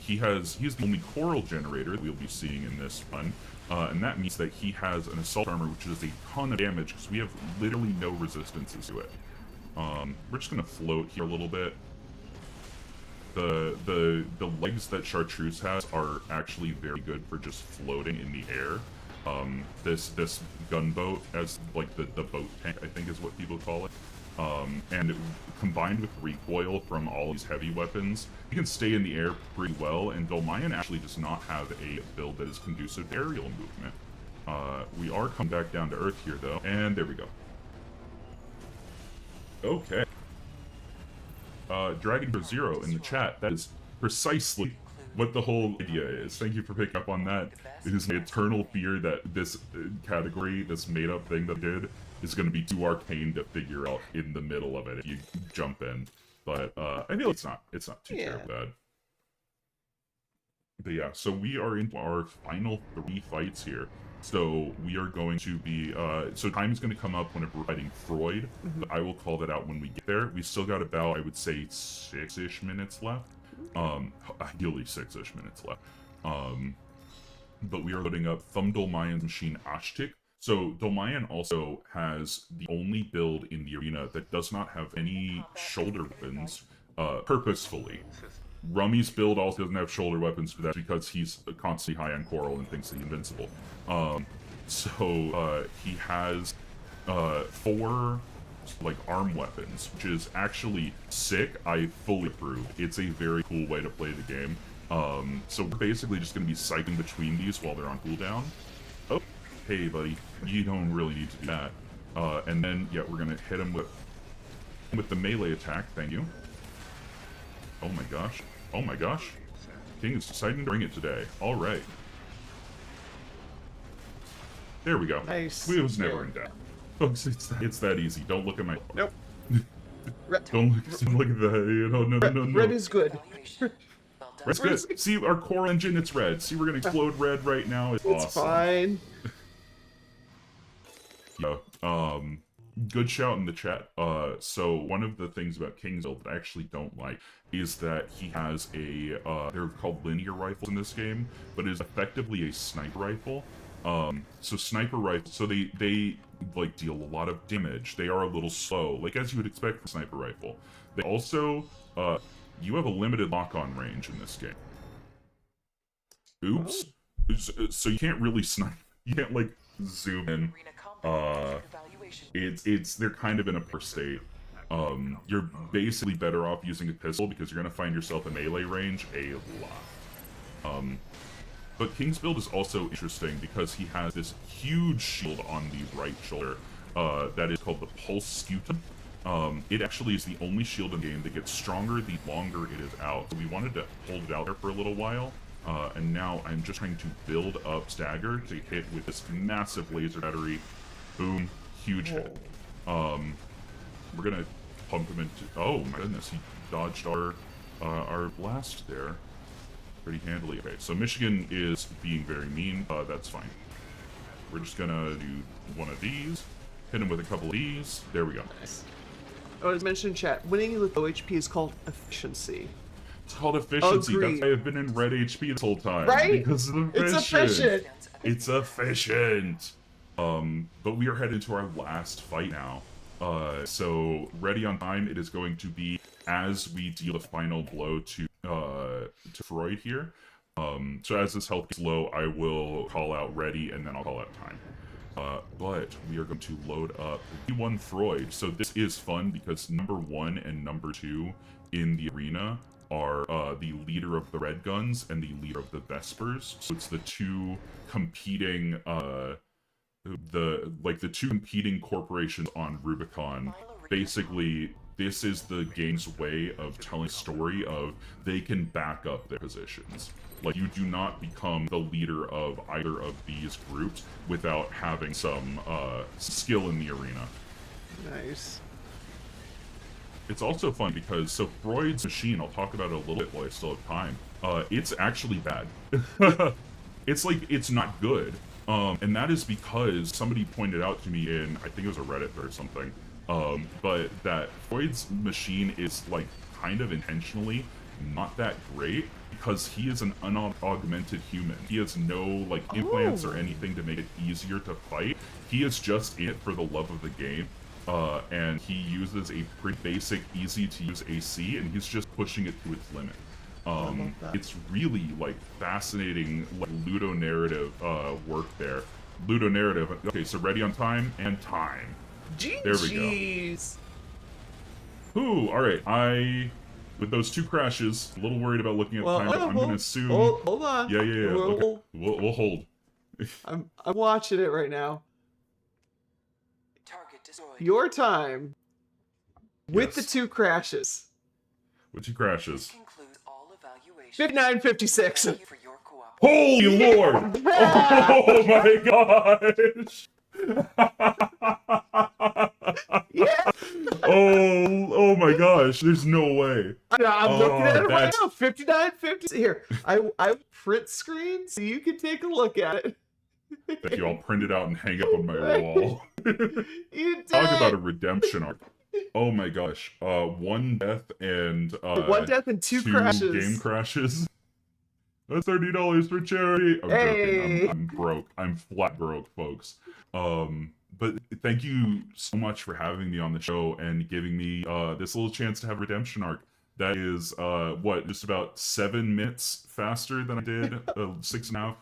Speaker 5: He is the only coral generator that we'll be seeing in this one, and that means that he has an assault armor which does a ton of damage because we have literally no resistances to it. We're just gonna float here a little bit. The legs that Chartreuse has are actually very good for just floating in the air. This gunboat, as like the boat tank, I think is what people call it. And combined with recoil from all these heavy weapons, you can stay in the air pretty well, and Dolmayan actually does not have a build that is conducive to aerial movement. We are coming back down to earth here, though, and there we go. Okay. Dragon for Zero in the chat, that is precisely what the whole idea is. Thank you for picking up on that. It is my eternal fear that this category, this made-up thing that I did, is going to be too arcane to figure out in the middle of it if you jump in. But I feel it's not too terribly bad. But yeah, so we are into our final 3 fights here. So we are going to be, so time is going to come up whenever we're fighting Freud, but I will call that out when we get there. We still got about, I would say, 6-ish minutes left. Ideally 6-ish minutes left. But we are loading up Thumb Dolmayan's machine Ashtik. So Dolmayan also has the only build in the arena that does not have any shoulder weapons, purposefully. Rummy's build also doesn't have shoulder weapons, but that's because he's constantly high on coral and thinks that he's invincible. He has 4 like arm weapons, which is actually sick. I fully approve. It's a very cool way to play the game. So we're basically just going to be cycling between these while they're on cooldown. Oh, hey buddy, you don't really need to do that. And then yeah, we're going to hit him with the melee attack. Thank you. Oh my gosh. Oh my gosh. King is deciding to bring it today. Alright. There we go.
Speaker 1: Nice.
Speaker 5: We was never in doubt. Folks, it's that easy. Don't look at my...
Speaker 1: Nope.
Speaker 5: Don't look at that. You know, no.
Speaker 1: Red is good.
Speaker 5: Red's good. See, our core engine, it's red. See, we're gonna explode red right now. It's awesome.
Speaker 1: Fine.
Speaker 5: Yeah. Good shout in the chat. So one of the things about King's build that I actually don't like is that he has a, they're called linear rifles in this game, but it is effectively a sniper rifle. So sniper rifles, so they like deal a lot of damage. They are a little slow, like as you would expect from a sniper rifle. They also, you have a limited lock-on range in this game. Oops. So you can't really snipe. You can't like zoom in. They're kind of in a poor state. You're basically better off using a pistol because you're gonna find yourself in melee range a lot. But King's build is also interesting because he has this huge shield on the right shoulder that is called the Pulse Scutum. It actually is the only shield in the game that gets stronger the longer it is out. So we wanted to hold it out there for a little while, and now I'm just trying to build up Stagger to hit with this massive laser battery. Boom, huge hit. We're gonna pump him into... Oh my goodness, he dodged our blast there pretty handily. Okay, so Michigan is being very mean. That's fine. We're just gonna do one of these, hit him with a couple of these. There we go.
Speaker 1: Nice. Oh, as mentioned in chat, winning with low HP is called efficiency.
Speaker 5: It's called efficiency.
Speaker 1: Agreed.
Speaker 5: That's why I've been in red HP this whole time.
Speaker 1: Right?
Speaker 5: Because of
Speaker 1: It's efficient.
Speaker 5: It's efficient. But we are headed to our last fight now. So ready on time. It is going to be as we deal the final blow to Freud here. So as this health gets low, I will call out ready and then I'll call out time. But we are going to load up V1 Freud. So this is fun because number 1 and number 2 in the arena are the leader of the Red Guns and the leader of the Vespers. So it's the two competing the two competing corporations on Rubicon. Basically, this is the game's way of telling a story of they can back up their positions. Like, you do not become the leader of either of these groups without having some skill in the arena.
Speaker 1: Nice.
Speaker 5: It's also fun because, so Freud's machine, I'll talk about it a little bit while I still have time. It's actually bad. It's like, it's not good. And that is because somebody pointed out to me in, I think it was a Reddit or something, but that Freud's machine is like kind of intentionally not that great because he is an unaugmented human. He has no like implants or anything to make it easier to fight. He is just in it for the love of the game. And he uses a pretty basic, easy to use AC, and he's just pushing it to its limit. It's really like fascinating, like ludonarrative work there. Ludonarrative. Okay, so ready on time and time.
Speaker 1: GG's.
Speaker 5: There we go. Ooh, alright, with those 2 crashes, a little worried about looking at time, but I'm gonna assume...
Speaker 1: Hold on.
Speaker 5: Yeah.
Speaker 1: We'll-
Speaker 5: Okay. We'll hold.
Speaker 1: I'm watching it right now.
Speaker 6: Target destroyed.
Speaker 1: Your time with the
Speaker 5: Yes.
Speaker 1: 2 crashes.
Speaker 5: With 2
Speaker 6: This
Speaker 5: crashes.
Speaker 6: concludes all evaluations.
Speaker 1: 59:56.
Speaker 6: Thank you for your cooperation.
Speaker 5: Holy Lord! Oh my gosh!
Speaker 1: Yeah.
Speaker 5: Oh my gosh, there's no way.
Speaker 1: I'm looking at it right
Speaker 5: that's-
Speaker 1: now. 59:50. Here, I print screen so you can take a look at it.
Speaker 5: Thank you, I'll print it out and hang it up on my wall.
Speaker 1: You did.
Speaker 5: Talk about a redemption arc. Oh my gosh. 1 death and
Speaker 1: 1 death and 2 crashes.
Speaker 5: game crashes. That's $30 for charity. I'm
Speaker 1: Hey.
Speaker 5: joking. I'm broke. I'm flat broke, folks. But thank you so much for having me on the show and giving me this little chance to have a redemption arc. That is just about 7 minutes faster than I did 6.5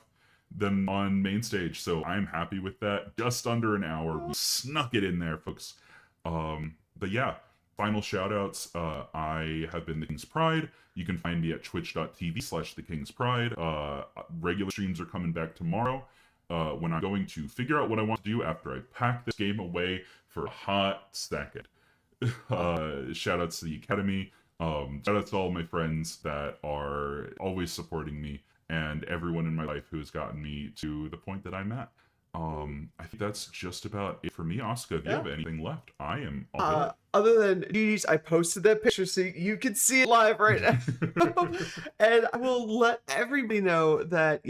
Speaker 5: than on main stage. So I'm happy with that. Just under an hour. We snuck it in there, folks. But yeah, final shoutouts. I have been the King's Pride. You can find me at twitch.tv/thekingspride. Regular streams are coming back tomorrow. When I'm going to figure out what I want to do after I pack this game away for a hot second. Shoutouts to the Academy. Shoutouts to all my friends that are always supporting me and everyone in my life who has gotten me to the point that I'm at. I think that's just about it for me. Oscar, if you have anything left, I am all
Speaker 1: Other than GG's, I posted that picture so you can see it live right now. And I will let everybody know that,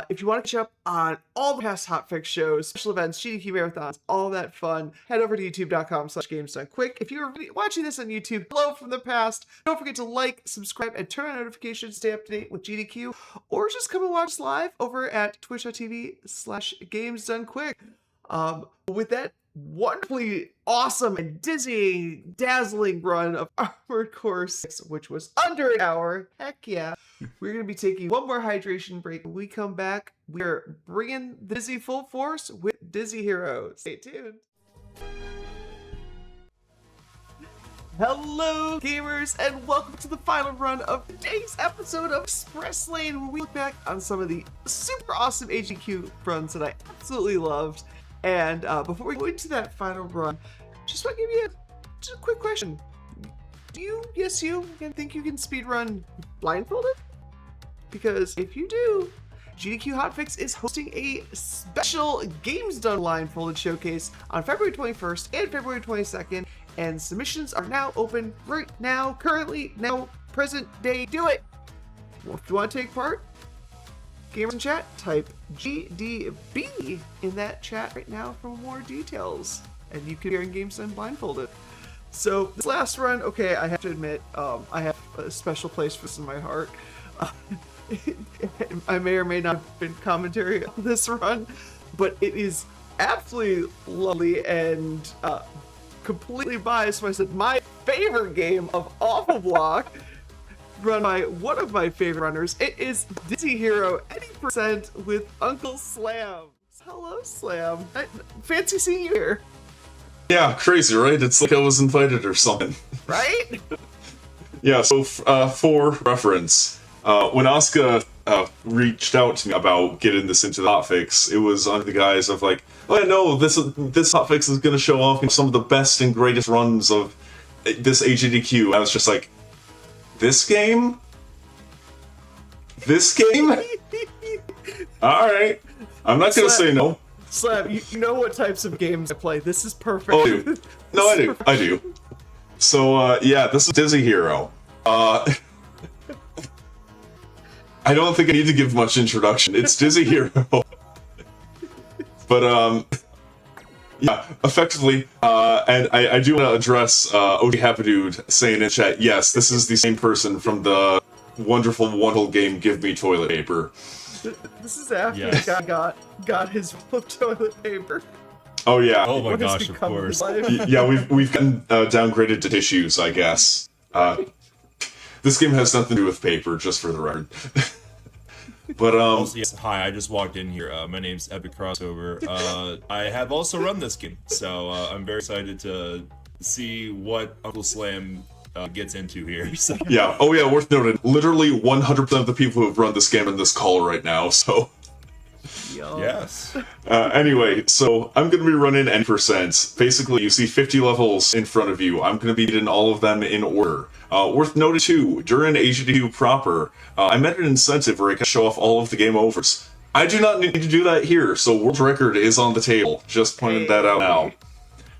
Speaker 1: if you want to catch up on all the past Hotfix shows, special events, GDQ marathons, all that fun, head over to youtube.com/gamesdonequick. If you're watching this on YouTube, hello from the past. Don't forget to like, subscribe, and turn on notifications to stay up to date with GDQ, or just come and watch us live over at twitch.tv/gamesdonequick. With that wonderfully awesome and dizzying, dazzling run of Armored Core 6, which was under an hour. Heck yeah. We're going to be taking one more hydration break. When we come back, we're bringing the Dizzy full force with Dizzy Hero. Stay tuned. Hello, gamers, and welcome to the final run of today's episode of Express Lane, where we look back on some of the super awesome HEQ runs that I absolutely loved. And before we go into that final run, just want to give you just a quick question. Do you think you can speedrun blindfolded? Because if you do, GDQ Hotfix is hosting a special Games Done Blindfolded showcase on February 21st and February 22nd, and submissions are now open right now, currently, now, present day. Do it! Well, if you want to take part, gamers in chat, type GDB in that chat right now for more details, and you can hear in Games Done Blindfolded. So this last run, okay, I have to admit, I have a special place for this in my heart. I may or may not have been commentary on this run, but it is absolutely lovely and completely biased when I said my favorite game of Awful Block, run by one of my favorite runners. It is Dizzy Hero 80% with Uncle Slam. Hello, Slam. Fancy seeing you here.
Speaker 7: Yeah, crazy, right? It's like I was invited or something.
Speaker 1: Right?
Speaker 7: Yeah, so for reference, when Asuka reached out to me about getting this into the hotfix, it was under the guise of like, oh no, this hotfix is going to show off some of the best and greatest runs of this HDQ. I was just like, this game? This game? Alright. I'm not going to say no.
Speaker 1: Slam, you know what types of games I play. This is perfect.
Speaker 7: Oh, I do. No, I do. I do. So, yeah, this is Dizzy Hero. I don't think I need to give much introduction. It's Dizzy Hero. But, yeah, effectively, and I do want to address OG Hapadude saying in chat, yes, this is the same person from the wonderful game Give Me Toilet Paper.
Speaker 1: This is after the guy got his toilet paper.
Speaker 7: Oh yeah.
Speaker 8: Oh my
Speaker 1: What has
Speaker 8: gosh, of
Speaker 1: become
Speaker 8: course.
Speaker 1: life?
Speaker 7: Yeah, we've gotten downgraded to tissues, I guess. This game has nothing to do with paper, just for the record. But
Speaker 8: Also, yes, hi, I just walked in here. My name's Epic Crossover. I have also run this game, so I'm very excited to see what Uncle Slam gets into here. So.
Speaker 7: Yeah. Oh yeah. Worth noting. Literally 100% of the people who have run this game in this call right now. So.
Speaker 8: Yes.
Speaker 7: Anyway, so I'm going to be running N%. Basically, you see 50 levels in front of you. I'm going to be beating all of them in order. Worth noting too, during GDQ proper, I met an incentive where I can show off all of the game overs. I do not need to do that here, so world record is on the table. Just pointing that out now.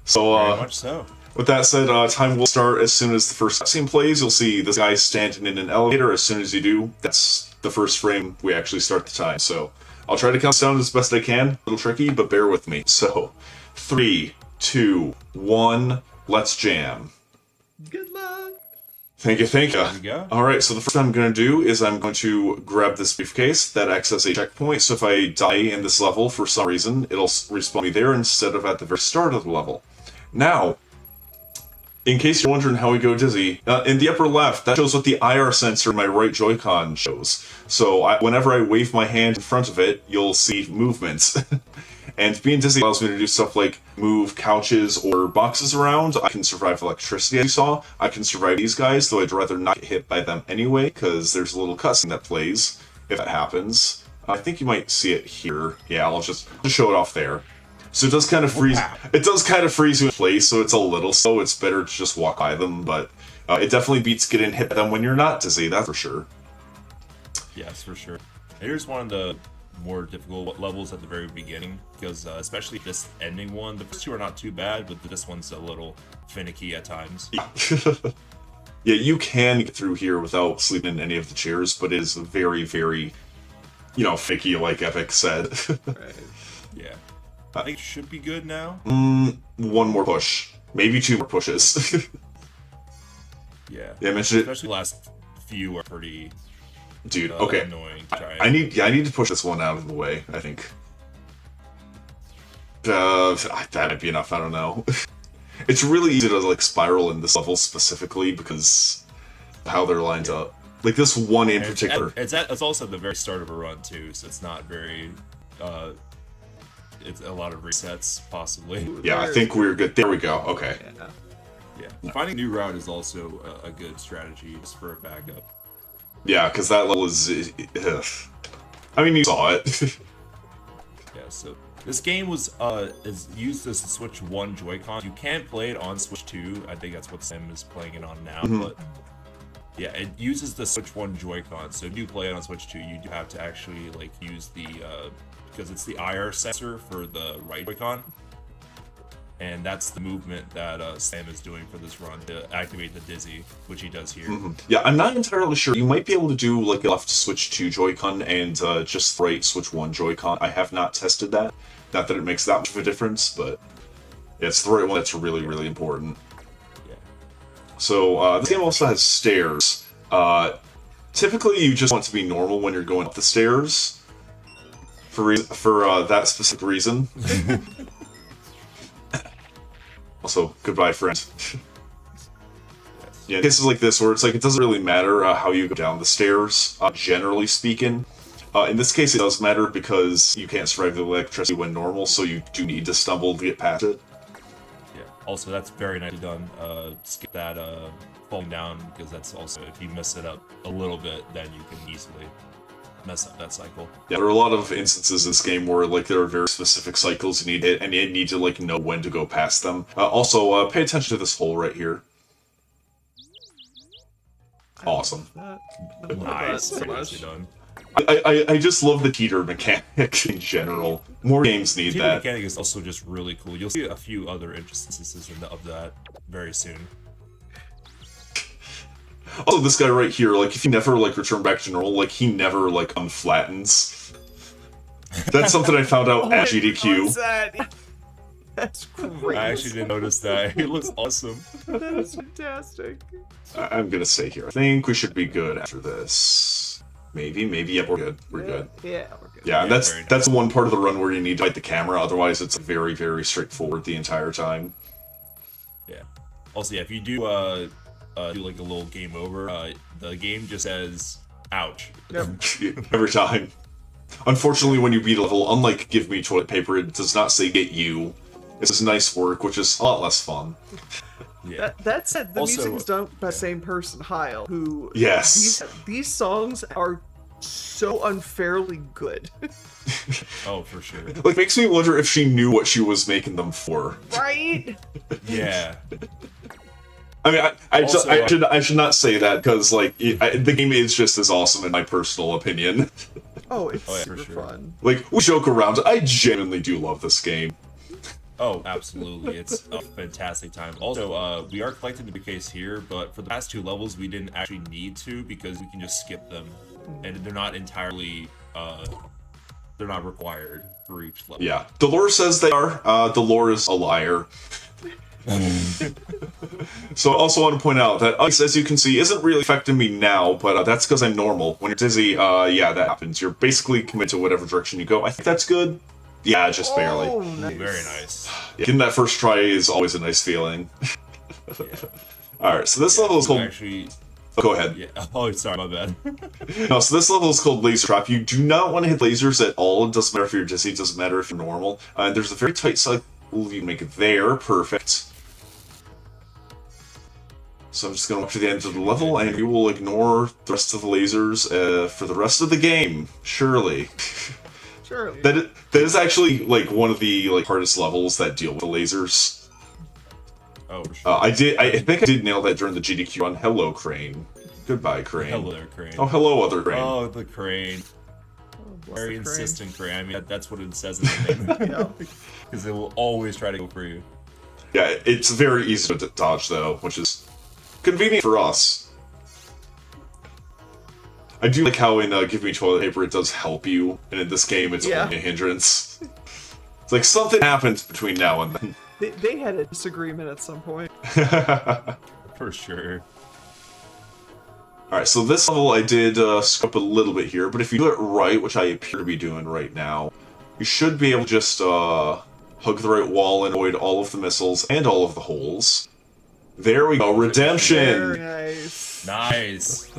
Speaker 7: So,
Speaker 8: Very much so.
Speaker 7: With that said, time will start as soon as the first scene plays. You'll see this guy standing in an elevator. As soon as you do, that's the first frame we actually start the time. So I'll try to count down as best I can. A little tricky, but bear with me. So 3, 2, 1, let's jam.
Speaker 1: Good luck.
Speaker 7: Thank you, thank you.
Speaker 8: There we go.
Speaker 7: Alright, so the first thing I'm going to do is I'm going to grab this briefcase that acts as a checkpoint, so if I die in this level for some reason, it'll respawn me there instead of at the very start of the level. Now, in case you're wondering how we go dizzy, in the upper left, that shows what the IR sensor in my right Joy-Con shows. So whenever I wave my hand in front of it, you'll see movements. And being dizzy allows me to do stuff like move couches or boxes around. I can survive electricity, as you saw. I can survive these guys, though I'd rather not get hit by them anyway, because there's a little cutscene that plays if that happens. I think you might see it here. Yeah, I'll just show it off there. So it does kind of freeze. It does kind of freeze you in place, so it's a little slow. It's better to just walk by them, but it definitely beats getting hit by them when you're not dizzy. That's for sure.
Speaker 8: Yes, for sure. Here's one of the more difficult levels at the very beginning, because especially this ending one, the first two are not too bad, but this one's a little finicky at times.
Speaker 7: Yeah. Yeah, you can get through here without sleeping in any of the chairs, but it is very, very, finicky, like Epic said.
Speaker 1: Right.
Speaker 8: Yeah. I think it should be good now.
Speaker 7: One more push. Maybe 2 more pushes.
Speaker 8: Yeah.
Speaker 7: Yeah, I mentioned it.
Speaker 8: Especially the last few are pretty
Speaker 7: Dude, okay.
Speaker 8: annoying.
Speaker 7: I need to push this one out of the way, I think. That might be enough, I don't know. It's really easy to spiral in this level specifically because of how they're lined up. Like this one in particular.
Speaker 8: It's also at the very start of a run too, so it's not very it's a lot of resets possibly.
Speaker 7: Yeah, I think we're good. There we go. Okay.
Speaker 8: Yeah. Finding a new route is also a good strategy just for a backup.
Speaker 7: Yeah, because that level is... I mean, you saw it.
Speaker 8: Yeah, so this game was is used as a Switch 1 Joy-Con. You can play it on Switch 2. I think that's what Sam is playing it on now, but yeah, it uses the Switch 1 Joy-Con. So if you play it on Switch 2, you do have to actually use the because it's the IR sensor for the right Joy-Con. And that's the movement that Sam is doing for this run to activate the dizzy, which he does here.
Speaker 7: Yeah, I'm not entirely sure. You might be able to do a left Switch 2 Joy-Con and just right Switch 1 Joy-Con. I have not tested that. Not that it makes that much of a difference, but it's the right one that's really, really important.
Speaker 8: Yeah.
Speaker 7: So this game also has stairs. Typically, you just want to be normal when you're going up the stairs for that specific reason. Also, goodbye, friend. Yeah, in cases like this where it's it doesn't really matter how you go down the stairs, generally speaking. In this case, it does matter because you can't survive the electricity when normal, so you do need to stumble to get past it.
Speaker 8: Yeah. Also, that's very nicely done. Skip that falling down, because that's also, if you mess it up a little bit, then you can easily mess up that cycle.
Speaker 7: Yeah, there are a lot of instances in this game where there are very specific cycles you need to hit, and you need to know when to go past them. Also, pay attention to this hole right here. Awesome.
Speaker 8: Nice.
Speaker 1: So
Speaker 8: Very
Speaker 1: much.
Speaker 8: nicely done.
Speaker 7: I just love the teeter mechanic in general. More games need
Speaker 8: The
Speaker 7: that.
Speaker 8: mechanic is also just really cool. You'll see a few other instances of that very soon.
Speaker 7: Also, this guy right here, if you never return back to normal, he never unflattens. That's something I found out at GDQ.
Speaker 1: That's great.
Speaker 8: I actually didn't notice that. He looks awesome.
Speaker 1: That is fantastic.
Speaker 7: I'm gonna stay here. I think we should be good after this. Maybe. Yep, we're good. We're good.
Speaker 1: Yeah, we're good.
Speaker 7: Yeah,
Speaker 8: Yeah,
Speaker 7: that's
Speaker 8: very nice.
Speaker 7: that's one part of the run where you need to fight the camera. Otherwise, it's very, very straightforward the entire time.
Speaker 8: Yeah. Also, yeah, if you do do a little game over, the game just says "ouch."
Speaker 7: Every time. Unfortunately, when you beat a level, unlike Give Me Toilet Paper, it does not say get you. It says nice work, which is a lot less fun.
Speaker 8: Yeah.
Speaker 1: That said, the
Speaker 8: Also-
Speaker 1: music is done by the same person, Heil, who
Speaker 7: Yes.
Speaker 1: these songs are so unfairly good.
Speaker 8: Oh, for sure.
Speaker 7: Like, makes me wonder if she knew what she was making them for.
Speaker 1: Right?
Speaker 8: Yeah.
Speaker 7: I mean,
Speaker 8: Also,
Speaker 7: I should not say that because like the game is just as awesome in my personal opinion.
Speaker 1: Oh, it's
Speaker 8: Oh, yeah, for
Speaker 1: super
Speaker 8: sure.
Speaker 1: fun.
Speaker 7: Like we joke around, I genuinely do love this game.
Speaker 8: Oh, absolutely. It's a fantastic time. Also, we are collecting the big case here, but for the past 2 levels, we didn't actually need to because we can just skip them. And they're not entirely, they're not required for each level.
Speaker 7: Yeah, Dolores says they are. Dolores is a liar. So I also want to point out that ice, as you can see, isn't really affecting me now, but that's because I'm normal. When you're dizzy, yeah, that happens. You're basically committed to whatever direction you go. I think that's good. Yeah, just barely.
Speaker 1: Oh,
Speaker 8: Ooh,
Speaker 1: nice.
Speaker 8: very nice.
Speaker 7: Getting that first try is always a nice feeling.
Speaker 8: Yeah.
Speaker 7: Alright, so this level is
Speaker 8: So
Speaker 7: called...
Speaker 8: actually,
Speaker 7: Oh, go ahead.
Speaker 8: yeah. Oh, sorry, my bad.
Speaker 7: No, so this level is called Laser Trap. You do not want to hit lasers at all. It doesn't matter if you're dizzy, it doesn't matter if you're normal. There's a very tight cycle you make it there. Perfect. So I'm just going to walk to the end of the level, and we will ignore the rest of the lasers for the rest of the game. Surely.
Speaker 1: Sure.
Speaker 7: That is actually like one of the hardest levels that deal with the lasers.
Speaker 8: Oh, for sure.
Speaker 7: I think I did nail that during the GDQ run. Hello, Crane. Goodbye, Crane.
Speaker 8: Hello there, Crane.
Speaker 7: Oh, hello, other Crane.
Speaker 8: Oh, the Crane.
Speaker 1: Bless
Speaker 8: Very
Speaker 1: the crane.
Speaker 8: insistent Crane. I mean, that's what it says in the name.
Speaker 1: Yeah.
Speaker 8: Because it will always try to go for you.
Speaker 7: Yeah, it's very easy to dodge though, which is convenient for us. I do like how in Give Me Toilet Paper it does help you, and in this game it's
Speaker 1: Yeah.
Speaker 7: only a hindrance. It's like something happens between now and then.
Speaker 1: They had a disagreement at some point.
Speaker 8: For sure.
Speaker 7: Alright, so this level I did screw up a little bit here, but if you do it right, which I appear to be doing right now, you should be able to just hug the right wall and avoid all of the missiles and all of the holes. There we go,
Speaker 1: Very
Speaker 7: redemption!
Speaker 1: nice.
Speaker 8: Nice.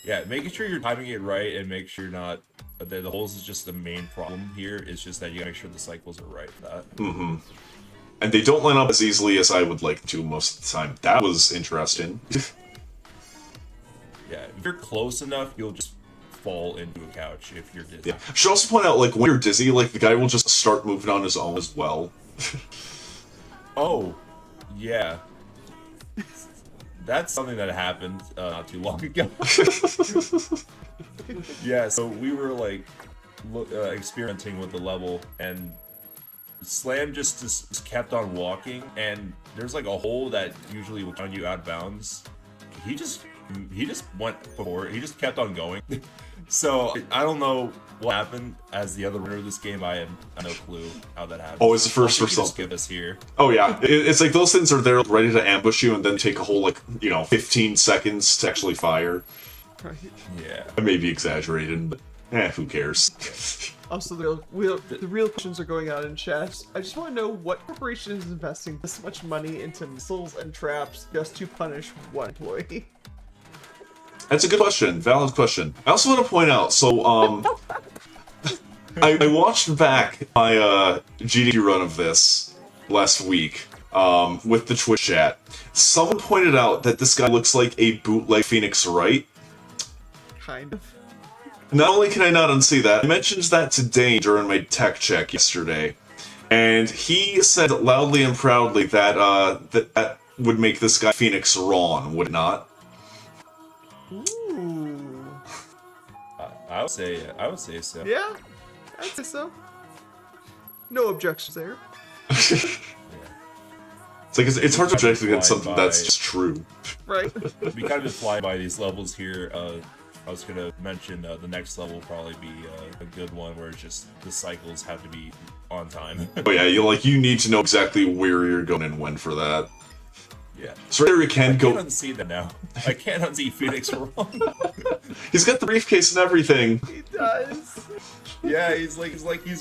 Speaker 8: Yeah, making sure you're timing it right and make sure you're not. The holes is just the main problem here. It's just that you gotta make sure the cycles are right for that.
Speaker 7: Mm-hmm. And they don't line up as easily as I would like to most of the time. That was interesting.
Speaker 8: Yeah, if you're close enough, you'll just fall into a couch if you're dizzy.
Speaker 7: Yeah. I should also point out, like, when you're dizzy, like, the guy will just start moving on his own as well.
Speaker 8: Oh, yeah. That's something that happened not too long ago. Yeah, so we were like experimenting with the level, and Slam just kept on walking, and there's like a hole that usually will count you out of bounds. He just went before. He just kept on going. So I don't know what happened as the other winner of this game. I have no clue how that happened.
Speaker 7: Oh, it's the first
Speaker 8: for
Speaker 7: result.
Speaker 8: Just give us here.
Speaker 7: Oh, yeah. It's like those things are there ready to ambush you and then take a whole, 15 seconds to actually fire.
Speaker 1: Right.
Speaker 8: Yeah.
Speaker 7: I may be exaggerating, but who cares?
Speaker 1: Also, the real questions are going on in chat. I just want to know what corporation is investing this much money into missiles and traps just to punish one employee.
Speaker 7: That's a good question. Valid question. I also want to point out, so, I watched back my GDQ run of this last week with the Twitch chat. Someone pointed out that this guy looks like a bootleg Phoenix Wright.
Speaker 1: Kind of.
Speaker 7: Not only can I not unsee that, I mentioned that to Dane during my tech check yesterday, and he said loudly and proudly that that would make this guy Phoenix Ron, would it not?
Speaker 1: Ooh.
Speaker 8: I would say so.
Speaker 1: Yeah, I'd say so. No objections there.
Speaker 7: It's like it's hard to object against something that's just true.
Speaker 1: Right.
Speaker 8: We kind of just fly by these levels here. I was gonna mention the next level will probably be a good one where it's just the cycles have to be on time.
Speaker 7: Oh yeah, you need to know exactly where you're going and when for that.
Speaker 8: Yeah.
Speaker 7: So right there you can
Speaker 8: I
Speaker 7: go.
Speaker 8: can't unsee that now. I can't unsee Phoenix wrong.
Speaker 7: He's got the briefcase and everything.
Speaker 1: He does.
Speaker 8: Yeah, he's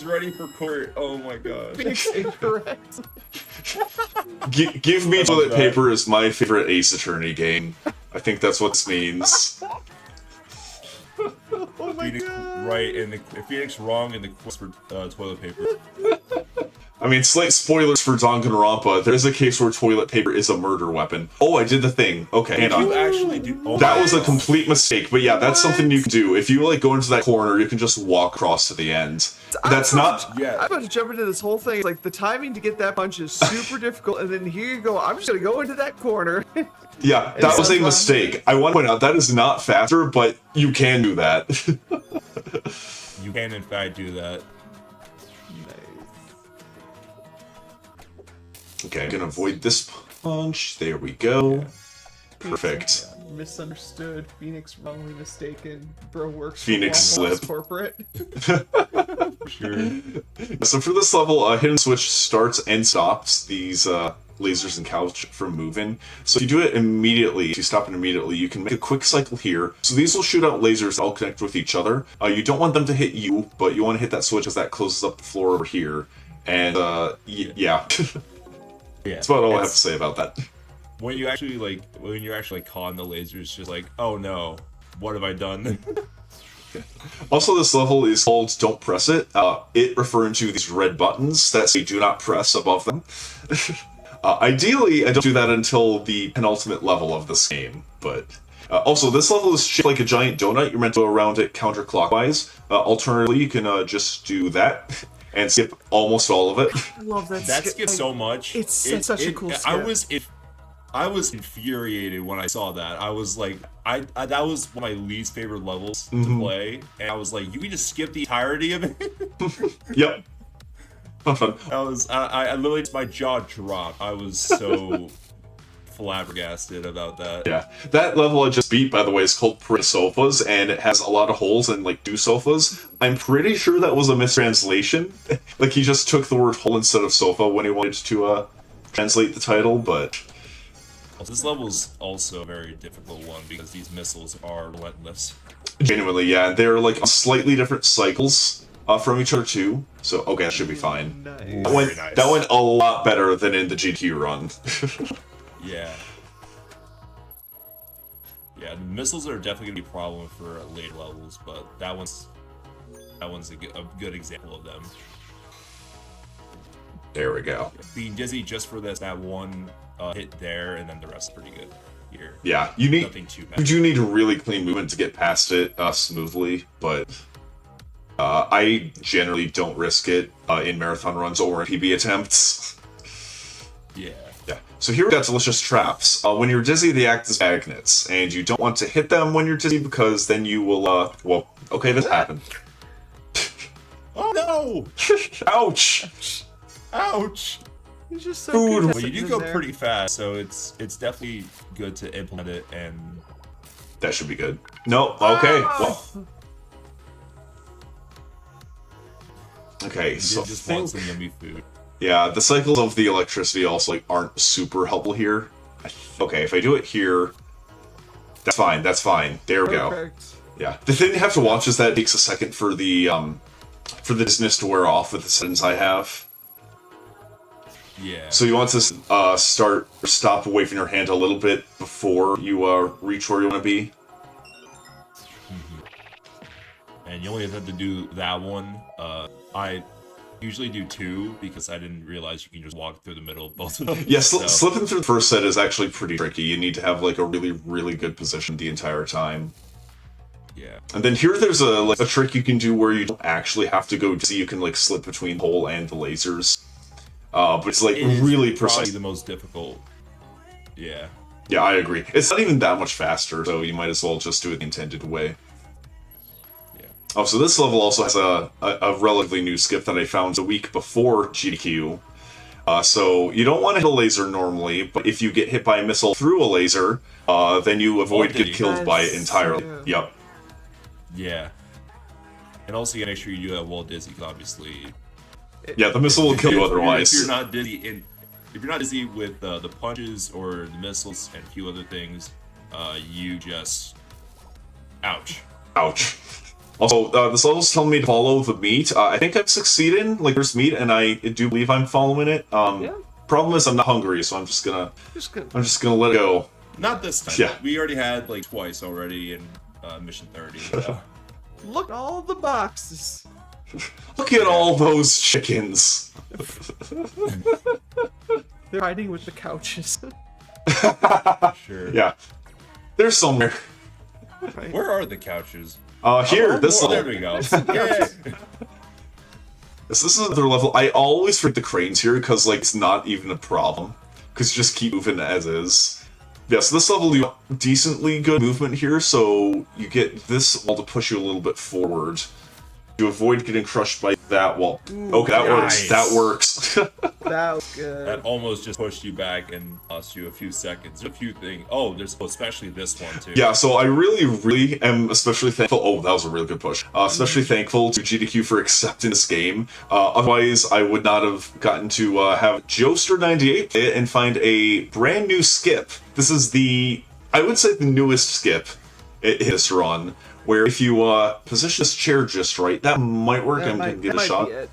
Speaker 8: ready for court. Oh my god.
Speaker 1: Phoenix incorrect.
Speaker 7: Give Me Toilet
Speaker 8: that.
Speaker 7: Paper is my favorite Ace Attorney game. I think that's what this means.
Speaker 1: Oh my
Speaker 8: Phoenix
Speaker 1: god.
Speaker 8: right and the Phoenix wrong and the quest for toilet paper.
Speaker 7: I mean, slight spoilers for Danganronpa. There's a case where toilet paper is a murder weapon. Oh, I did the thing. Okay, hang
Speaker 8: You
Speaker 7: on.
Speaker 8: actually do. Oh
Speaker 7: That
Speaker 8: my
Speaker 7: was a
Speaker 8: God.
Speaker 7: complete mistake, but yeah, that's something you can do. If you like go into that corner, you can just walk across to the end. That's not.
Speaker 8: Yeah.
Speaker 1: I'm about to jump into this whole thing. It's like the timing to get that punch is super difficult, and then here you go. I'm just gonna go into that corner.
Speaker 7: Yeah, that was a
Speaker 1: sounds
Speaker 7: mistake. I want to point out that is not faster, but you can do that.
Speaker 8: You can in fact do that.
Speaker 7: Okay, I'm gonna avoid this punch. There we go. Perfect.
Speaker 1: Misunderstood. Phoenix wrongly mistaken. Bro works
Speaker 7: Phoenix
Speaker 1: for Walmart's
Speaker 7: slip.
Speaker 1: corporate.
Speaker 8: Sure.
Speaker 7: So for this level, hidden switch starts and stops these lasers and couch from moving. So if you do it immediately, if you stop it immediately, you can make a quick cycle here. So these will shoot out lasers that all connect with each other. You don't want them to hit you, but you want to hit that switch as that closes up the floor over here. And yeah.
Speaker 8: Yeah.
Speaker 7: That's about all I have to say about that.
Speaker 8: When you're actually caught in the laser, it's just like, oh no, what have I done?
Speaker 7: Also, this level is called Don't Press It. It referring to these red buttons that say do not press above them. Ideally, I don't do that until the penultimate level of this game, but... also, this level is shaped like a giant donut. You're meant to go around it counterclockwise. Alternatively, you can just do that and skip almost all of it.
Speaker 1: I love that.
Speaker 8: That skips so much.
Speaker 1: It's such a cool skip.
Speaker 8: I was infuriated when I saw that. I was like, I that was one of my least favorite levels to play, and I was like, you can just skip the entirety of it.
Speaker 7: Yep.
Speaker 8: I literally, my jaw dropped. I was so flabbergasted about that.
Speaker 7: Yeah, that level I just beat, by the way, is called Pretty Sofas, and it has a lot of holes and like 2 sofas. I'm pretty sure that was a mistranslation. Like he just took the word hole instead of sofa when he wanted to translate the title, but...
Speaker 8: This level is also a very difficult one because these missiles are relentless.
Speaker 7: Genuinely, yeah, they're like slightly different cycles from each other too. So okay, that should be fine.
Speaker 1: Nice.
Speaker 7: That went a lot better than in the GDQ run.
Speaker 8: Yeah. Yeah, the missiles are definitely gonna be a problem for later levels, but that one's a good example of them.
Speaker 7: There we go.
Speaker 8: Being dizzy just for that one hit there, and then the rest pretty good here.
Speaker 7: Yeah, you need
Speaker 8: Nothing too bad.
Speaker 7: you do need a really clean movement to get past it smoothly, but I generally don't risk it in marathon runs or in PB attempts.
Speaker 8: Yeah.
Speaker 7: Yeah. So here we got delicious traps. When you're dizzy, they act as magnets, and you don't want to hit them when you're dizzy because then you will. Well, okay, this happened.
Speaker 8: Oh no!
Speaker 7: Ouch!
Speaker 8: Ouch!
Speaker 1: He's just so
Speaker 7: Food.
Speaker 1: good at
Speaker 8: Well, you
Speaker 1: sitting
Speaker 8: do
Speaker 1: in
Speaker 8: go
Speaker 1: there.
Speaker 8: pretty fast, so it's definitely good to implement it. And
Speaker 7: That should be good. No, okay. Well. Okay,
Speaker 8: you
Speaker 7: so
Speaker 8: did just want some yummy food.
Speaker 7: yeah, the cycles of the electricity also like aren't super helpful here. Okay, if I do it here, that's fine. That's fine. There we go.
Speaker 1: Perfect.
Speaker 7: Yeah, the thing you have to watch is that it takes a second for the dizziness to wear off with the settings I have.
Speaker 8: Yeah.
Speaker 7: So you want to stop waving your hand a little bit before you reach where you want to be.
Speaker 8: And you only have to do that one. I usually do 2 because I didn't realize you can just walk through the middle of both of them.
Speaker 7: Yeah,
Speaker 8: so.
Speaker 7: slipping through the first set is actually pretty tricky. You need to have like a really, really good position the entire time.
Speaker 8: Yeah.
Speaker 7: And then here there's a trick you can do where you don't actually have to go dizzy. You can like slip between the hole and the lasers. But it's like
Speaker 8: It is
Speaker 7: really
Speaker 8: probably
Speaker 7: precise.
Speaker 8: the most difficult. Yeah.
Speaker 7: Yeah, I agree. It's not even that much faster, so you might as well just do it the intended way.
Speaker 8: Yeah.
Speaker 7: Oh, so this level also has a relatively new skip that I found a week before GDQ. So you don't want to hit a laser normally, but if you get hit by a missile through a laser, then you avoid getting killed by it entirely.
Speaker 1: Yeah.
Speaker 7: Yep.
Speaker 8: Yeah. And also you gotta make sure you do that while dizzy, because obviously
Speaker 7: Yeah, the missile will kill you otherwise.
Speaker 8: If you're not dizzy with the punches or the missiles and a few other things, you just ouch.
Speaker 7: Ouch. Also, this level's telling me to follow the meat. I think I'm succeeding. Like, there's meat, and I do believe I'm following it.
Speaker 1: Yeah.
Speaker 7: Problem is, I'm not hungry, so I'm just gonna let it go.
Speaker 8: Not this time.
Speaker 7: Yeah.
Speaker 8: We already had like twice already in mission 30. So.
Speaker 1: Look at all the boxes.
Speaker 7: Look at all those chickens.
Speaker 1: They're hiding with the couches.
Speaker 8: Sure.
Speaker 7: Yeah. They're somewhere.
Speaker 1: Right.
Speaker 8: Where are the couches?
Speaker 7: Here, this
Speaker 8: There
Speaker 7: level.
Speaker 8: we go. Yeah.
Speaker 7: So this is another level. I always forget the cranes here because like it's not even a problem. Because you just keep moving as is. Yeah, so this level you have decently good movement here, so you get this wall to push you a little bit forward. You avoid getting crushed by that wall. Okay, that works.
Speaker 8: nice.
Speaker 7: That works.
Speaker 1: That was good.
Speaker 8: That almost just pushed you back and lost you a few seconds. A few things. Oh, there's especially this one too.
Speaker 7: Yeah, so I really am especially thankful. Oh, that was a really good push. Especially thankful to GDQ for accepting this game. Otherwise, I would not have gotten to have Joester98 play it and find a brand new skip. This is I would say the newest skip in this run, where if you position this chair just right, that might work. I'm gonna give it a shot.
Speaker 1: Be it.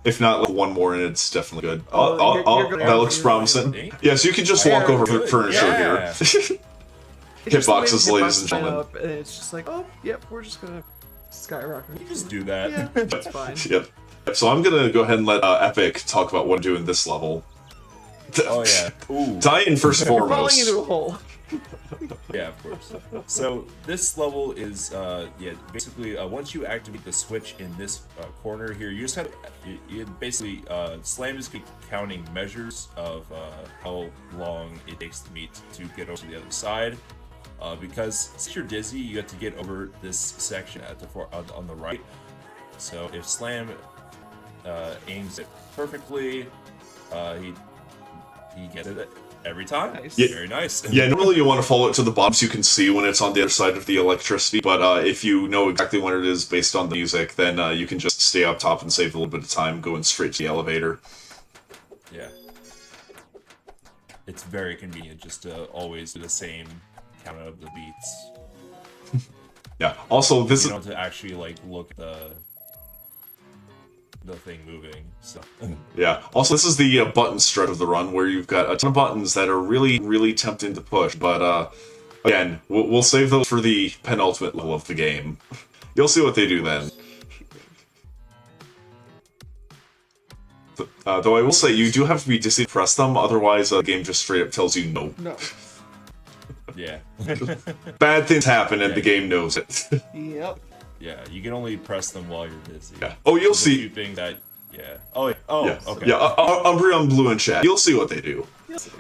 Speaker 7: If not, like one more, and it's definitely good.
Speaker 1: Oh, you're good.
Speaker 7: That looks promising.
Speaker 8: Right?
Speaker 7: Yeah, so you can just walk over
Speaker 8: good.
Speaker 7: furniture
Speaker 8: Yeah.
Speaker 7: here.
Speaker 1: It's just the way
Speaker 7: Hitboxes,
Speaker 1: the
Speaker 7: ladies
Speaker 1: hitboxes
Speaker 7: and
Speaker 1: line
Speaker 7: gentlemen.
Speaker 1: up, and it's just like, oh, yep, we're just gonna skyrocket.
Speaker 8: You just do that.
Speaker 1: Yeah, that's fine.
Speaker 7: Yep. So I'm gonna go ahead and let Epic talk about what to do in this level.
Speaker 8: Oh yeah. Ooh.
Speaker 7: Dying first and
Speaker 1: You're falling
Speaker 7: foremost.
Speaker 1: into a hole.
Speaker 8: Yeah, of course. So this level is, basically once you activate the switch in this corner here, you just have you basically Slam is counting measures of how long it takes the meat to get over to the other side. Because since you're dizzy, you have to get over this section on the right. So if Slam aims it perfectly, he gets it every time.
Speaker 1: Nice.
Speaker 7: Yeah.
Speaker 8: Very nice.
Speaker 7: Yeah, normally you want to follow it to the bottom so you can see when it's on the other side of the electricity, but if you know exactly when it is based on the music, then you can just stay up top and save a little bit of time going straight to the elevator.
Speaker 8: Yeah. It's very convenient just to always do the same count of the beats.
Speaker 7: Yeah. Also, this
Speaker 8: You
Speaker 7: is
Speaker 8: don't have to actually like look at the thing moving. So
Speaker 7: yeah. Also, this is the button stretch of the run where you've got a ton of buttons that are really tempting to push, but again, we'll save those for the penultimate level of the game. You'll see what they do then. Though I will say, you do have to be dizzy to press them, otherwise the game just straight up tells you no.
Speaker 1: No.
Speaker 8: yeah.
Speaker 7: Bad things happen and the game knows it.
Speaker 1: Yep.
Speaker 8: Yeah, you can only press them while you're dizzy.
Speaker 7: Yeah. Oh, you'll
Speaker 8: There's a few
Speaker 7: see.
Speaker 8: things that yeah. Oh yeah. Oh,
Speaker 7: Yeah,
Speaker 8: okay.
Speaker 7: yeah. Umbria on blue in chat. You'll see what they do.
Speaker 1: You'll see.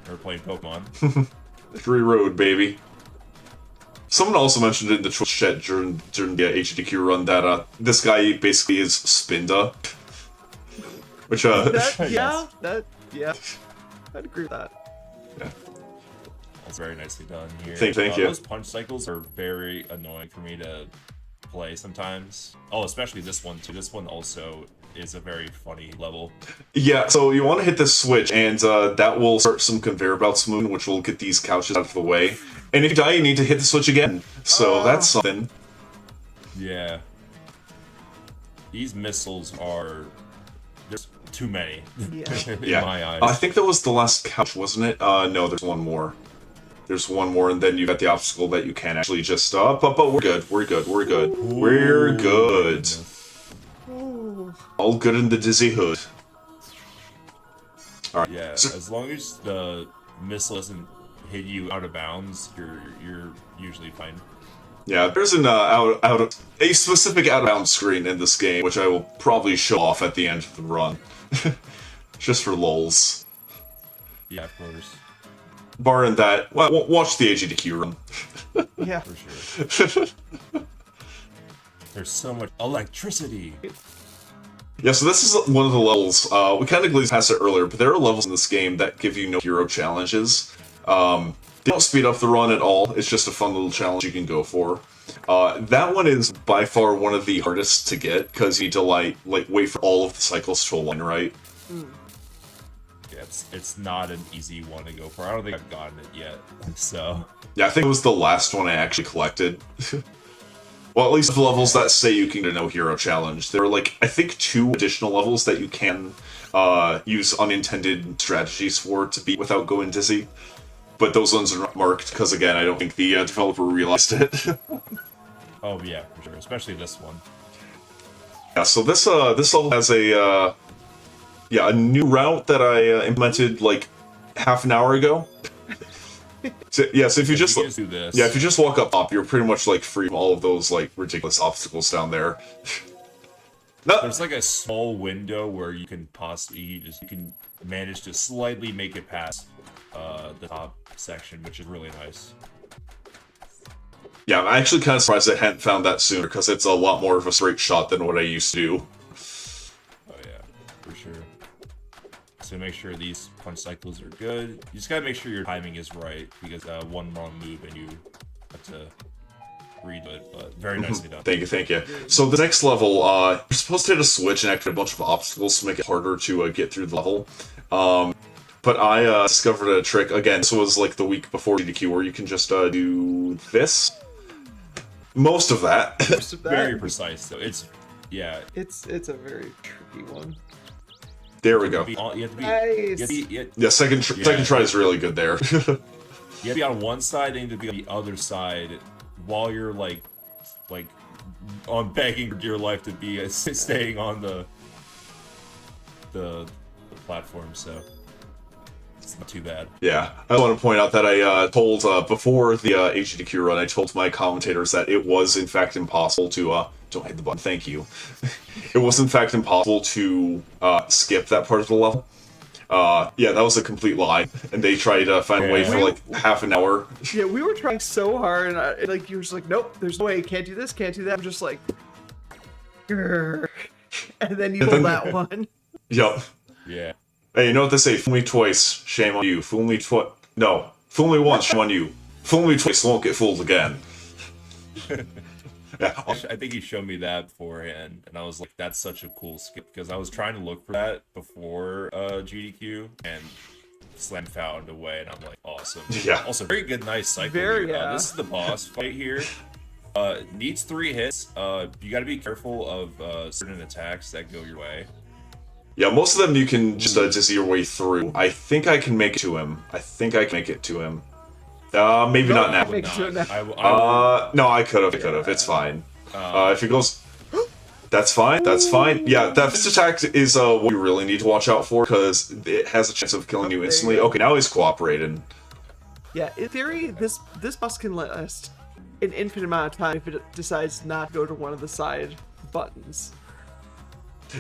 Speaker 8: We're playing Pokemon.
Speaker 7: Free road, baby. Someone also mentioned in the Twitch chat during the HDQ run that this guy basically is Spinda. Which
Speaker 1: Yeah, I'd agree with that.
Speaker 8: That's very nicely done here.
Speaker 7: Thank you.
Speaker 8: Those punch cycles are very annoying for me to play sometimes. Oh, especially this one too. This one also is a very funny level.
Speaker 7: Yeah, so you want to hit this switch, and that will start some conveyor belts moving, which will get these couches out of the way. And if you die, you need to hit the switch again. So that's something.
Speaker 8: Yeah. These missiles are... There's too many.
Speaker 1: Yeah.
Speaker 8: in
Speaker 7: Yeah.
Speaker 8: my eyes.
Speaker 7: I think that was the last couch, wasn't it? No, there's one more. There's one more, and then you got the obstacle that you can actually just but we're good. We're good. We're good. We're good. All good in the dizzy hood. All right.
Speaker 8: Yeah,
Speaker 7: So,
Speaker 8: as long as the missile doesn't hit you out of bounds, you're usually fine.
Speaker 7: yeah, there's an a specific out of bounds screen in this game, which I will probably show off at the end of the run, just for lulz.
Speaker 8: Yeah, of course.
Speaker 7: Barring that, well, watch the HDQ run.
Speaker 1: Yeah.
Speaker 8: For sure. There's so much electricity.
Speaker 7: Yeah, so this is one of the levels. We kind of glazed past it earlier, but there are levels in this game that give you no hero challenges. They don't speed up the run at all. It's just a fun little challenge you can go for. That one is by far one of the hardest to get because you need to wait for all of the cycles to align right.
Speaker 8: Yeah, it's not an easy one to go for. I don't think I've gotten it yet. So
Speaker 7: Yeah, I think it was the last one I actually collected. Well, at least the levels that say you can get a no hero challenge. There are I think 2 additional levels that you can use unintended strategies for to beat without going dizzy. but those ones are not marked because, again, I don't think the developer realized it.
Speaker 8: Oh yeah, for sure. Especially this one.
Speaker 7: Yeah, so this level has a new route that I implemented like half an hour ago. So if you just
Speaker 8: do this.
Speaker 7: if you just walk up top, you're pretty much like free from all of those like ridiculous obstacles down there.
Speaker 8: There's like a small window where you can manage to slightly make it past the top section, which is really nice.
Speaker 7: Yeah, I'm actually kind of surprised I hadn't found that sooner because it's a lot more of a straight shot than what I used to do.
Speaker 8: Oh yeah, for sure. So make sure these punch cycles are good. You just gotta make sure your timing is right because one wrong move and you have to redo it. But very nicely done.
Speaker 7: Thank you. So the next level, you're supposed to hit a switch and activate a bunch of obstacles to make it harder to get through the level. But I discovered a trick again. This was like the week before GDQ, where you can just do this. Most of that.
Speaker 8: Very precise though. It's
Speaker 1: It's a very tricky one.
Speaker 7: There we go.
Speaker 8: You have to be.
Speaker 1: Nice.
Speaker 7: Yeah, second try is really good there.
Speaker 8: You have to be on one side and to be on the other side while you're like on begging for your life to be staying on the platform. So it's not too bad.
Speaker 7: Yeah, I want to point out that I told before the HDQ run, I told my commentators that it was in fact impossible to don't hit the button. Thank you. It was in fact impossible to skip that part of the level. Yeah, that was a complete lie, and they tried to find a way for like half an hour.
Speaker 1: Yeah, we were trying so hard, and like you were just like, nope, there's no way, can't do this, can't do that. I'm just like, grrr. And then you pull that one.
Speaker 7: Yep.
Speaker 8: Yeah.
Speaker 7: Hey, you know what they say? Fool me twice, shame on you. Fool me No. Fool me once, shame on you. Fool me twice, won't get fooled again. Yeah.
Speaker 8: I think he showed me that beforehand, and I was like, that's such a cool skip, because I was trying to look for that before GDQ, and Slam found a way, and I'm like, awesome.
Speaker 7: Yeah.
Speaker 8: Also, very good, nice cycle.
Speaker 1: Very,
Speaker 8: here.
Speaker 1: yeah.
Speaker 8: This is the boss fight here. Needs 3 hits. You gotta be careful of certain attacks that go your way.
Speaker 7: Yeah, most of them you can just dizzy your way through. I think I can make it to him. Maybe not now.
Speaker 1: Make sure now.
Speaker 7: No, I could have. It's fine. If it goes... That's fine. Yeah, that fist attack is what you really need to watch out for, because it has a chance of killing you instantly. Okay, now he's cooperating.
Speaker 1: Yeah, in theory, this boss can last an infinite amount of time if it decides not to go to one of the side buttons.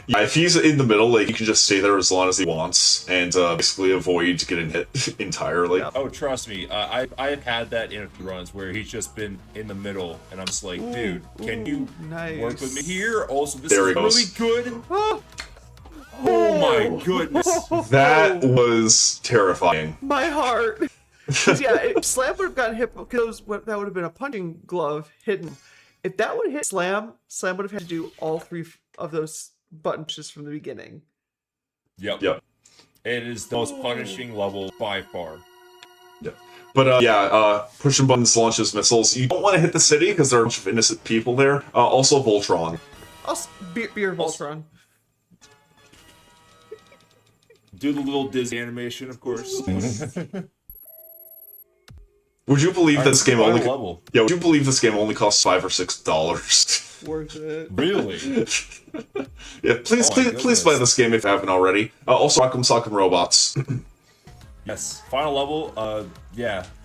Speaker 7: Yeah, if he's in the middle, like, he can just stay there as long as he wants, and basically avoid getting hit entirely.
Speaker 1: Yep.
Speaker 8: Oh, trust me, I've had that in a few runs where he's just been in the middle, and I'm just like, dude, can you work with me here? Also, this is really good. Oh my goodness.
Speaker 7: That was terrifying.
Speaker 1: My heart. 'Cause, yeah, if Slam would have gotten hit, because that would have been a punching glove hidden. If that would have hit Slam would have had to do all 3 of those buttons just from the beginning.
Speaker 8: Yep. It is the most punishing level by far.
Speaker 7: Yeah. But pushing buttons launches missiles. You don't want to hit the city because there are a bunch of innocent people there. Also Voltron.
Speaker 1: Also, beer Voltron.
Speaker 8: Do the little dizzy animation, of course.
Speaker 7: Would you believe this game only?
Speaker 8: Level.
Speaker 7: Yeah, would you believe this game only costs $5 or $6?
Speaker 1: Worth it.
Speaker 8: Really?
Speaker 7: Yeah, please buy this game if you haven't already. Also, Rock'em Sock'em Robots.
Speaker 8: Yes. Final level.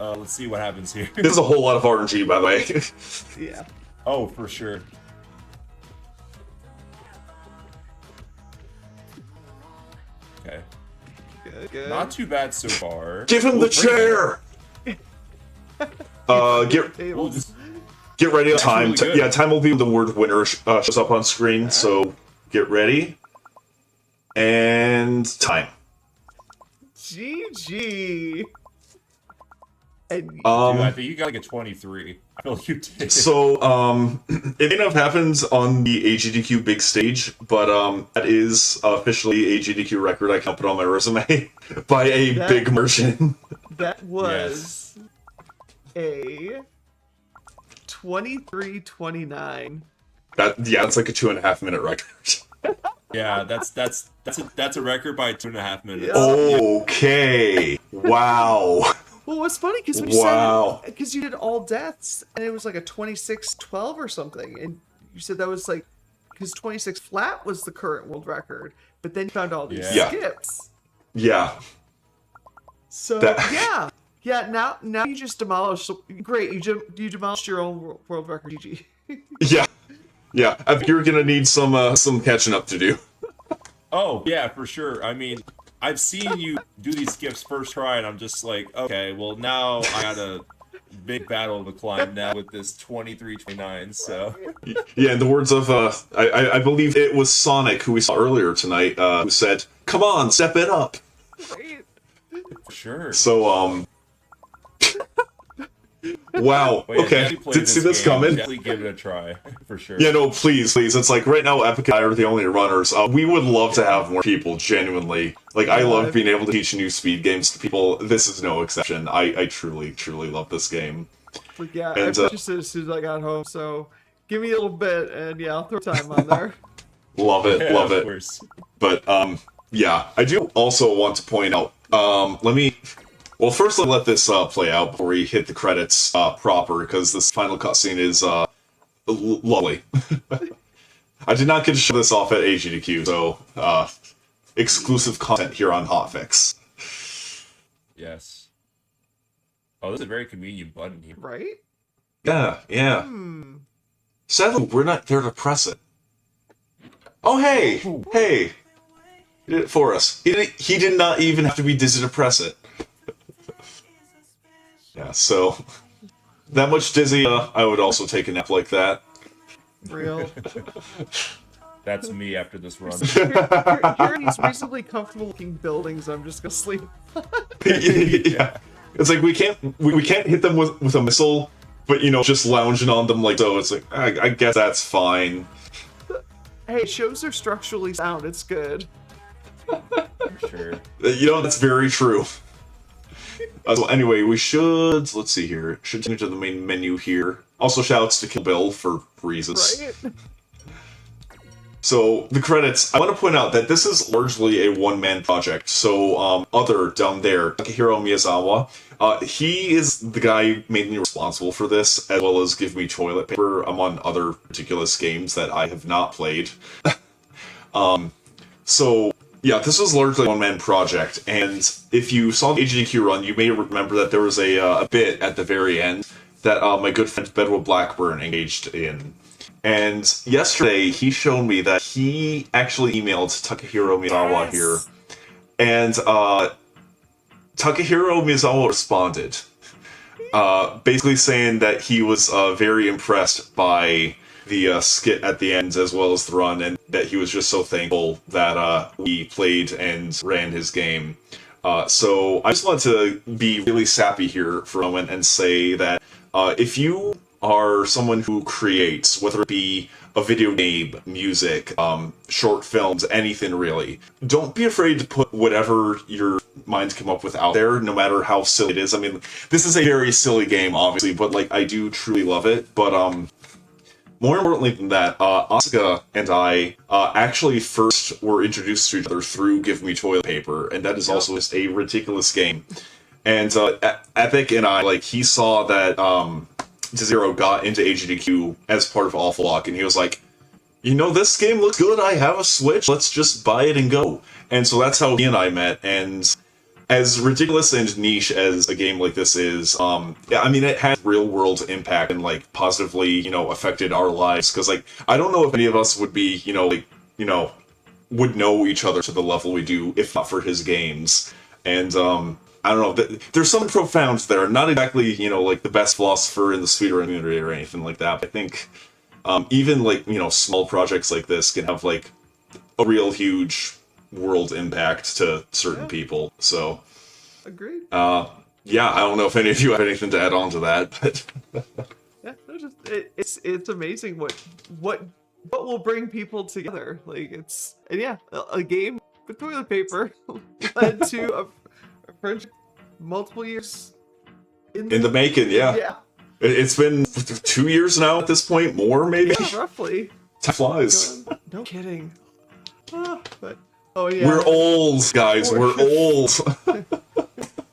Speaker 8: Let's see what happens here.
Speaker 7: This is a whole lot of RNG, by the way.
Speaker 1: Yeah.
Speaker 8: Oh, for sure. Okay.
Speaker 1: Good.
Speaker 8: Not too bad so far.
Speaker 7: Give him the chair.
Speaker 8: We'll
Speaker 1: Tables.
Speaker 7: Get ready on time.
Speaker 8: really good.
Speaker 7: Yeah, time will be when the word winner shows up on screen. So get ready. And time.
Speaker 1: GG. And
Speaker 8: Dude, I think you got like a 23. I feel like you did.
Speaker 7: So, it may not have happened on the AGDQ big stage, but that is officially a GDQ record I can put on my resume by a big margin.
Speaker 1: that was a 23-29.
Speaker 7: It's like a 2.5-minute record.
Speaker 8: Yeah, that's a record by 2.5 minutes.
Speaker 1: Yeah.
Speaker 7: Okay. Wow.
Speaker 1: Well, what's funny because
Speaker 7: Wow.
Speaker 1: because you did all deaths and it was like a 26-12 or something, and you said that was like because 26 flat was the current world record, but then you found all these
Speaker 7: Yeah.
Speaker 1: skips.
Speaker 7: Yeah.
Speaker 1: So yeah. Now you just demolished. Great, you demolished your own world record, GG.
Speaker 7: Yeah. Yeah. I think you're gonna need some catching up to do.
Speaker 8: Oh yeah, for sure. I mean, I've seen you do these skips first try, and I'm just like, okay, well now I got a big battle to climb now with this 23-29. So
Speaker 7: Yeah, in the words of I believe it was Sonic who we saw earlier tonight, who said, "Come on, step it up."
Speaker 1: Right?
Speaker 8: for sure.
Speaker 7: So wow.
Speaker 8: But yeah,
Speaker 7: Okay,
Speaker 8: definitely play
Speaker 7: didn't see this
Speaker 8: game.
Speaker 7: coming.
Speaker 8: Definitely give it a try for sure.
Speaker 7: Yeah, no, please. It's like right now, Epic and I are the only runners. We would love to have more people, genuinely. Like, I love being able to teach new speed games to people. This is no exception. I truly, truly love this game.
Speaker 1: Like, yeah,
Speaker 7: And,
Speaker 1: I purchased it as soon as I got home, so give me a little bit, and yeah, I'll throw time on there.
Speaker 7: Love it,
Speaker 8: Yeah,
Speaker 7: love
Speaker 8: of
Speaker 7: it.
Speaker 8: course.
Speaker 7: But, yeah, I do also want to point out, well, first let this play out before we hit the credits proper, because this final cutscene is lovely. I did not get to show this off at GDQ, so exclusive content here on Hotfix.
Speaker 8: Yes. Oh, this is a very convenient button here.
Speaker 1: Right?
Speaker 7: Yeah, yeah. Sadly, we're not there to press it. Oh, hey! Hey! He did it for us. He did not even have to be dizzy to press it. Yeah, so that much dizzy, I would also take a nap like that.
Speaker 1: Real.
Speaker 8: That's me after this run.
Speaker 1: Here in these reasonably comfortable looking buildings, I'm just gonna sleep.
Speaker 7: Yeah, it's like we can't hit them with a missile, but just lounging on them like so. It's like I guess that's fine.
Speaker 1: Hey, shows are structurally sound. It's good.
Speaker 8: For sure.
Speaker 7: That's very true. So anyway, we should, let's see here, should turn to the main menu here. Also shouts to Kill Bill for reasons.
Speaker 1: Right?
Speaker 7: So, the credits, I want to point out that this is largely a one-man project. So, Other down there, Takahiro Miyazawa, he is the guy mainly responsible for this, as well as Give Me Toilet Paper, among other ridiculous games that I have not played. So, yeah, this was largely a one-man project, and if you saw the GDQ run, you may remember that there was a bit at the very end that my good friend Bedwell Blackburn engaged in. And yesterday, he showed me that he actually emailed Takahiro Miyazawa here, and Takahiro Miyazawa responded, basically saying that he was very impressed by the skit at the end as well as the run, and that he was just so thankful that we played and ran his game. So I just want to be really sappy here for a moment and say that if you are someone who creates, whether it be a video game, music, short films, anything really, don't be afraid to put whatever your minds come up with out there, no matter how silly it is. I mean, this is a very silly game, obviously, but I do truly love it. But more importantly than that, Asuka and I actually first were introduced to each other through Give Me Toilet Paper, and that is also just a ridiculous game. And Epic and I, he saw that Zero got into HDQ as part of Awful Luck, and he was like, this game looks good, I have a Switch, let's just buy it and go. And so that's how he and I met, and as ridiculous and niche as a game like this is, it has real-world impact and, positively, affected our lives, because, I don't know if any of us would be, would know each other to the level we do if not for his games. And, I don't know, there's something profound there, not exactly, the best philosopher in the speedrun community or anything like that, but I think, even, small projects like this can have, a real huge world impact to certain people, so
Speaker 1: Agreed.
Speaker 7: yeah, I don't know if any of you have anything to add on to that, but
Speaker 1: Yeah, it's amazing what will bring people together. A game with toilet paper led to a friendship multiple years
Speaker 7: in the making. Yeah. It's been 2 years now at this point, more maybe.
Speaker 1: Yeah, roughly.
Speaker 7: Time flies.
Speaker 1: No kidding. But oh yeah,
Speaker 7: We're old, guys. We're old.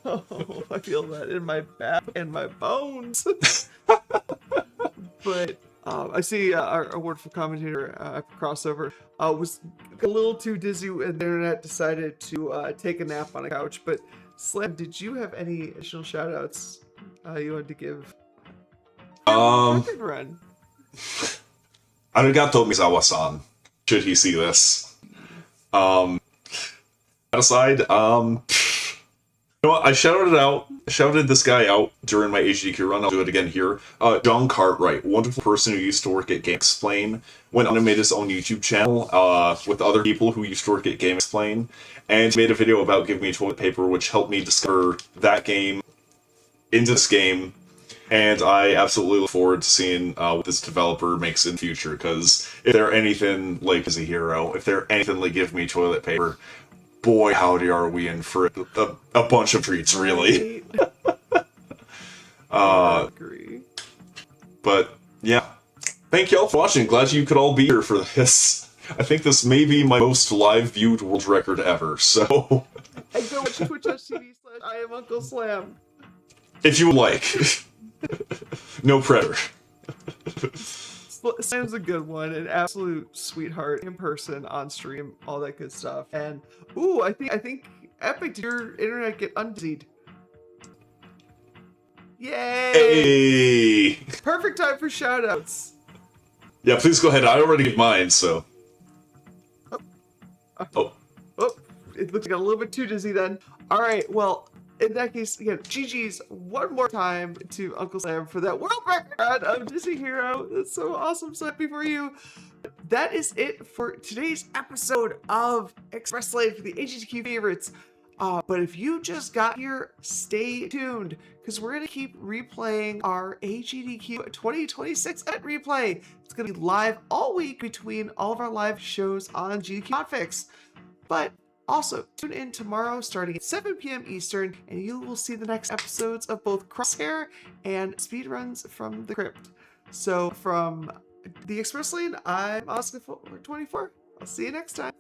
Speaker 1: Oh, I feel that in my back and my bones. But I see our wonderful commentator crossover was a little too dizzy and the internet decided to take a nap on a couch. But Slam, did you have any additional shout outs you wanted to give? Run.
Speaker 7: Arigato Mizawa-san. Should he see this? That aside, you know what? I shouted this guy out during my HGQ run. I'll do it again here. John Cartwright, wonderful person who used to work at GameXplain, went on and made his own YouTube channel with other people who used to work at GameXplain, and made a video about Give Me Toilet Paper, which helped me discover that game into this game. And I absolutely look forward to seeing what this developer makes in the future, because if they're anything like as a hero, if they're anything like Give Me Toilet Paper, boy howdy are we in for a bunch of treats, really.
Speaker 1: Agree.
Speaker 7: But yeah, thank y'all for watching. Glad you could all be here for this. I think this may be my most live viewed world record ever, so...
Speaker 1: And go watch twitch.tv/I am Uncle Slam.
Speaker 7: If you would like. No pressure.
Speaker 1: Sam's a good one, an absolute sweetheart in person, on stream, all that good stuff. And ooh, I think Epic, did your internet get undizzied? Yay!
Speaker 7: Hey!
Speaker 1: Perfect time for shoutouts.
Speaker 7: Yeah, please go ahead. I already gave mine, so. Oh.
Speaker 1: Oh, it looks like a little bit too dizzy then. All right, well, in that case, again, GG's one more time to Uncle Sam for that world record of Disney Hero. That's so awesome. So happy for you. That is it for today's episode of Express Lane for the HGQ favorites. But if you just got here, stay tuned, because we're going to keep replaying our AGDQ 2026 event replay. It's going to be live all week between all of our live shows on GDQ Hotfix. But also, tune in tomorrow starting at 7 p.m. Eastern, and you will see the next episodes of both Crosshair and Speedruns from the Crypt. So from the Express Lane, I'm Oscar24. I'll see you next time.